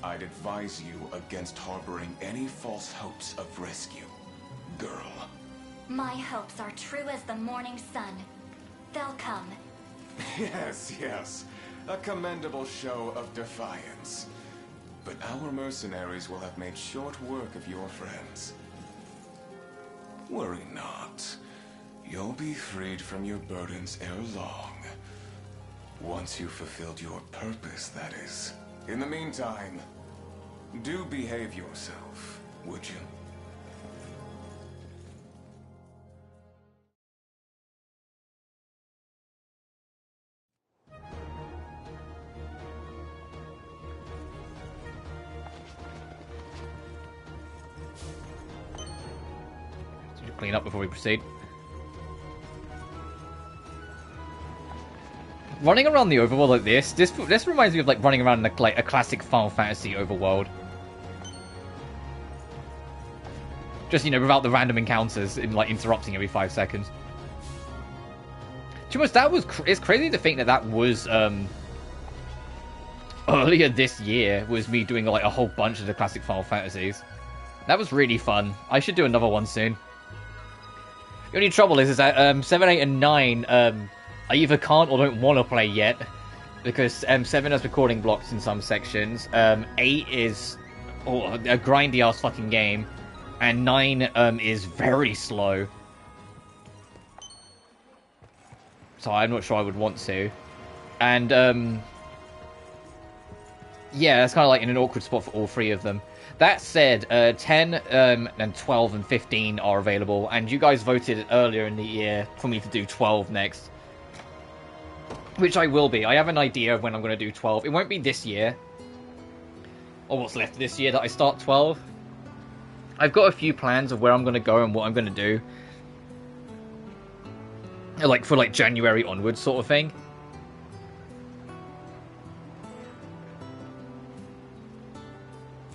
Speaker 11: I'd advise you against harboring any false hopes of rescue, girl.
Speaker 8: My hopes are true as the morning sun. They'll come.
Speaker 11: Yes. A commendable show of defiance. But our mercenaries will have made short work of your friends. Worry not. You'll be freed from your burdens ere long. Once you've fulfilled your purpose, that is. In the meantime, do behave yourself, would you?
Speaker 1: Clean up before we proceed. Running around the overworld like this reminds me of like running around in a classic Final Fantasy overworld. Just, you know, without the random encounters in like interrupting every 5 seconds. Too much. That was it's crazy to think that that was earlier this year was me doing like a whole bunch of the classic Final Fantasies. That was really fun. I should do another one soon. The only trouble is that 7, 8, and 9 I either can't or don't want to play yet because 7 has recording blocks in some sections. 8 is a grindy ass fucking game, and 9 is very slow. So I'm not sure I would want to. And yeah, that's kind of like in an awkward spot for all three of them. That said, 10 and 12 and 15 are available, and you guys voted earlier in the year for me to do 12 next. Which I will be. I have an idea of when I'm going to do 12. It won't be this year, or what's left of this year, that I start 12. I've got a few plans of where I'm going to go and what I'm going to do. Like, for like January onwards sort of thing.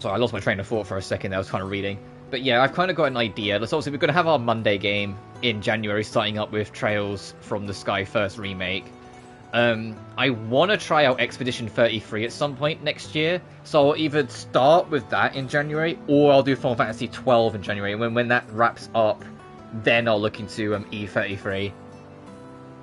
Speaker 1: Sorry, I lost my train of thought for a second. I was kind of reading. But yeah, I've kind of got an idea. Let's obviously, we're going to have our Monday game in January, starting up with Trails from the Sky First Remake. I want to try out Expedition 33 at some point next year. So I'll either start with that in January, or I'll do Final Fantasy 12 in January. And when that wraps up, then I'll look into E33.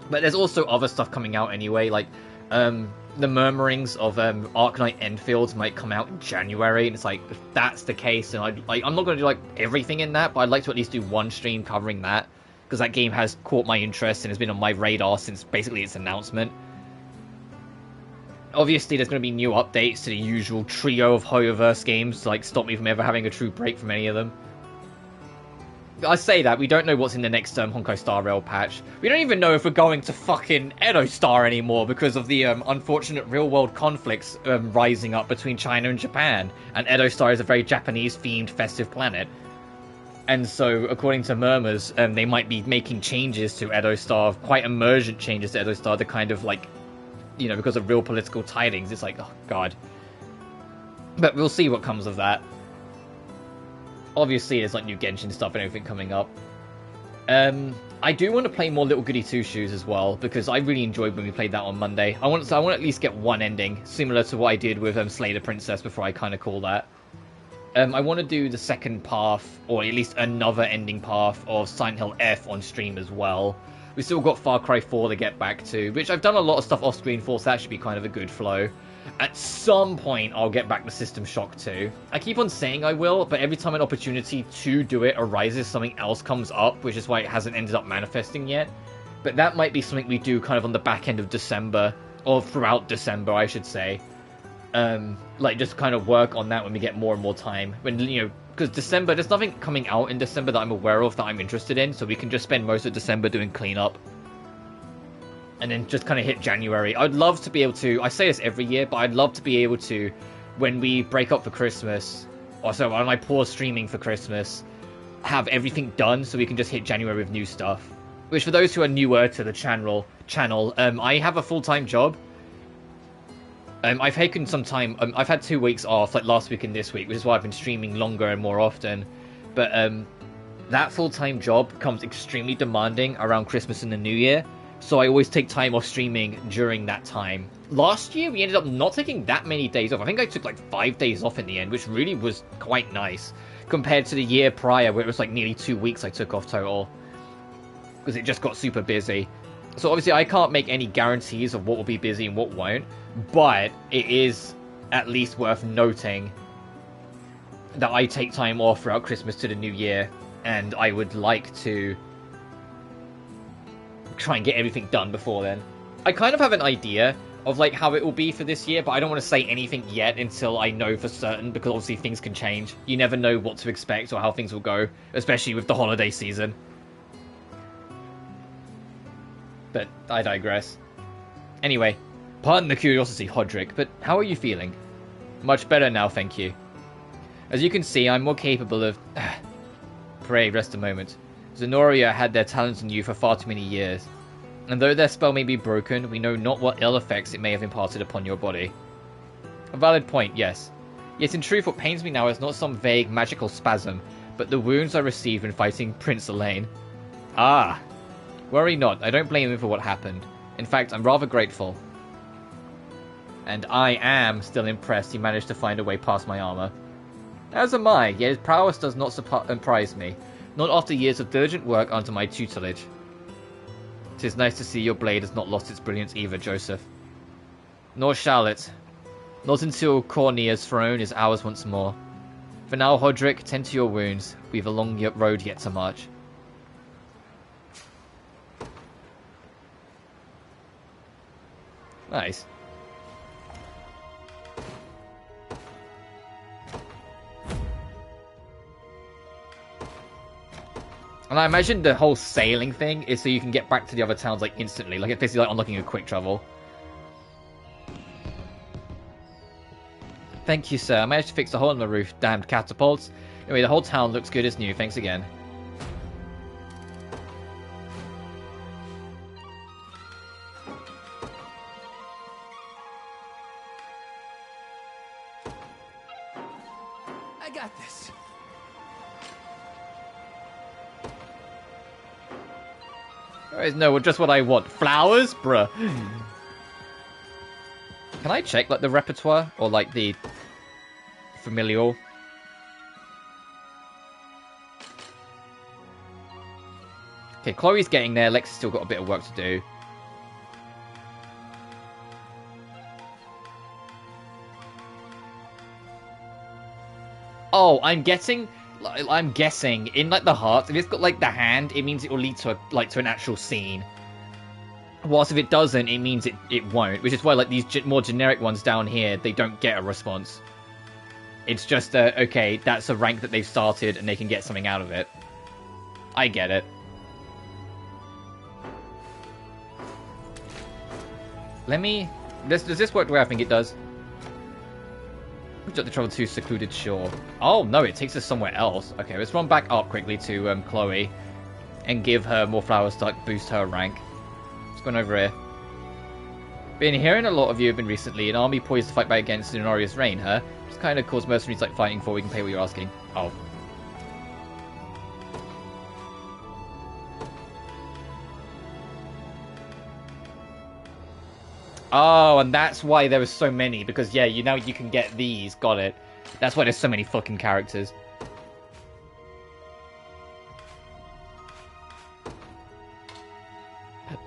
Speaker 1: But there's also other stuff coming out anyway, like the murmurings of Arknight Enfield might come out in January, and it's like, if that's the case, and I'm not going to do like everything in that, but I'd like to at least do one stream covering that, because that game has caught my interest and has been on my radar since basically its announcement. Obviously, there's going to be new updates to the usual trio of Hoyoverse games to like stop me from ever having a true break from any of them. I say that, we don't know what's in the next Honkai Star Rail patch. We don't even know if we're going to fucking Edo Star anymore because of the unfortunate real-world conflicts rising up between China and Japan. And Edo Star is a very Japanese-themed festive planet. And so, according to murmurs, they might be making changes to Edo Star, quite emergent changes to Edo Star, to kind of like, you know, because of real political tidings. It's like, oh god. But we'll see what comes of that. Obviously, there's like new Genshin stuff and everything coming up. I do want to play more Little Goody Two Shoes as well, because I really enjoyed when we played that on Monday. I want to at least get one ending, similar to what I did with Slay the Princess before I kind of call that. I want to do the second path, or at least another ending path of Silent Hill F on stream as well. We still got Far Cry 4 to get back to, which I've done a lot of stuff off screen for, so that should be kind of a good flow. At some point, I'll get back to System Shock 2. I keep on saying I will, but every time an opportunity to do it arises, something else comes up, which is why it hasn't ended up manifesting yet. But that might be something we do kind of on the back end of December, or throughout December, I should say. Like, just kind of work on that when we get more and more time. When, you know, because December, there's nothing coming out in December that I'm aware of that I'm interested in, so we can just spend most of December doing cleanup. And then just kind of hit January. I'd love to be able to, I say this every year, but I'd love to be able to, when we break up for Christmas, or so when I pause streaming for Christmas, have everything done so we can just hit January with new stuff. Which, for those who are newer to the channel, I have a full-time job. I've taken some time, I've had 2 weeks off, like last week and this week, which is why I've been streaming longer and more often. But that full-time job becomes extremely demanding around Christmas and the New Year. So I always take time off streaming during that time. Last year, we ended up not taking that many days off. I think I took like 5 days off in the end, which really was quite nice. Compared to the year prior, where it was like nearly 2 weeks I took off total. Because it just got super busy. So obviously I can't make any guarantees of what will be busy and what won't. But it is at least worth noting that I take time off throughout Christmas to the New Year. And I would like to try and get everything done before then. I kind of have an idea of like how it will be for this year, but I don't want to say anything yet until I know for certain, because obviously things can change. You never know what to expect or how things will go, especially with the holiday season. But I digress. Anyway, pardon the curiosity, Hodrick, but how are you feeling? Much better now, thank you. As you can see, I'm more capable of... Pray, rest a moment. Zenoria had their talents on you for far too many years, and though their spell may be broken, we know not what ill effects it may have imparted upon your body. A valid point, yes. Yet in truth, what pains me now is not some vague magical spasm, but the wounds I received when fighting Prince Elaine. Ah, Worry not, I don't blame him for what happened. In fact, I'm rather grateful. And I am still impressed he managed to find a way past my armor. As am I, yet his prowess does not surprise me. Not after years of diligent work under my tutelage. 'Tis nice to see your blade has not lost its brilliance either, Joseph. Nor shall it. Not until Cornea's throne is ours once more. For now, Hodrick, tend to your wounds. We've a long road yet to march. Nice. And I imagine the whole sailing thing is so you can get back to the other towns like instantly. Like it's basically like unlocking a quick travel. Thank you, sir. I managed to fix the hole in the roof. Damned catapults. Anyway, the whole town looks good as new. Thanks again.
Speaker 17: I got this.
Speaker 1: No, just what I want. Flowers? Bruh. Can I check, like, the repertoire? Or, like, the familial? Okay, Chloe's getting there. Lex has still got a bit of work to do. Oh, I'm guessing in like the heart, if it's got like the hand, it means it will lead to to an actual scene. Whilst if it doesn't, it means it won't. Which is why like these more generic ones down here, they don't get a response. It's just okay, that's a rank that they've started and they can get something out of it. I get it. Does this work the way I think it does? We've got to travel to secluded shore. Oh, no, it takes us somewhere else. Okay, let's run back up quickly to Chloe and give her more flowers to like, boost her rank. What's going over here? Been hearing a lot of you have been recently. An army poised to fight back against the Honorius reign, huh? Just kind of cause mercenaries like fighting for. We can pay what you're asking. Oh. Oh, and that's why there was so many, because yeah, now you can get these, got it. That's why there's so many fucking characters.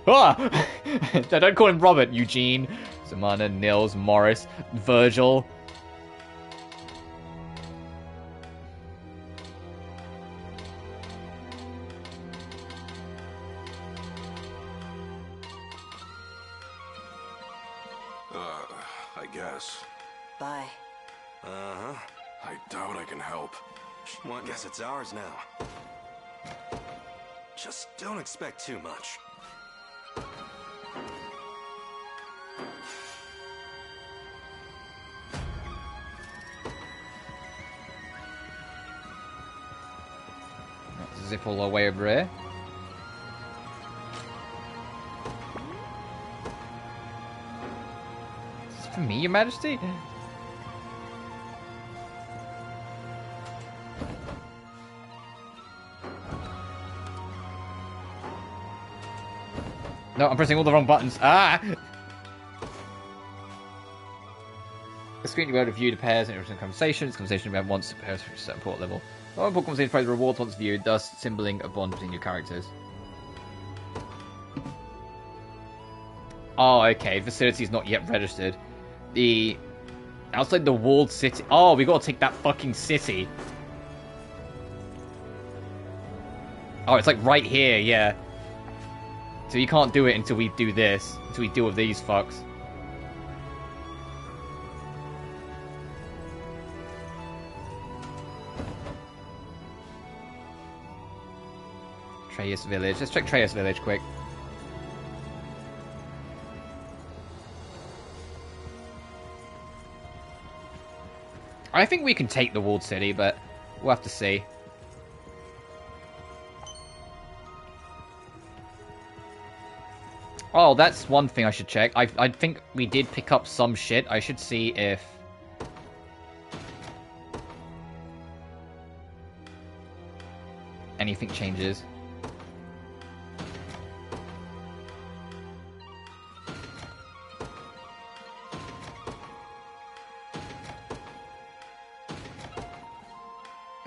Speaker 1: Ah! Don't call him Robert, Eugene, Samana, Nils, Morris, Virgil.
Speaker 18: I guess.
Speaker 13: Bye.
Speaker 18: Uh-huh. I doubt I can help.
Speaker 9: Well, I guess it's ours now. Just don't expect too much.
Speaker 1: Let's zip all our way over here. Is this for me, Your Majesty? No, I'm pressing all the wrong buttons. Ah! The screen you to view the pairs and interesting conversations. Conversation about once pairs for a certain port level. One important conversation provides rewards once viewed, thus symboling a bond between your characters. Oh, okay. Facility is not yet registered. The outside the walled city. Oh, we gotta take that fucking city. Oh, it's like right here, yeah. So you can't do it until we do this. Until we deal with these fucks. Treyas Village. Let's check Treyas Village quick. I think we can take the walled city, but we'll have to see. Oh, that's one thing I should check. I think we did pick up some shit. I should see if... anything changes.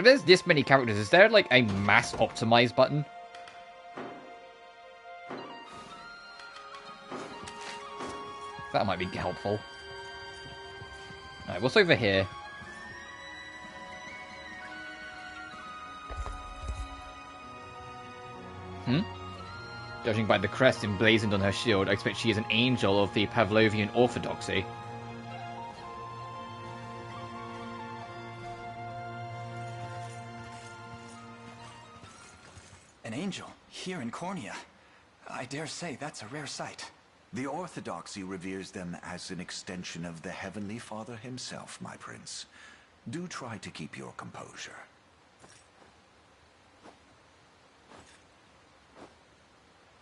Speaker 1: If there's this many characters, is there like a mass optimize button? That might be helpful. Alright, what's over here? Judging by the crest emblazoned on her shield, I expect she is an angel of the Pavlovian Orthodoxy.
Speaker 10: An angel? Here in Cornea? I dare say that's a rare sight.
Speaker 2: The Orthodoxy reveres them as an extension of the Heavenly Father himself, my prince. Do try to keep your composure.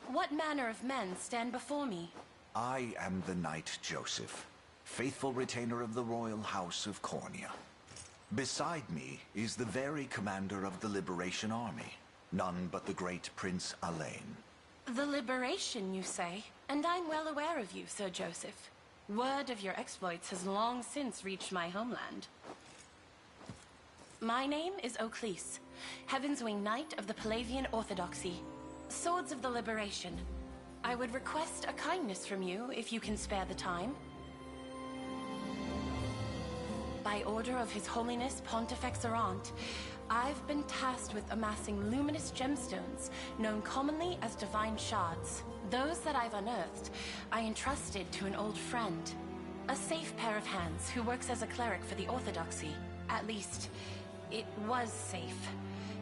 Speaker 13: What manner of men stand before me?
Speaker 2: I am the Knight Joseph, faithful retainer of the royal house of Cornea. Beside me is the very commander of the Liberation Army, none but the great Prince Alain.
Speaker 13: The Liberation, you say? And I'm well aware of you, Sir Joseph. Word of your exploits has long since reached my homeland. My name is Oclese, Heaven's Wing Knight of the Palavian Orthodoxy. Swords of the Liberation. I would request a kindness from you, if you can spare the time. By order of His Holiness Pontifex Errant, I've been tasked with amassing luminous gemstones, known commonly as divine shards. Those that I've unearthed, I entrusted to an old friend. A safe pair of hands who works as a cleric for the Orthodoxy. At least, it was safe.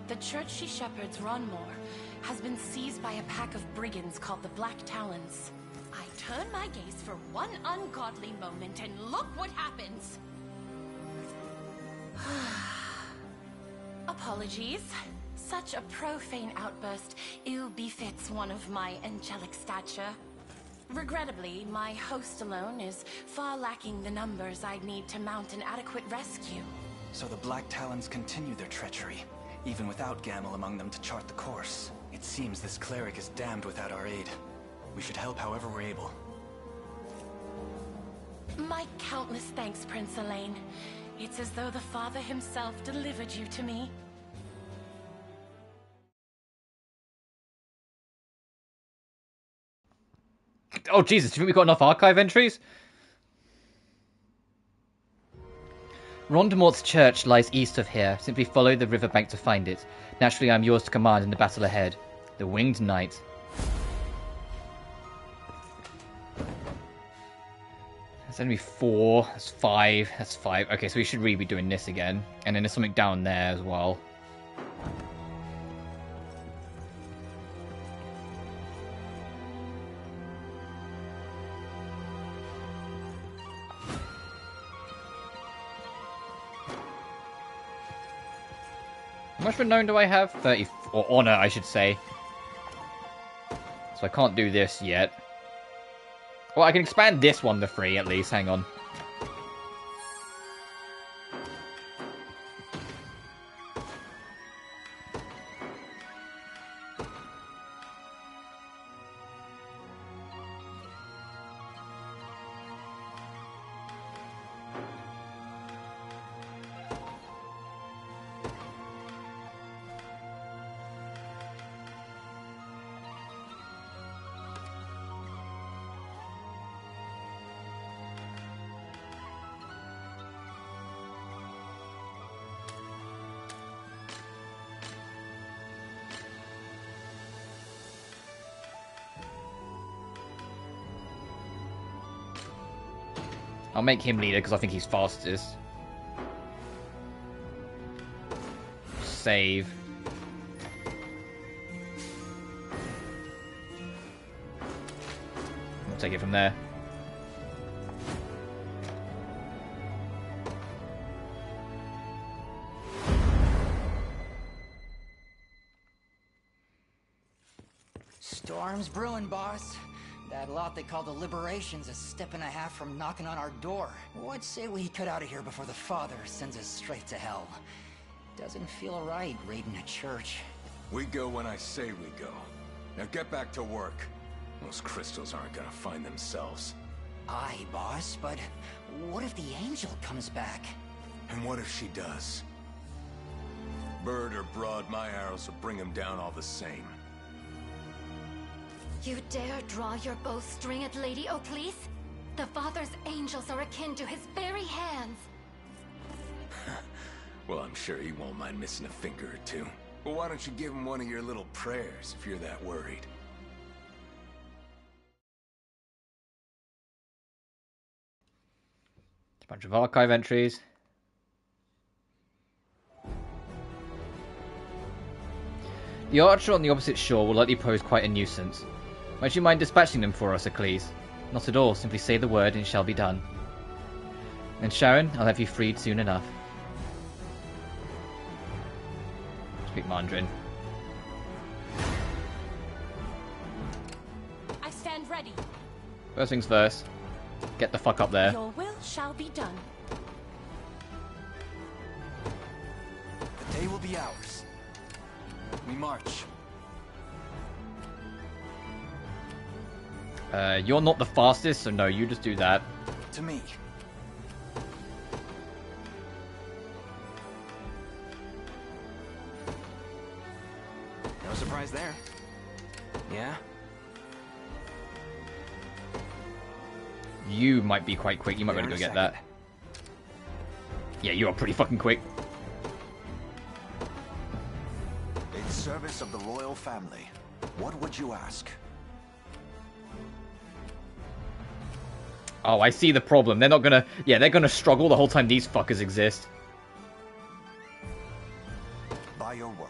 Speaker 13: The church she shepherds, Ronmore, has been seized by a pack of brigands called the Black Talons. I turn my gaze for one ungodly moment and look what happens! Apologies. Such a profane outburst ill befits one of my angelic stature. Regrettably, my host alone is far lacking the numbers I'd need to mount an adequate rescue.
Speaker 10: So the Black Talons continue their treachery, even without Gamel among them to chart the course. It seems this cleric is damned without our aid. We should help however we're able.
Speaker 13: My countless thanks, Prince Alain. It's as though the Father himself delivered you to me.
Speaker 1: Oh Jesus, do you think we've got enough archive entries? Rondemort's church lies east of here. Simply follow the riverbank to find it. Naturally, I'm yours to command in the battle ahead. The Winged Knight. That's only 4. That's 5. That's 5. Okay, so we should really be doing this again. And then there's something down there as well. How much renown do I have? 30, or honor, I should say. So I can't do this yet. Well, I can expand this one to 3 at least. Hang on. I'll make him leader because I think he's fastest. Save. We'll take it from there.
Speaker 21: Storm's brewing, boss. That lot they call the Liberation's a step and a half from knocking on our door. What say we cut out of here before the Father sends us straight to hell? Doesn't feel right raiding a church.
Speaker 11: We go when I say we go. Now get back to work. Those crystals aren't gonna find themselves.
Speaker 21: Aye, boss, but what if the angel comes back?
Speaker 11: And what if she does? Bird or broad, my arrows will bring him down all the same.
Speaker 8: You dare draw your bowstring at Lady Oakleaf? The Father's angels are akin to his very hands.
Speaker 11: Well, I'm sure he won't mind missing a finger or two. Well, why don't you give him one of your little prayers if you're that worried?
Speaker 1: A bunch of archive entries. The archer on the opposite shore will likely pose quite a nuisance. Might you mind dispatching them for us, Achilles? Not at all, simply say the word and it shall be done. And Sharon, I'll have you freed soon enough. Speak Mandarin.
Speaker 3: I stand ready.
Speaker 1: First things first. Get the fuck up there.
Speaker 3: Your will shall be done.
Speaker 10: The day will be ours. We march.
Speaker 1: You're not the fastest, so no, you just do that.
Speaker 10: To me.
Speaker 9: No surprise there. Yeah?
Speaker 1: You might be quite quick. You might be able to go get that. Yeah, you are pretty fucking quick.
Speaker 2: In service of the royal family, what would you ask?
Speaker 1: Oh, I see the problem. They're not gonna... Yeah, they're gonna struggle the whole time these fuckers exist.
Speaker 2: By your word.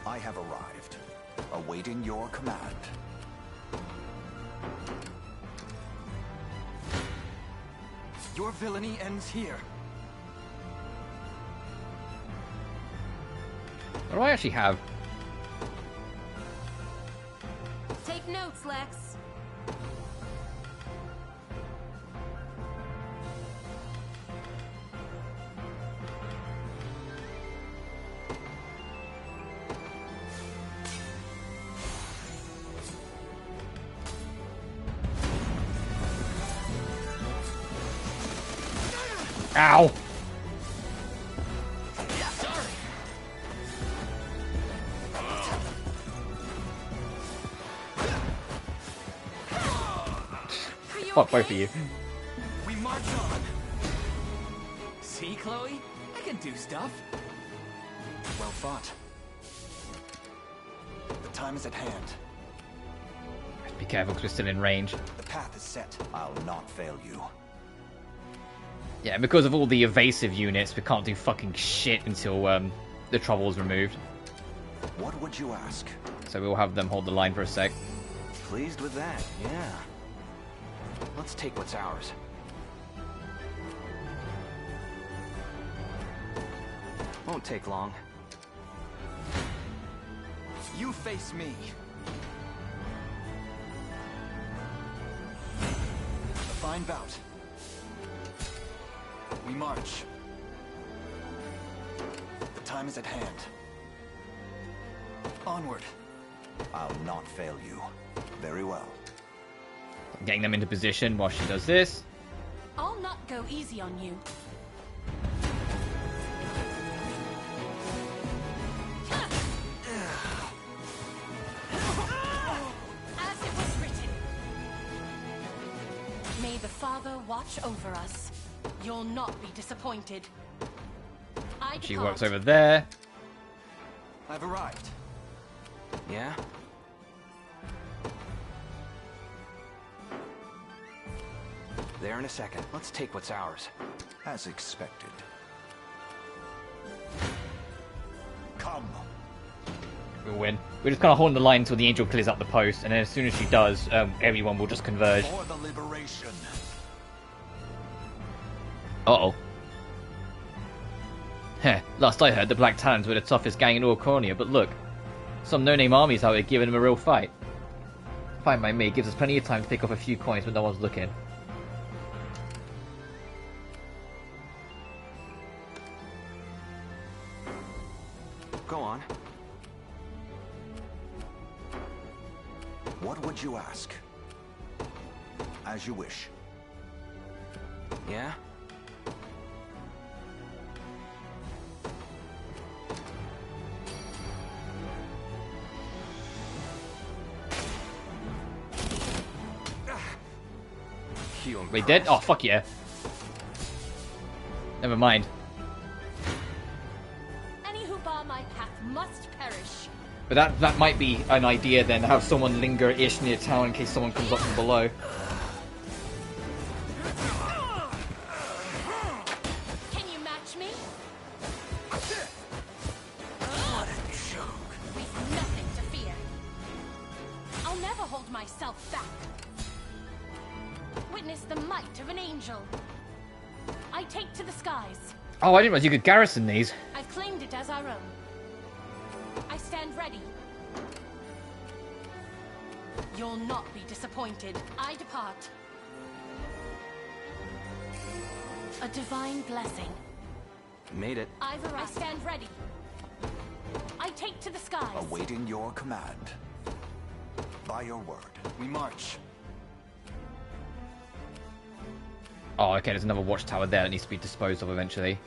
Speaker 2: I have arrived, awaiting your command.
Speaker 10: Your villainy ends here.
Speaker 1: What do I actually have?
Speaker 13: Take notes, Lex.
Speaker 1: Ow! Fuck both of you.
Speaker 10: We march on.
Speaker 21: See, Chloe? I can do stuff.
Speaker 10: Well fought. The time is at hand.
Speaker 1: Be careful because we're still in range.
Speaker 10: The path is set.
Speaker 2: I'll not fail you.
Speaker 1: Yeah, because of all the evasive units, we can't do fucking shit until the trouble is removed.
Speaker 2: What would you ask?
Speaker 1: So we'll have them hold the line for a sec.
Speaker 9: Pleased with that, yeah. Let's take what's ours. Won't take long.
Speaker 10: You face me. A fine bout. We march. The time is at hand. Onward.
Speaker 2: I'll not fail you. Very well.
Speaker 1: Getting them into position while she does this.
Speaker 3: I'll not go easy on you. As it was written. May the Father watch over us. You'll not be disappointed.
Speaker 1: She works over there.
Speaker 10: I've arrived.
Speaker 9: Yeah? There in a second. Let's take what's ours.
Speaker 2: As expected. Come.
Speaker 1: We'll win. We're just kind of holding the line until the angel clears up the post, and then as soon as she does, everyone will just converge.
Speaker 2: For the liberation.
Speaker 1: Uh-oh. Heh, last I heard, the Black Talons were the toughest gang in all Cornea, but look. Some no-name armies out here giving them a real fight. Fine by me, it gives us plenty of time to pick off a few coins when no one's looking.
Speaker 9: Go on.
Speaker 2: What would you ask? As you wish.
Speaker 9: Yeah?
Speaker 1: We did? Oh, fuck yeah. Never mind.
Speaker 3: Any who bar my path must perish.
Speaker 1: But that might be an idea then, to have someone linger-ish near town in case someone comes up from below.
Speaker 3: Can you match me?
Speaker 6: What a joke.
Speaker 3: We've nothing to fear. I'll never hold myself back. Witness the might of an angel. I take to the skies.
Speaker 1: Oh, I didn't realize you could garrison these.
Speaker 3: I've claimed it as our own. I stand ready. You'll not be disappointed. I depart. A divine blessing.
Speaker 9: Made it.
Speaker 3: I stand ready. I take to the skies.
Speaker 2: Awaiting your command. By your word.
Speaker 10: We march.
Speaker 1: Oh, okay, there's another watchtower there that needs to be disposed of eventually.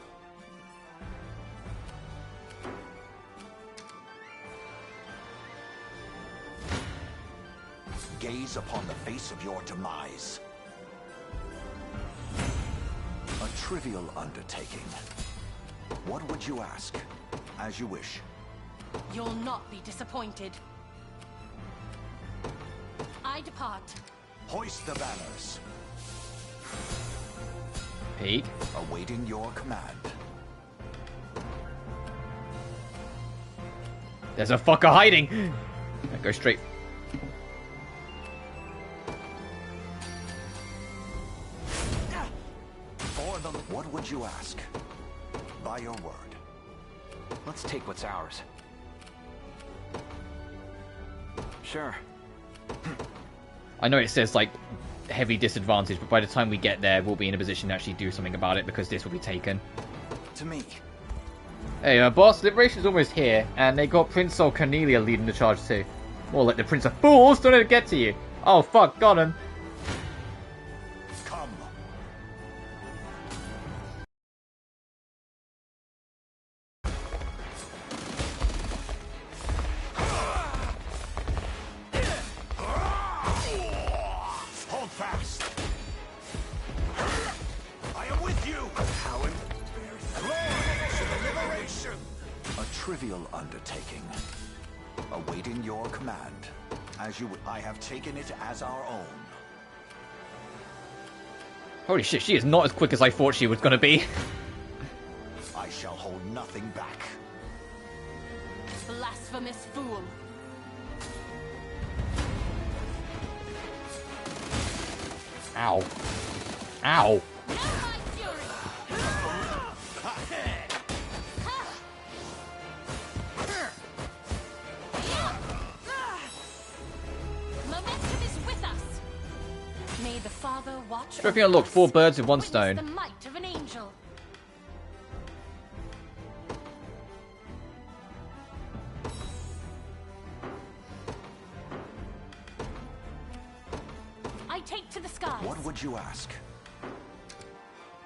Speaker 2: Gaze upon the face of your demise. A trivial undertaking. What would you ask? As you wish.
Speaker 3: You'll not be disappointed. I depart.
Speaker 2: Hoist the banners.
Speaker 1: Pete?
Speaker 2: Awaiting your command.
Speaker 1: There's a fucker hiding! Go straight.
Speaker 2: For them, what would you ask? By your word.
Speaker 9: Let's take what's ours. Sure.
Speaker 1: I know it says, like, heavy disadvantage, but by the time we get there, we'll be in a position to actually do something about it, because this will be taken.
Speaker 10: To me.
Speaker 1: Hey, boss, Liberation's almost here, and they got Prince Sol Cornelia leading the charge too. More like the Prince of Fools, don't let it get to you. Oh, fuck, got him.
Speaker 2: Come. Hold fast. I am with you. How embarrassing. To the liberation. A trivial undertaking. Awaiting your command. As you would, I have taken it as our own.
Speaker 1: Holy shit, she is not as quick as I thought she was gonna be.
Speaker 2: I shall hold nothing back.
Speaker 3: Blasphemous fool.
Speaker 1: Ow. Ow.
Speaker 3: Momentum is with us. May the Father watch
Speaker 1: Trophy
Speaker 3: over
Speaker 1: unlocked,
Speaker 3: us.
Speaker 1: 4 birds with 1
Speaker 3: Witness
Speaker 1: stone.
Speaker 3: the might of an angel. I take to the skies.
Speaker 2: What would you ask?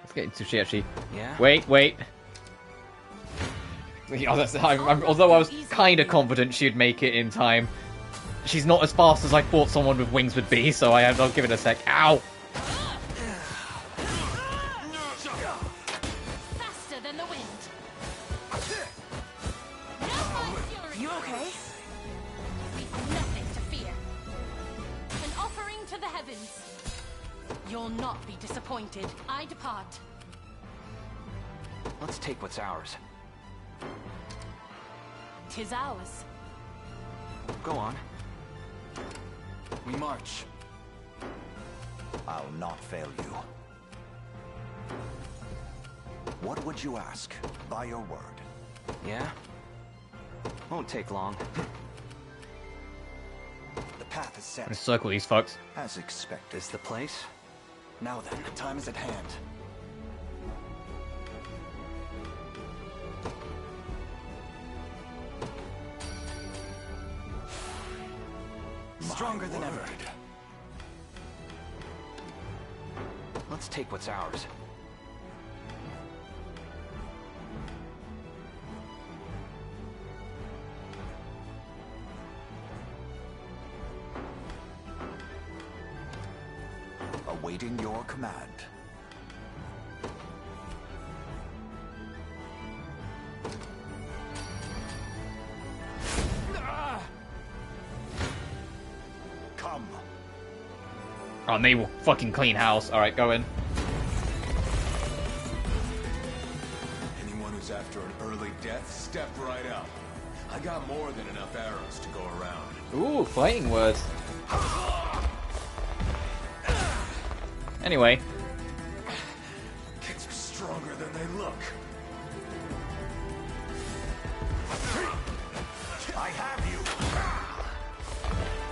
Speaker 1: Let's get into she actually.
Speaker 9: Yeah?
Speaker 1: Wait. Although I was kind of confident she'd make it in time, she's not as fast as I thought someone with wings would be, so I'll give it a sec. Ow!
Speaker 3: Faster than the wind.
Speaker 13: You okay?
Speaker 3: We've nothing to fear. An offering to the heavens. You'll not be disappointed. I depart.
Speaker 9: Let's take what's ours.
Speaker 3: 'Tis ours.
Speaker 9: Go on.
Speaker 10: We march.
Speaker 2: I'll not fail you. What would you ask? By your word.
Speaker 9: Yeah? Won't take long.
Speaker 10: The path is set.
Speaker 1: I'm gonna circle these fucks.
Speaker 2: As expected.
Speaker 9: Is the place?
Speaker 10: Now then, the time is at hand. Stronger than ever.
Speaker 9: Let's take what's ours.
Speaker 2: awaiting your command. Come.
Speaker 1: Oh, they will fucking clean house. Alright, go in.
Speaker 11: Anyone who's after an early death, step right up. I got more than enough arrows to go around.
Speaker 1: Ooh, fighting words. Anyway.
Speaker 11: Kids are stronger than they look.
Speaker 2: I have you.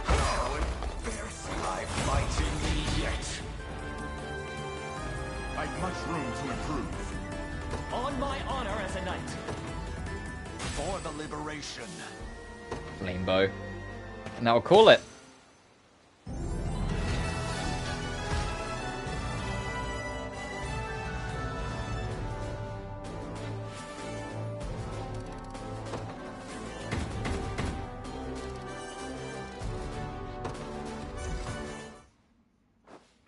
Speaker 2: How embarrassing. I'm fighting me yet.
Speaker 11: I've much room to improve.
Speaker 14: On my honor as a knight.
Speaker 2: For the liberation.
Speaker 1: Flamebow. And that'll call it.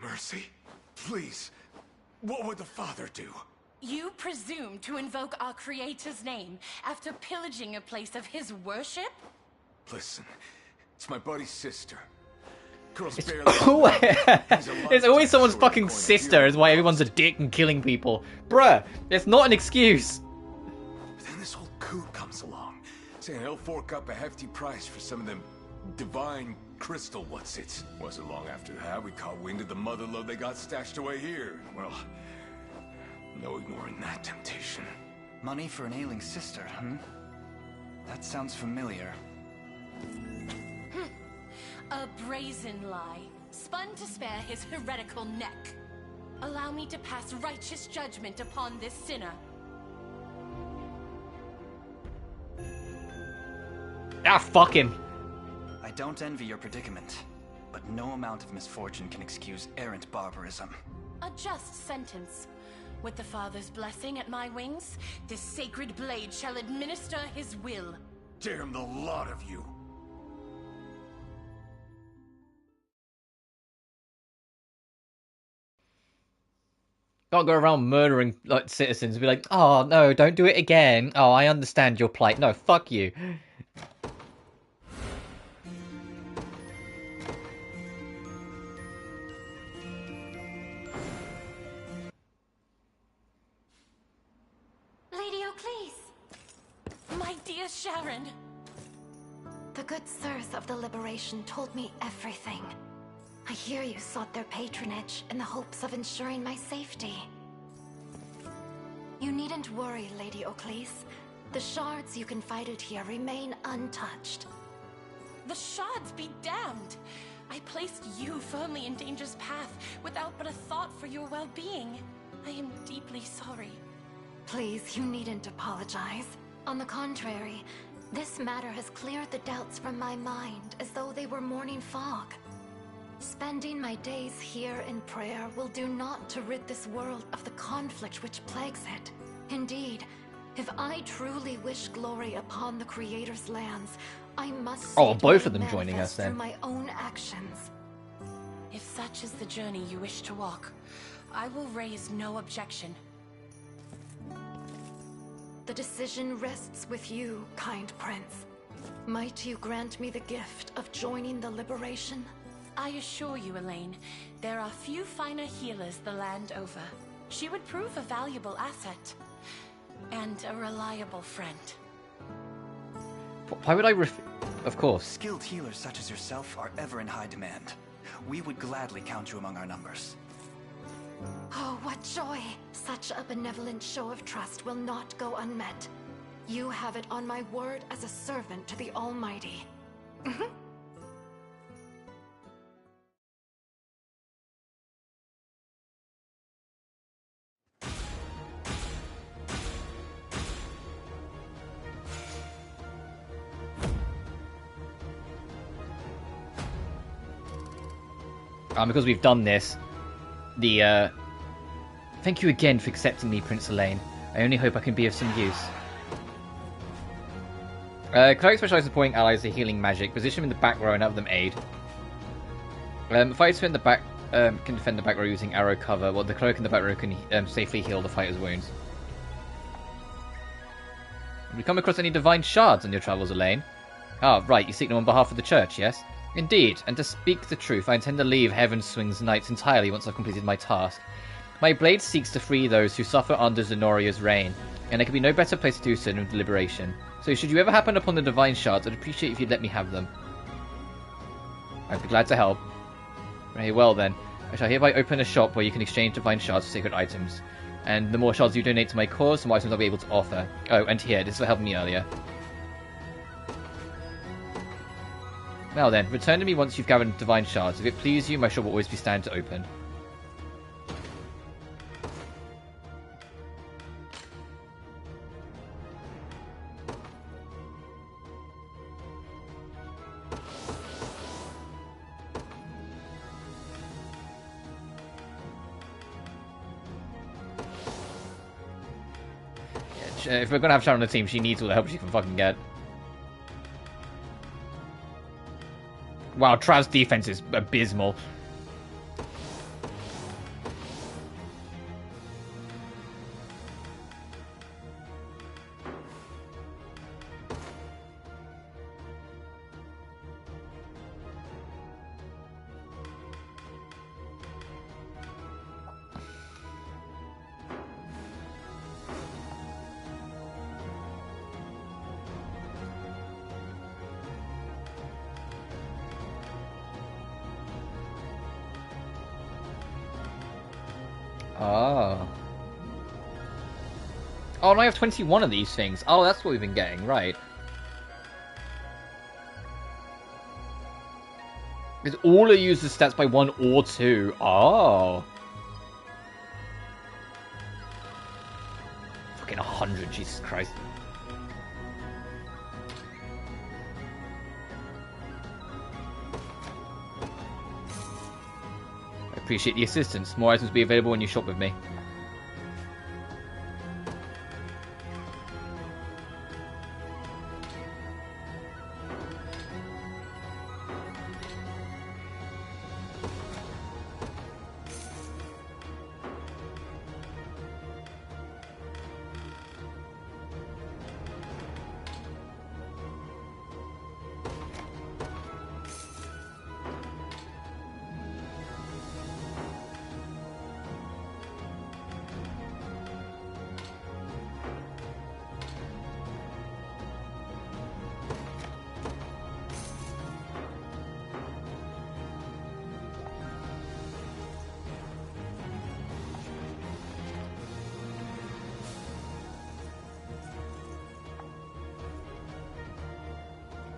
Speaker 11: Mercy, please. What would the father do?
Speaker 3: You presume to invoke our Creator's name after pillaging a place of his worship?
Speaker 11: Listen, it's my buddy's sister. Girl's
Speaker 1: It's
Speaker 11: barely...
Speaker 1: It's always someone's fucking sister is why everyone's a dick and killing people. Bruh, it's not an excuse.
Speaker 11: Then this whole coot comes along, saying he'll fork up a hefty price for some of them divine crystal what's-its. Wasn't long after that we caught wind of the motherlode they got stashed away here. Well, no ignoring that temptation.
Speaker 10: Money for an ailing sister, That sounds familiar.
Speaker 3: A brazen lie, spun to spare his heretical neck. Allow me to pass righteous judgment upon this sinner.
Speaker 1: Ah, fuck him.
Speaker 10: I don't envy your predicament, but no amount of misfortune can excuse errant barbarism.
Speaker 3: A just sentence. With the Father's blessing at my wings, this sacred blade shall administer his will.
Speaker 11: Damn the lot of you!
Speaker 1: Can't go around murdering like citizens and be like, oh no, don't do it again. Oh, I understand your plight. No, fuck you.
Speaker 8: Lady O'Cleese!
Speaker 3: My dear Sharon!
Speaker 8: The good sirs of the Liberation told me everything. I hear you sought their patronage in the hopes of ensuring my safety. You needn't worry, Lady O'Cleese. The shards you confided here remain untouched.
Speaker 3: The shards be damned! I placed you firmly in danger's path without but a thought for your well-being. I am deeply sorry.
Speaker 8: Please, you needn't apologize. On the contrary, this matter has cleared the doubts from my mind as though they were morning fog. Spending my days here in prayer will do naught to rid this world of the conflict which plagues it. Indeed, if I truly wish glory upon the Creator's lands, I must
Speaker 1: Oh, both of them joining us
Speaker 8: through
Speaker 1: then.
Speaker 8: my own actions.
Speaker 3: If such is the journey you wish to walk, I will raise no objection.
Speaker 8: The decision rests with you, kind prince. Might you grant me the gift of joining the Liberation?
Speaker 3: I assure you, Elaine, there are few finer healers the land over. She would prove a valuable asset. And a reliable friend.
Speaker 1: Why would I Of course.
Speaker 10: Skilled healers such as yourself are ever in high demand. We would gladly count you among our numbers.
Speaker 8: Oh, what joy! Such a benevolent show of trust will not go unmet. You have it on my word as a servant to the Almighty.
Speaker 1: Because we've done this, thank you again for accepting me, Prince Elaine. I only hope I can be of some use. Clerics specialize in supporting allies with healing magic. Position them in the back row and have them aid. Fighters in the back can defend the back row using arrow cover, while the cleric in the back row can safely heal the fighter's wounds. Have you come across any divine shards on your travels, Elaine? Ah, right, you seek them on behalf of the church, yes? Indeed, and to speak the truth, I intend to leave Heaven Swing's Knights entirely once I've completed my task. My blade seeks to free those who suffer under Zenoria's reign, and there could be no better place to do so than with Liberation. So should you ever happen upon the divine shards, I'd appreciate if you'd let me have them. I'd be glad to help. Very well then. I shall hereby open a shop where you can exchange divine shards for sacred items. And the more shards you donate to my cause, the more items I'll be able to offer. Oh, and here, this is what helped me earlier. Now then, return to me once you've gathered divine shards. If it pleases you, my shop will always be standing to open. If we're gonna have Sharon on the team, she needs all the help she can fucking get. Wow, Trav's defense is abysmal. Oh. Oh, and I have 21 of these things. Oh, that's what we've been getting, right. Because all it uses stats by 1 or 2. Oh. Fucking 100, Jesus Christ. Appreciate the assistance. More items will be available when you shop with me.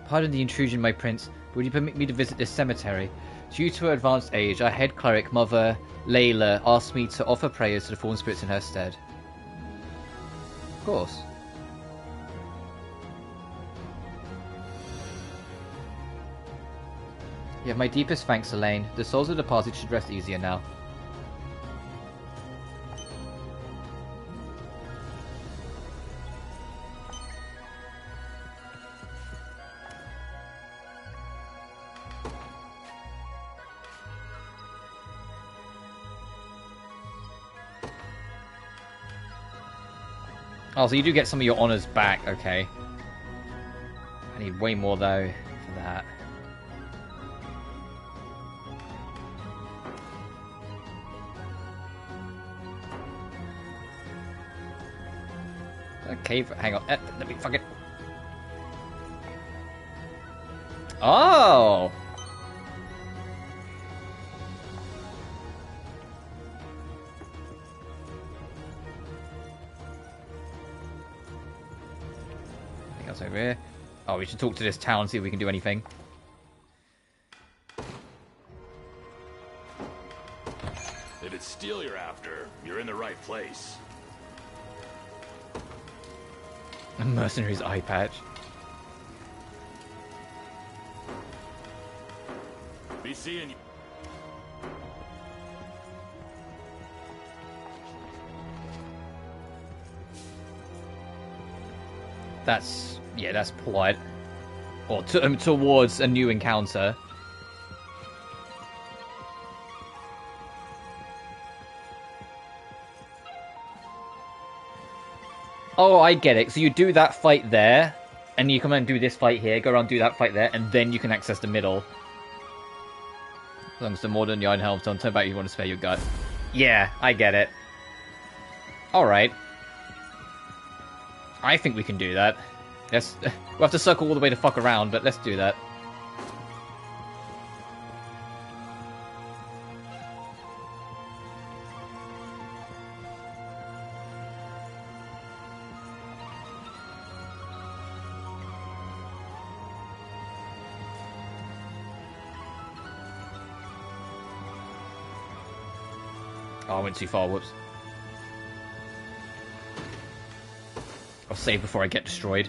Speaker 1: Pardon the intrusion, my prince, but would you permit me to visit this cemetery? Due to her advanced age, our head cleric, Mother Layla, asked me to offer prayers to the fallen spirits in her stead. Of course. You have my deepest thanks, Elaine. The souls of the departed should rest easier now. Oh, so you do get some of your honours back, okay. I need way more, though, for that. Okay, hang on. Let me fucking... Oh! Over here. Oh, we should talk to this town, see if we can do anything.
Speaker 19: If it's steel you're after, you're in the right place.
Speaker 1: A mercenary's eye patch.
Speaker 19: Be seeing you.
Speaker 1: That's... yeah, that's polite. Or towards a new encounter. Oh, I get it. So you do that fight there, and you come and do this fight here, go around, do that fight there, and then you can access the middle. As long as the modern Yarn Helms don't turn back, you want to spare your gut. Yeah, I get it. Alright. I think we can do that. We'll have to circle all the way to fuck around, but let's do that. Oh, I went too far, whoops. I'll save before I get destroyed.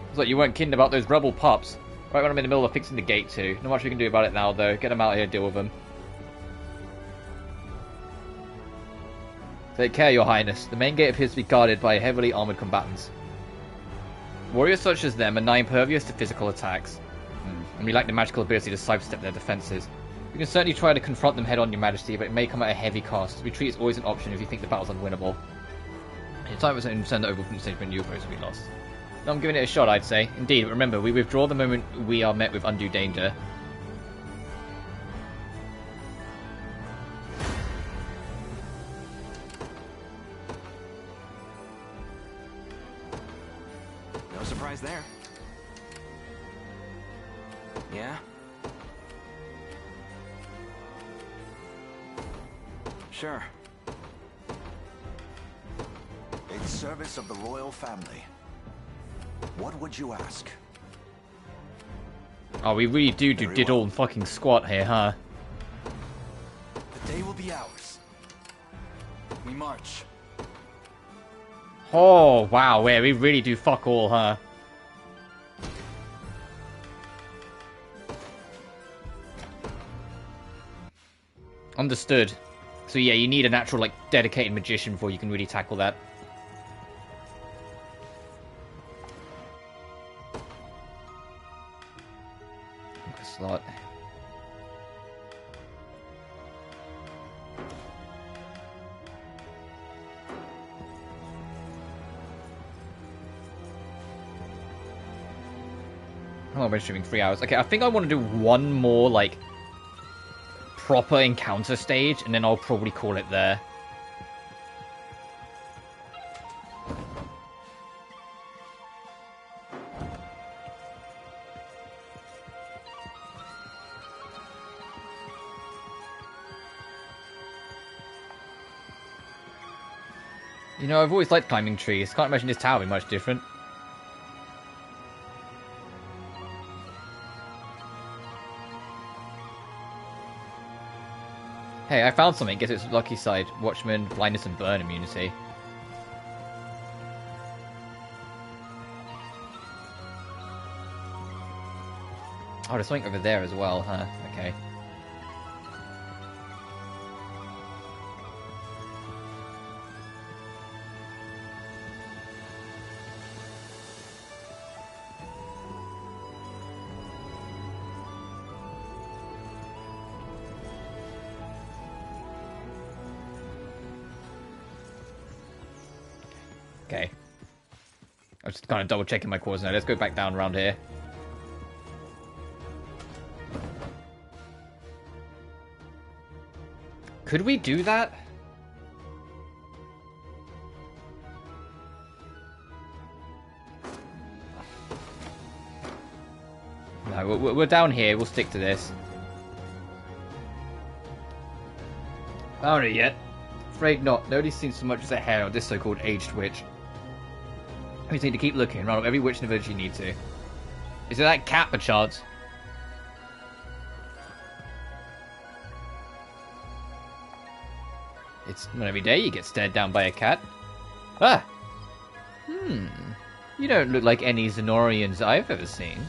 Speaker 1: It's like you weren't kidding about those rebel pups. Right when I'm in the middle of fixing the gate too. Not much we can do about it now though. Get them out here, deal with them. Take care, your highness. The main gate appears to be guarded by heavily armored combatants. Warriors such as them are not impervious to physical attacks. And we lack the magical ability to sidestep their defenses. You can certainly try to confront them head on, your majesty, but it may come at a heavy cost. Retreat is always an option if you think the battle's unwinnable. In time, send it over from the stage when new foes will be lost. No, I'm giving it a shot, I'd say. Indeed, but remember, we withdraw the moment we are met with undue danger.
Speaker 14: No surprise there. Yeah? Sure.
Speaker 2: In service of the royal family. What would you ask?
Speaker 1: Oh, we really do diddle and fucking squat here, huh?
Speaker 10: The day will be ours. We march.
Speaker 1: Oh, wow, yeah, we really do fuck all, huh? Understood. So yeah, you need an actual, like, dedicated magician before you can really tackle that. Slot. How long have I been streaming? 3 hours. Okay, I think I want to do one more, like, proper encounter stage, and then I'll probably call it there. You know, I've always liked climbing trees. Can't imagine this tower being much different. Hey, I found something. Guess it's lucky side. Watchman, blindness, and burn immunity. Oh, there's something over there as well, huh? Okay. Okay. I'm just kind of double checking my course now. Let's go back down around here. Could we do that? No, we're down here. We'll stick to this. Found it yet? Afraid not. Nobody's seen so much as a hair of this so-called aged witch. We just need to keep looking. Round up every witch in the village you need to. Is it that cat, perchance? It's not every day you get stared down by a cat. Ah! You don't look like any Zenorians I've ever seen.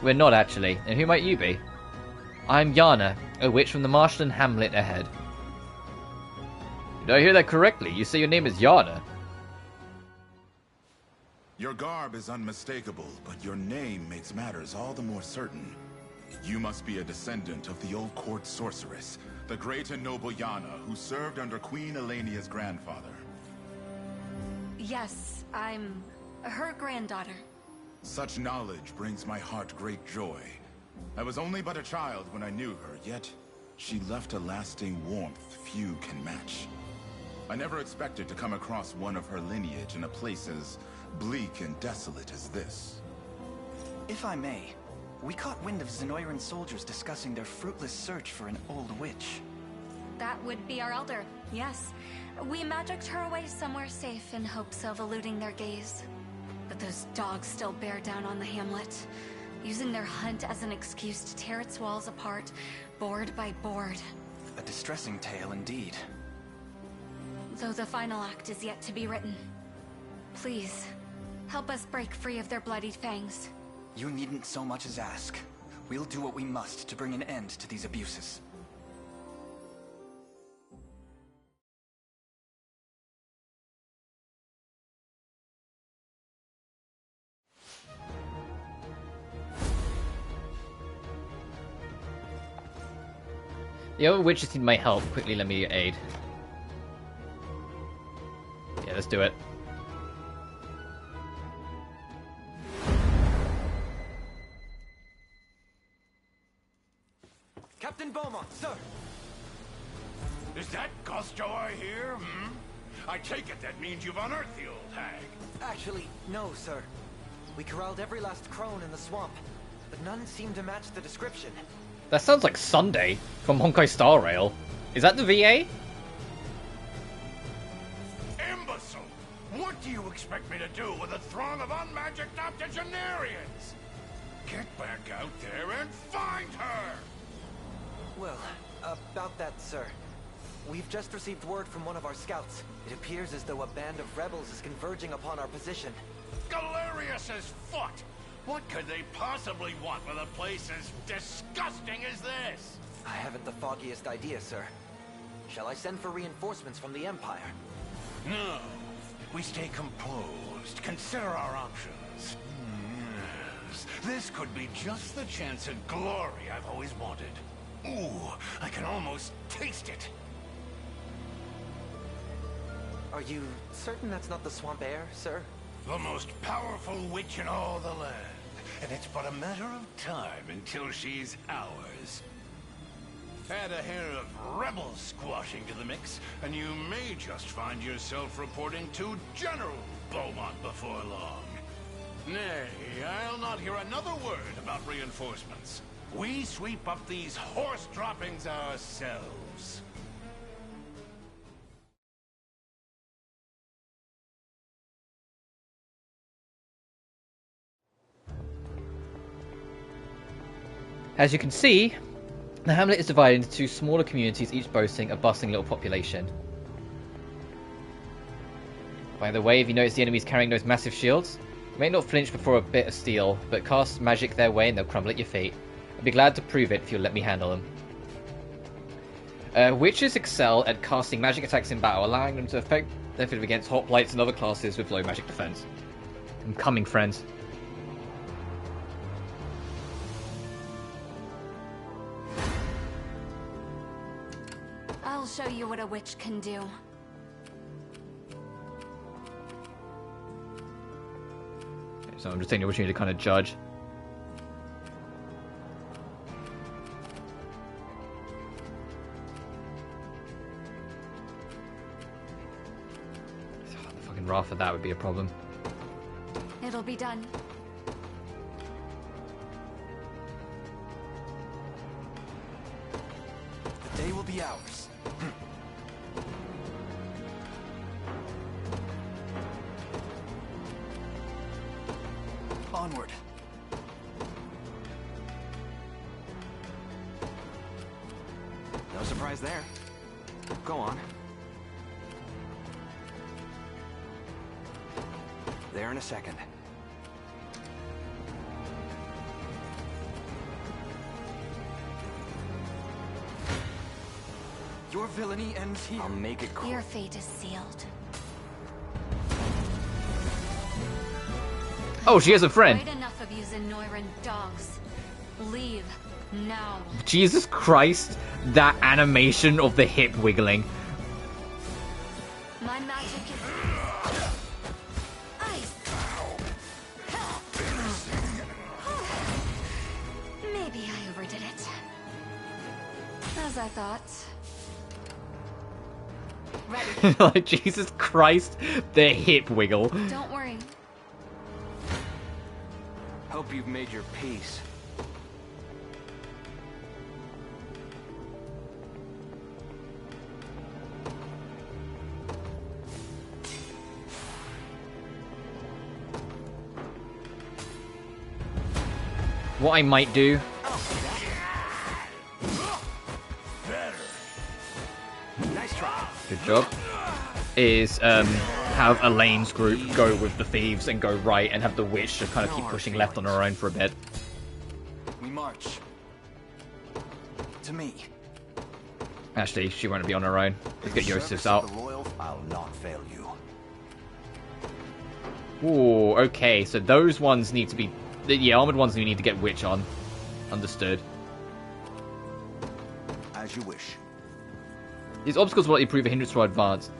Speaker 1: We're not, actually. And who might you be? I'm Yana, a witch from the marshland hamlet ahead. You Did I hear that correctly? You say your name is Yana?
Speaker 12: Your garb is unmistakable, but your name makes matters all the more certain. You must be a descendant of the old court sorceress, the great and noble Yana, who served under Queen Elenia's grandfather.
Speaker 3: Yes, I'm her granddaughter.
Speaker 12: Such knowledge brings my heart great joy. I was only but a child when I knew her, yet she left a lasting warmth few can match. I never expected to come across one of her lineage in a place as bleak and desolate as this.
Speaker 10: If I may, we caught wind of Zenoiran soldiers discussing their fruitless search for an old witch.
Speaker 8: That would be our elder, yes. We magicked her away somewhere safe in hopes of eluding their gaze. But those dogs still bear down on the hamlet, using their hunt as an excuse to tear its walls apart, board by board.
Speaker 10: A distressing tale indeed.
Speaker 8: Though the final act is yet to be written. Please, help us break free of their bloodied fangs.
Speaker 10: You needn't so much as ask. We'll do what we must to bring an end to these abuses.
Speaker 1: The other witches need my help. Quickly, let me aid. Yeah, let's do it.
Speaker 7: Captain Beaumont, sir!
Speaker 6: Is that gusto I hear, hmm? I take it that means you've unearthed the old hag.
Speaker 7: Actually, no, sir. We corralled every last crone in the swamp, but none seem to match the description.
Speaker 1: That sounds like Sunday from Honkai Star Rail. Is that the VA?
Speaker 6: Imbecile! What do you expect me to do with a throng of unmagicked octogenarians? Get back out there and find her!
Speaker 7: Well, about that, sir. We've just received word from one of our scouts. It appears as though a band of rebels is converging upon our position.
Speaker 6: Galerius's foot! What could they possibly want with a place as disgusting as this?
Speaker 7: I haven't the foggiest idea, sir. Shall I send for reinforcements from the Empire?
Speaker 6: No. We stay composed. Consider our options. Yes. This could be just the chance at glory I've always wanted. Ooh, I can almost taste it.
Speaker 7: Are you certain that's not the swamp air, sir?
Speaker 6: The most powerful witch in all the land. And it's but a matter of time until she's ours. Add a hair of rebel squashing to the mix, and you may just find yourself reporting to General Beaumont before long. Nay, I'll not hear another word about reinforcements. We sweep up these horse droppings ourselves.
Speaker 1: As you can see, the hamlet is divided into two smaller communities, each boasting a bustling little population. By the way, if you notice the enemies carrying those massive shields, you may not flinch before a bit of steel, but cast magic their way and they'll crumble at your feet. I'd be glad to prove it if you'll let me handle them. Witches excel at casting magic attacks in battle, allowing them to effective against hoplites and other classes with low magic defense. I'm coming, friends.
Speaker 8: I'll show you what a witch can do.
Speaker 1: Okay, so I'm just taking the opportunity to kind of judge. The fucking wrath of that would be a problem.
Speaker 8: It'll be done.
Speaker 10: The day will be ours. Onward.
Speaker 9: No surprise there. Go on. There in a second.
Speaker 10: Your villainy ends here.
Speaker 9: I'll make it quick.
Speaker 8: Your fate is sealed.
Speaker 1: Oh, she has a friend.
Speaker 8: Quite enough of you Zenoiran dogs. Leave now.
Speaker 1: Jesus Christ, that animation of the hip wiggling.
Speaker 8: My magic is ice. Maybe I overdid it. As I thought. Ready.
Speaker 1: Like, Jesus Christ, the hip wiggle.
Speaker 8: Don't worry.
Speaker 9: Hope you've made your peace.
Speaker 1: What I might do...
Speaker 9: Nice try.
Speaker 1: Good job. Is have Elaine's group go with the thieves and go right, and have the witch just kind of keep pushing left on her own for a bit.
Speaker 10: We march. To me.
Speaker 1: Actually, she won't be on her own. Let's get Yosef's out.
Speaker 2: I'll not fail you.
Speaker 1: Ooh, okay, so those ones need to be... Yeah, armored ones we need to get witch on. Understood.
Speaker 2: As you wish.
Speaker 1: These obstacles will let you prove a hindrance to our advance.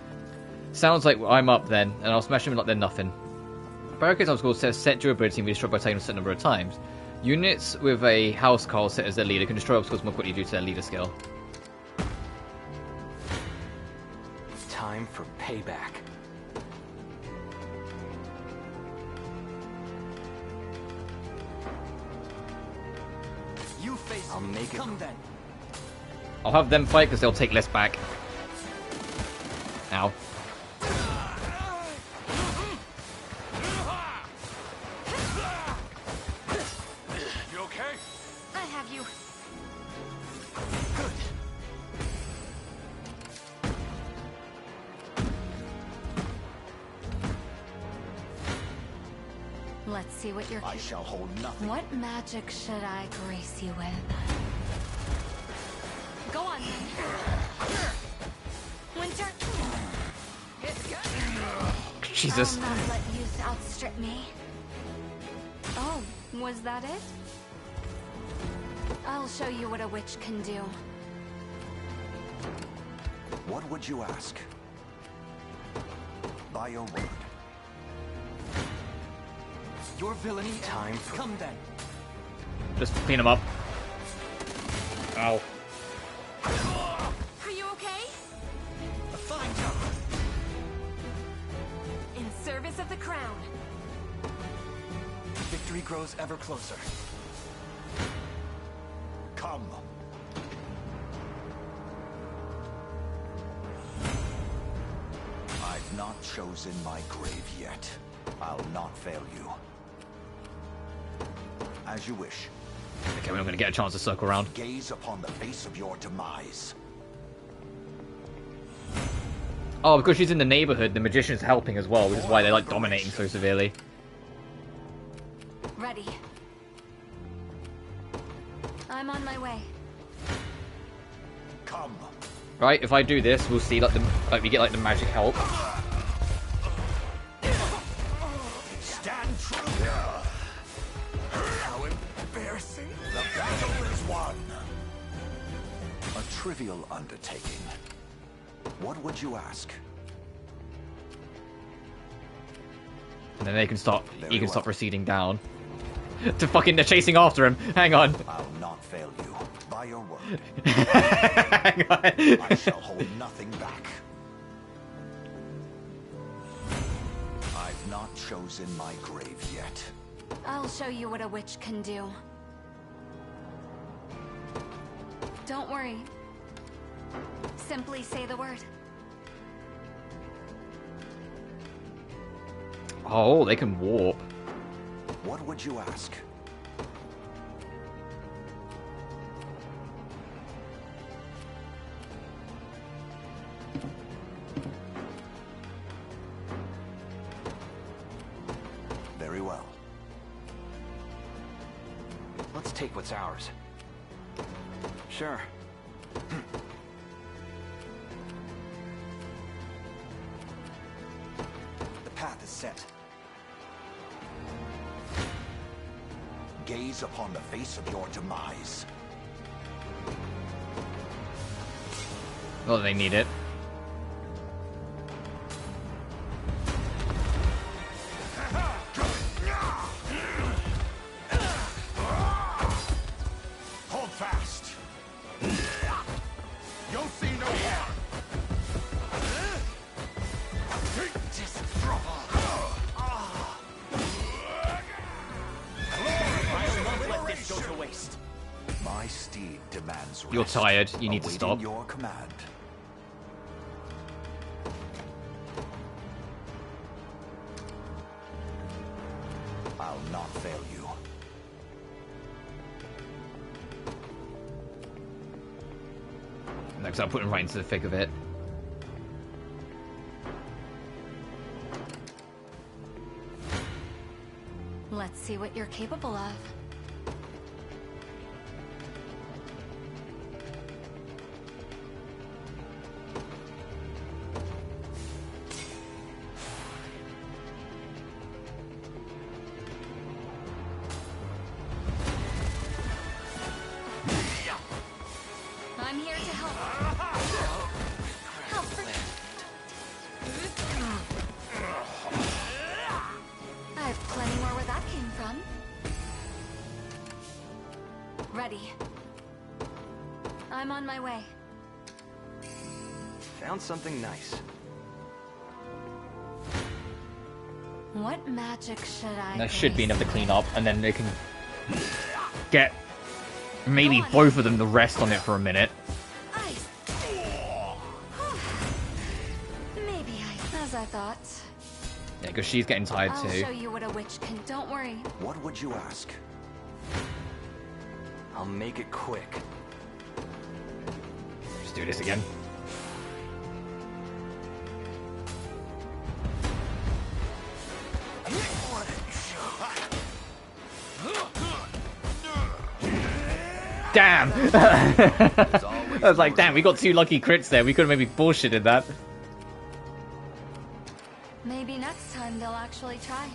Speaker 1: Sounds like I'm up then, and I'll smash them like they're nothing. Barricades obstacles says set durability and be destroyed by taking a certain number of times. Units with a house call set as their leader can destroy obstacles more quickly due to their leader skill.
Speaker 9: Time for payback.
Speaker 10: You face
Speaker 9: I'll make it.
Speaker 10: Come then.
Speaker 1: I'll have them fight because they'll take less back. Ow.
Speaker 10: You okay?
Speaker 8: I have you.
Speaker 10: Good.
Speaker 8: Let's see what you're...
Speaker 2: I shall hold nothing.
Speaker 8: What magic should I grace you with? Go on, then. Winter.
Speaker 1: Jesus.
Speaker 8: I'll not let youth outstrip me. Oh, was that it? I'll show you what a witch can do.
Speaker 2: What would you ask? By your word.
Speaker 10: Your villainy
Speaker 9: Time for...
Speaker 10: Come then.
Speaker 1: Just clean them up. Ow.
Speaker 3: Are you okay?
Speaker 10: A fine job.
Speaker 3: In service of the crown.
Speaker 10: Victory grows ever closer.
Speaker 2: Come. I've not chosen my grave yet. I'll not fail you. As you wish.
Speaker 1: Okay, we're not going to get a chance to circle around.
Speaker 2: Gaze upon the face of your demise.
Speaker 1: Oh, because she's in the neighborhood, the magician's helping as well, which is why they're like dominating so severely.
Speaker 8: Ready. I'm on my way.
Speaker 2: Come.
Speaker 1: Right, if I do this, we'll see like we get like the magic help.
Speaker 2: Stand true. How embarrassing. The battle is won. A trivial undertaking. What would you ask?
Speaker 1: And then they can start. You can start proceeding down. To fucking, they're chasing after him. Hang on.
Speaker 2: I'll not fail you. By your word.
Speaker 1: Hang on.
Speaker 2: I shall hold nothing back. I've not chosen my grave yet.
Speaker 8: I'll show you what a witch can do. Don't worry. Simply say the word.
Speaker 1: Oh, they can warp.
Speaker 2: What would you ask? Very well.
Speaker 9: Let's take what's ours. Sure.
Speaker 10: path is set.
Speaker 2: Gaze upon the face of your demise.
Speaker 1: Well, they need it.
Speaker 6: Hold fast. You'll see no harm. Just drop
Speaker 16: Let this go to waste.
Speaker 2: My steed demands rest.
Speaker 1: You're tired. You need to
Speaker 2: Awaiting
Speaker 1: stop.
Speaker 2: your command. I'll not fail you.
Speaker 1: Next, I'll put him right into the thick of it.
Speaker 8: Let's see what you're capable of. I'm here to help. Help for... I have plenty more where that came from. Ready. I'm on my way.
Speaker 9: Found something nice.
Speaker 8: What magic should I...
Speaker 1: That should be enough to clean up, and then they can get maybe both of them to rest on it for a minute.
Speaker 8: Maybe as I thought.
Speaker 1: Yeah, because she's getting tired
Speaker 8: I'll
Speaker 1: too.
Speaker 8: show you what a witch can. Don't worry.
Speaker 2: What would you ask?
Speaker 9: I'll make it quick.
Speaker 1: Let's do this again. Damn! I was like, damn, we got 2 lucky crits there. We could have maybe bullshitted that.
Speaker 8: Maybe next time they'll actually try.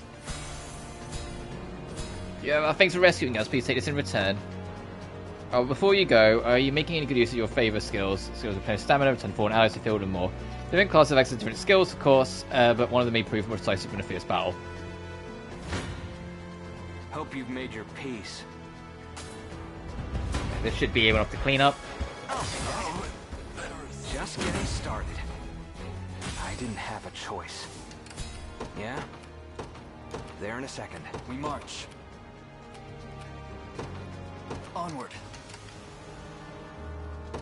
Speaker 1: Yeah, thanks for rescuing us. Please take this in return. Oh, before you go, are you making any good use of your favourite skills? Skills replenish stamina, return 4 allies to field and more. Different classes have access to different skills, of course, but one of them may prove more decisive in a fierce battle.
Speaker 9: Hope you've made your peace.
Speaker 1: This should be able to clean up.
Speaker 9: Just getting started. I didn't have a choice. Yeah? There in a second.
Speaker 10: We march. Onward.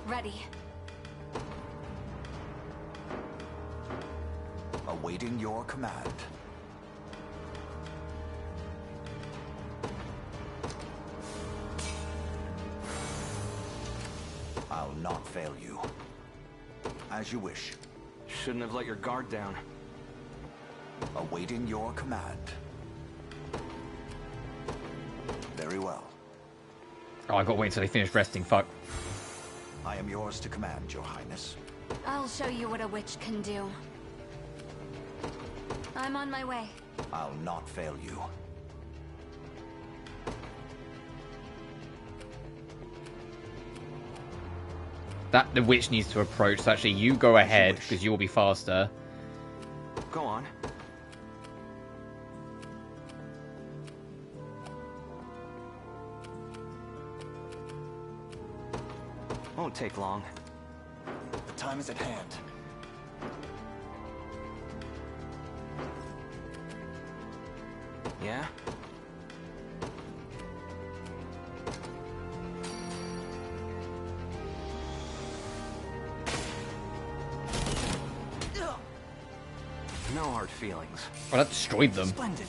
Speaker 8: Ready.
Speaker 2: Awaiting your command. I'll not fail you. As you wish.
Speaker 9: Shouldn't have let your guard down.
Speaker 2: Awaiting your command. Very well.
Speaker 1: Oh, I gotta wait until they finish resting, fuck.
Speaker 2: I am yours to command, Your Highness.
Speaker 8: I'll show you what a witch can do. I'm on my way.
Speaker 2: I'll not fail you.
Speaker 1: That the witch needs to approach, so actually you go ahead, because you will be faster.
Speaker 9: Go on. Won't take long.
Speaker 10: The time is at hand.
Speaker 9: Yeah? No hard feelings.
Speaker 1: Well, that destroyed them.
Speaker 10: Splendid.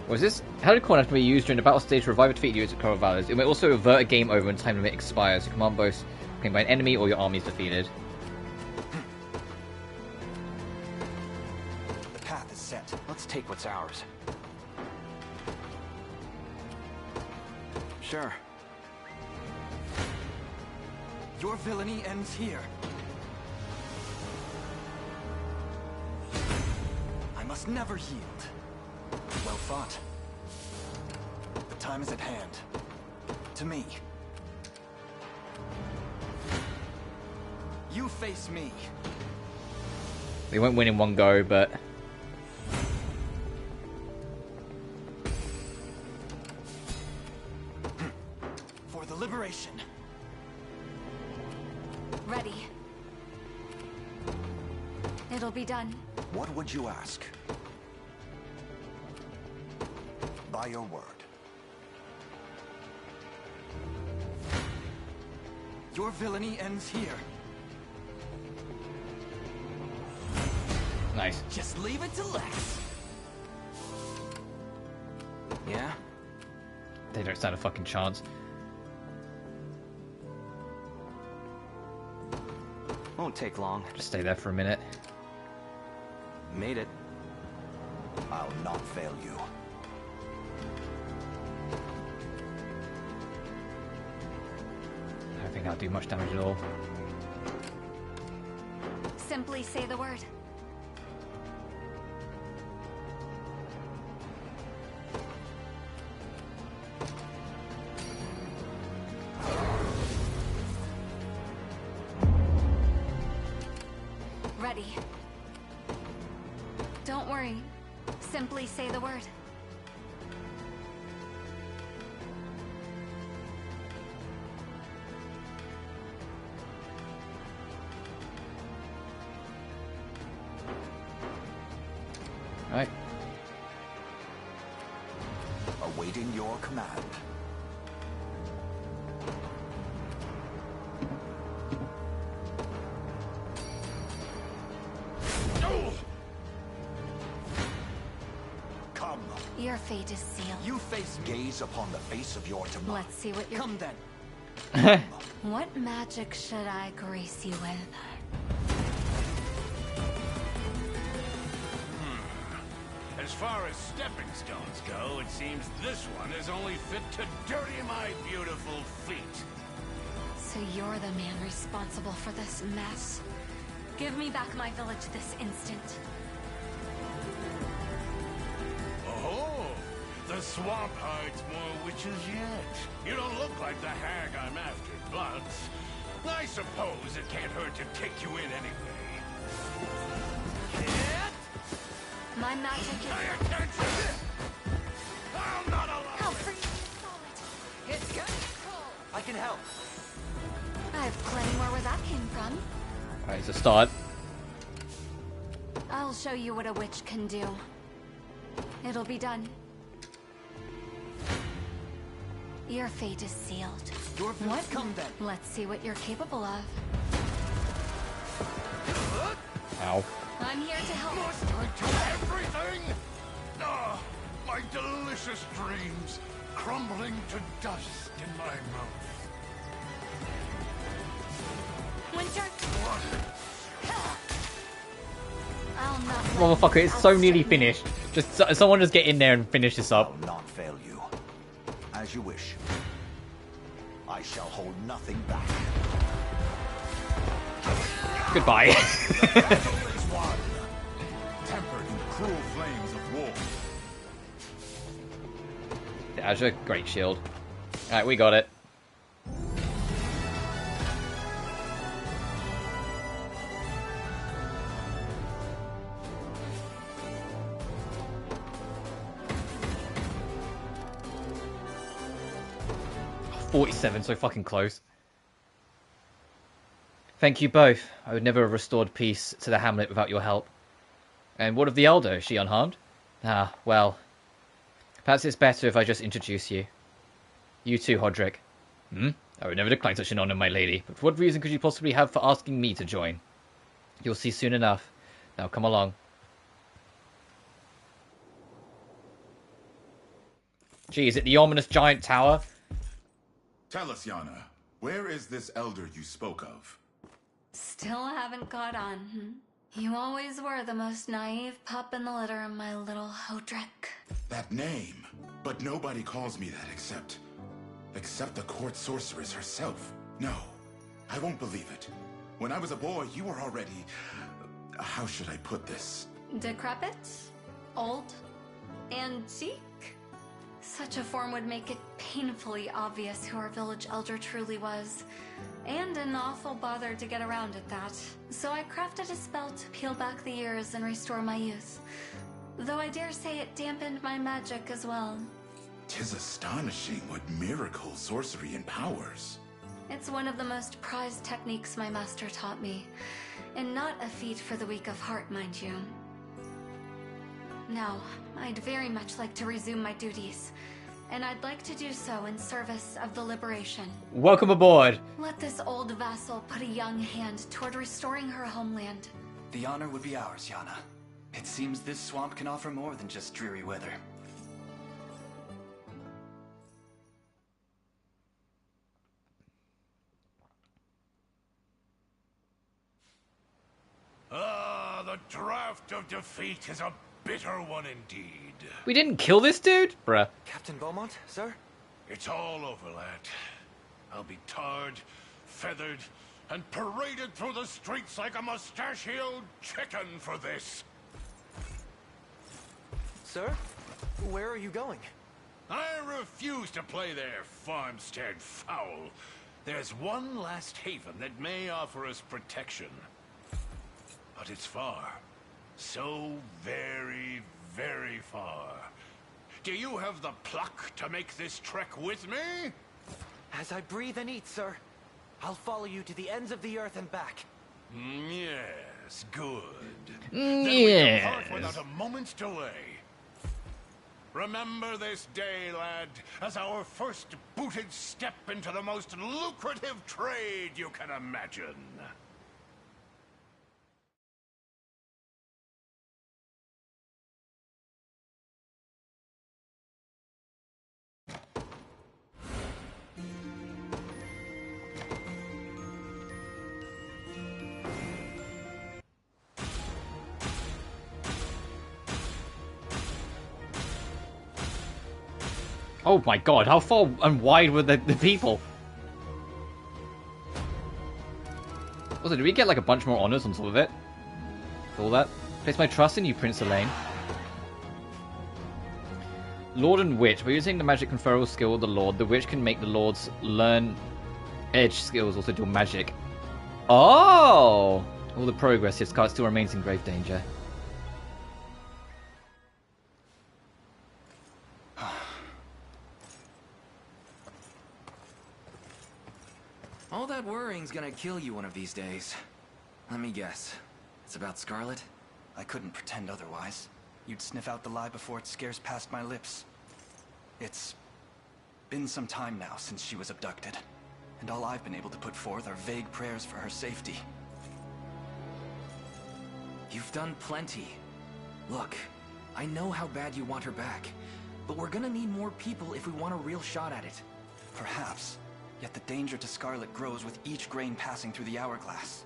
Speaker 1: Was this? How did Corn have to be used during the battle stage to revive or defeat units at Coral Valors? It may also avert a game over when time limit expires. Your command boast claimed by an enemy or your army is defeated.
Speaker 10: The path is set.
Speaker 9: Let's take what's ours. Sure.
Speaker 10: Your villainy ends here. must never yield. Well fought. The time is at hand. To me. You face me.
Speaker 1: They won't win in one go, but...
Speaker 10: For the liberation.
Speaker 8: Ready. It'll be done.
Speaker 2: What would you ask? By your word.
Speaker 10: Your villainy ends here.
Speaker 1: Nice.
Speaker 10: Just leave it to Lex. Yeah?
Speaker 1: They don't stand a fucking chance.
Speaker 9: Won't take long.
Speaker 1: Just stay there for a minute.
Speaker 9: Made it.
Speaker 2: I'll not fail you.
Speaker 1: I don't think I'll do much damage at all.
Speaker 8: Simply say the word. Ready. Don't worry. Simply say the word.
Speaker 1: Right.
Speaker 2: Awaiting your command. Come.
Speaker 8: Your fate is sealed.
Speaker 2: You face gaze upon the face of your demise.
Speaker 8: Let's see what you're...
Speaker 10: Come then.
Speaker 8: What magic should I grace you with?
Speaker 6: As far as stepping stones go, it seems this one is only fit to dirty my beautiful feet.
Speaker 8: So you're the man responsible for this mess. Give me back my village this instant.
Speaker 6: Oh, the swamp hides more witches yet. You don't look like the hag I'm after, but I suppose it can't hurt to take you in anyway.
Speaker 8: My magic is...
Speaker 6: Pay attention! I'm not allowed!
Speaker 8: How free solid.
Speaker 7: It's getting cold. I can help.
Speaker 8: I have plenty more where that came from.
Speaker 1: Alright, it's a start.
Speaker 8: I'll show you what a witch can do. It'll be done. Your fate is sealed.
Speaker 10: What? Come then.
Speaker 8: Let's see what you're capable of.
Speaker 1: Ow.
Speaker 8: I'm here to help.
Speaker 6: Must I do everything? Ah, my delicious dreams crumbling to dust in my mouth.
Speaker 8: Winter. I'll not.
Speaker 1: Motherfucker, it's so nearly finished. Just someone just get in there and finish this up.
Speaker 2: I'll not fail you. As you wish. I shall hold nothing back.
Speaker 1: Goodbye.
Speaker 12: Tempered in the cruel flames of war.
Speaker 1: Azure, great shield. Alright, we got it. Oh, 47, so fucking close. Thank you both. I would never have restored peace to the hamlet without your help. And what of the Elder? Is she unharmed? Ah, well. Perhaps it's better if I just introduce you. You too, Hodrick. I would never decline such an honor, my lady. But for what reason could you possibly have for asking me to join? You'll see soon enough. Now come along. Gee, is it the ominous giant tower?
Speaker 12: Tell us, Yana, where is this elder you spoke of?
Speaker 8: Still haven't caught on. You always were the most naive pup in the litter, my little Hodrick.
Speaker 12: That name. But nobody calls me that except the court sorceress herself. No, I won't believe it. When I was a boy, you were already... how should I put this?
Speaker 8: Decrepit? Old? Antique? Such a form would make it painfully obvious who our village elder truly was. And an awful bother to get around at that. So I crafted a spell to peel back the years and restore my youth. Though I dare say it dampened my magic as well.
Speaker 12: 'Tis astonishing what miracle sorcery empowers.
Speaker 8: It's one of the most prized techniques my master taught me. And not a feat for the weak of heart, mind you. Now, I'd very much like to resume my duties. And I'd like to do so in service of the liberation.
Speaker 1: Welcome aboard.
Speaker 8: Let this old vassal put a young hand toward restoring her homeland.
Speaker 10: The honor would be ours, Yana. It seems this swamp can offer more than just dreary weather.
Speaker 6: Ah, the draft of defeat is a bitter one indeed.
Speaker 1: We didn't kill this dude? Bruh.
Speaker 7: Captain Beaumont, sir?
Speaker 6: It's all over, lad. I'll be tarred, feathered, and paraded through the streets like a mustachioed chicken for this.
Speaker 7: Sir? Where are you going?
Speaker 6: I refuse to play their farmstead foul. There's one last haven that may offer us protection. But it's far. So very, very far. Do you have the pluck to make this trek with me?
Speaker 7: As I breathe and eat, sir, I'll follow you to the ends of the earth and back.
Speaker 6: Yes, good.
Speaker 1: Yes.
Speaker 6: Then we depart without a moment's delay. Remember this day, lad, as our first booted step into the most lucrative trade you can imagine.
Speaker 1: Oh my god, how far and wide were the people? Also, did we get like a bunch more honors on top of it? For all that? Place my trust in you, Prince Elaine. Lord and Witch. By using the magic conferral skill of the Lord, the Witch can make the Lords learn edge skills, also do magic. Oh! All the progress, his card still remains in grave danger.
Speaker 17: All that worrying's gonna kill you one of these days. Let me guess. It's about Scarlet?
Speaker 10: I couldn't pretend otherwise. You'd sniff out the lie before it scares past my lips. It's been some time now since she was abducted, and all I've been able to put forth are vague prayers for her safety.
Speaker 17: You've done plenty. Look, I know how bad you want her back, but we're gonna need more people if we want a real shot at it.
Speaker 10: Perhaps. Yet the danger to Scarlet grows with each grain passing through the hourglass.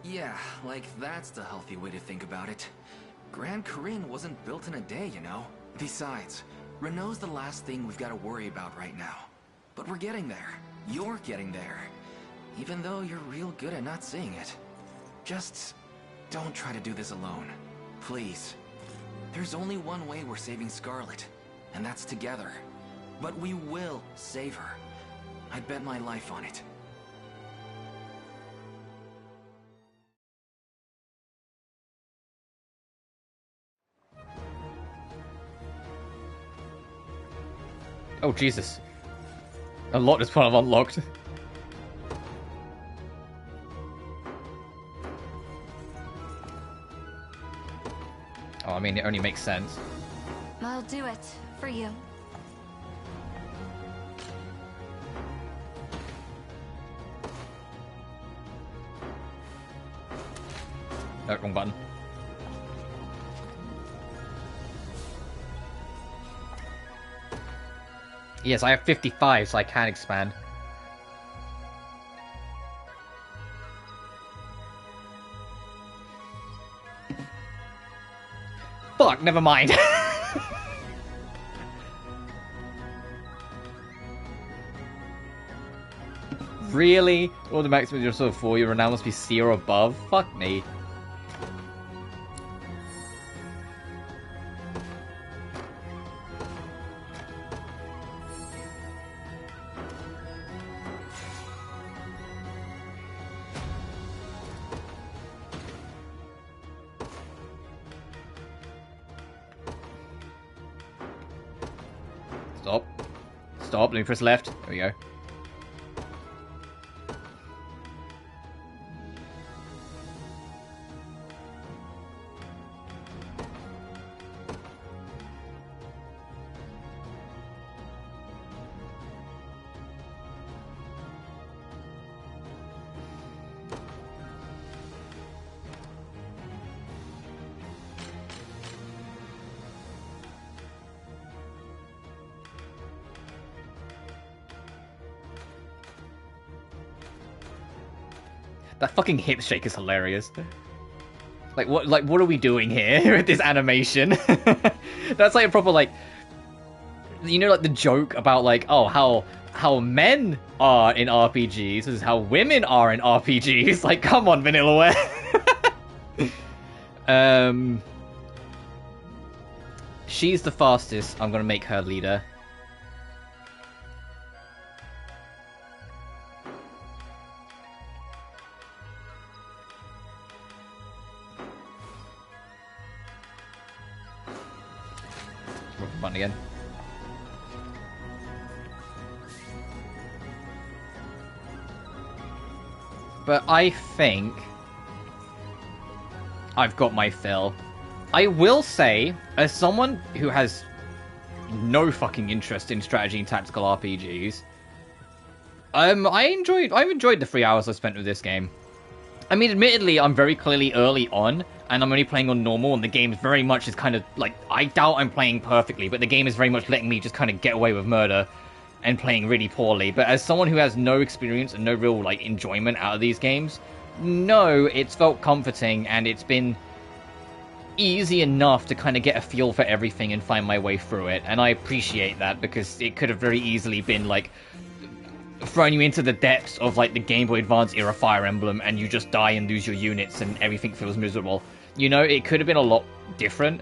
Speaker 17: Yeah, like that's the healthy way to think about it. Grand Corinne wasn't built in a day, you know? Besides, Renault's the last thing we've got to worry about right now. But we're getting there. You're getting there. Even though you're real good at not seeing it. Just don't try to do this alone. Please. There's only one way we're saving Scarlet, and that's together. But we will save her. I'd bet my life on it.
Speaker 1: Oh, Jesus. A lot is kind of unlocked. Oh, I mean, it only makes sense.
Speaker 8: I'll do it for you.
Speaker 1: No, wrong button. Yes, I have 55, so I can expand. Fuck, never mind. Really? All the maximum you're sort of 4, your renown must be C or above? Fuck me. Stop, let me press left. There we go. That fucking hip shake is hilarious. Like what are we doing here with this animation? That's like a proper like, you know, like the joke about like, oh, how men are in RPGs is how women are in RPGs. Like, come on, Vanillaware. She's the fastest. I'm gonna make her leader. Button again. But I think I've got my fill. I will say, as someone who has no fucking interest in strategy and tactical RPGs, I've enjoyed the 3 hours I spent with this game. I mean, admittedly, I'm very clearly early on, and I'm only playing on normal, and the game very much is kind of, like, I doubt I'm playing perfectly, but the game is very much letting me just kind of get away with murder and playing really poorly. But as someone who has no experience and no real, like, enjoyment out of these games, no, it's felt comforting, and it's been easy enough to kind of get a feel for everything and find my way through it, and I appreciate that, because it could have very easily been, like, throwing you into the depths of like the Game Boy Advance era Fire Emblem and you just die and lose your units and everything feels miserable. You know, it could have been a lot different.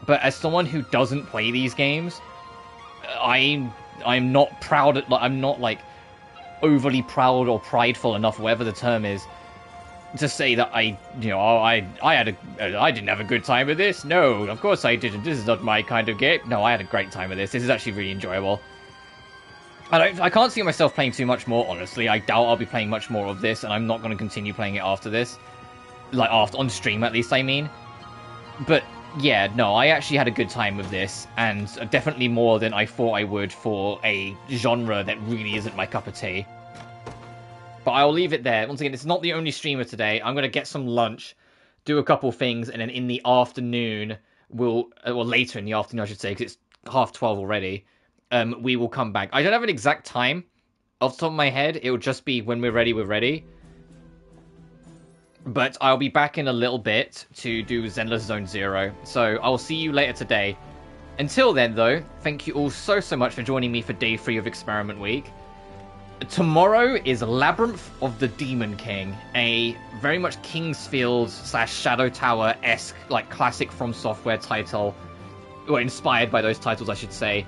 Speaker 1: But as someone who doesn't play these games, I'm not proud. I'm not like overly proud or prideful enough, whatever the term is, to say that I didn't have a good time with this. No, of course I didn't. This is not my kind of game. No, I had a great time with this. This is actually really enjoyable. I can't see myself playing too much more, honestly. I doubt I'll be playing much more of this, and I'm not going to continue playing it after this. Like, on stream, at least, I mean. But, yeah, no, I actually had a good time with this, and definitely more than I thought I would for a genre that really isn't my cup of tea. But I'll leave it there. Once again, it's not the only streamer today. I'm going to get some lunch, do a couple things, and then in the afternoon, well, later in the afternoon, I should say, because it's 12:30 already. We will come back. I don't have an exact time off the top of my head. It will just be when we're ready, we're ready. But I'll be back in a little bit to do Zenless Zone Zero. So I'll see you later today. Until then, though, thank you all so much for joining me for day 3 of Experiment Week. Tomorrow is Labyrinth of the Demon King, a very much Kingsfield / Shadow Tower-esque, like, classic From Software title. Or inspired by those titles, I should say.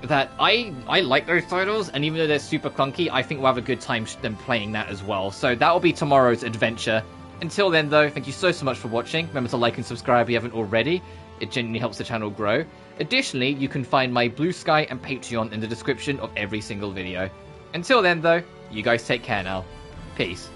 Speaker 1: That I like those titles, and even though they're super clunky, I think we'll have a good time them playing that as well. So that will be tomorrow's adventure. Until then, though, thank you so much for watching. Remember to like and subscribe if you haven't already. It genuinely helps the channel grow. Additionally, you can find my BlueSky and Patreon in the description of every single video. Until then, though, you guys take care now. Peace.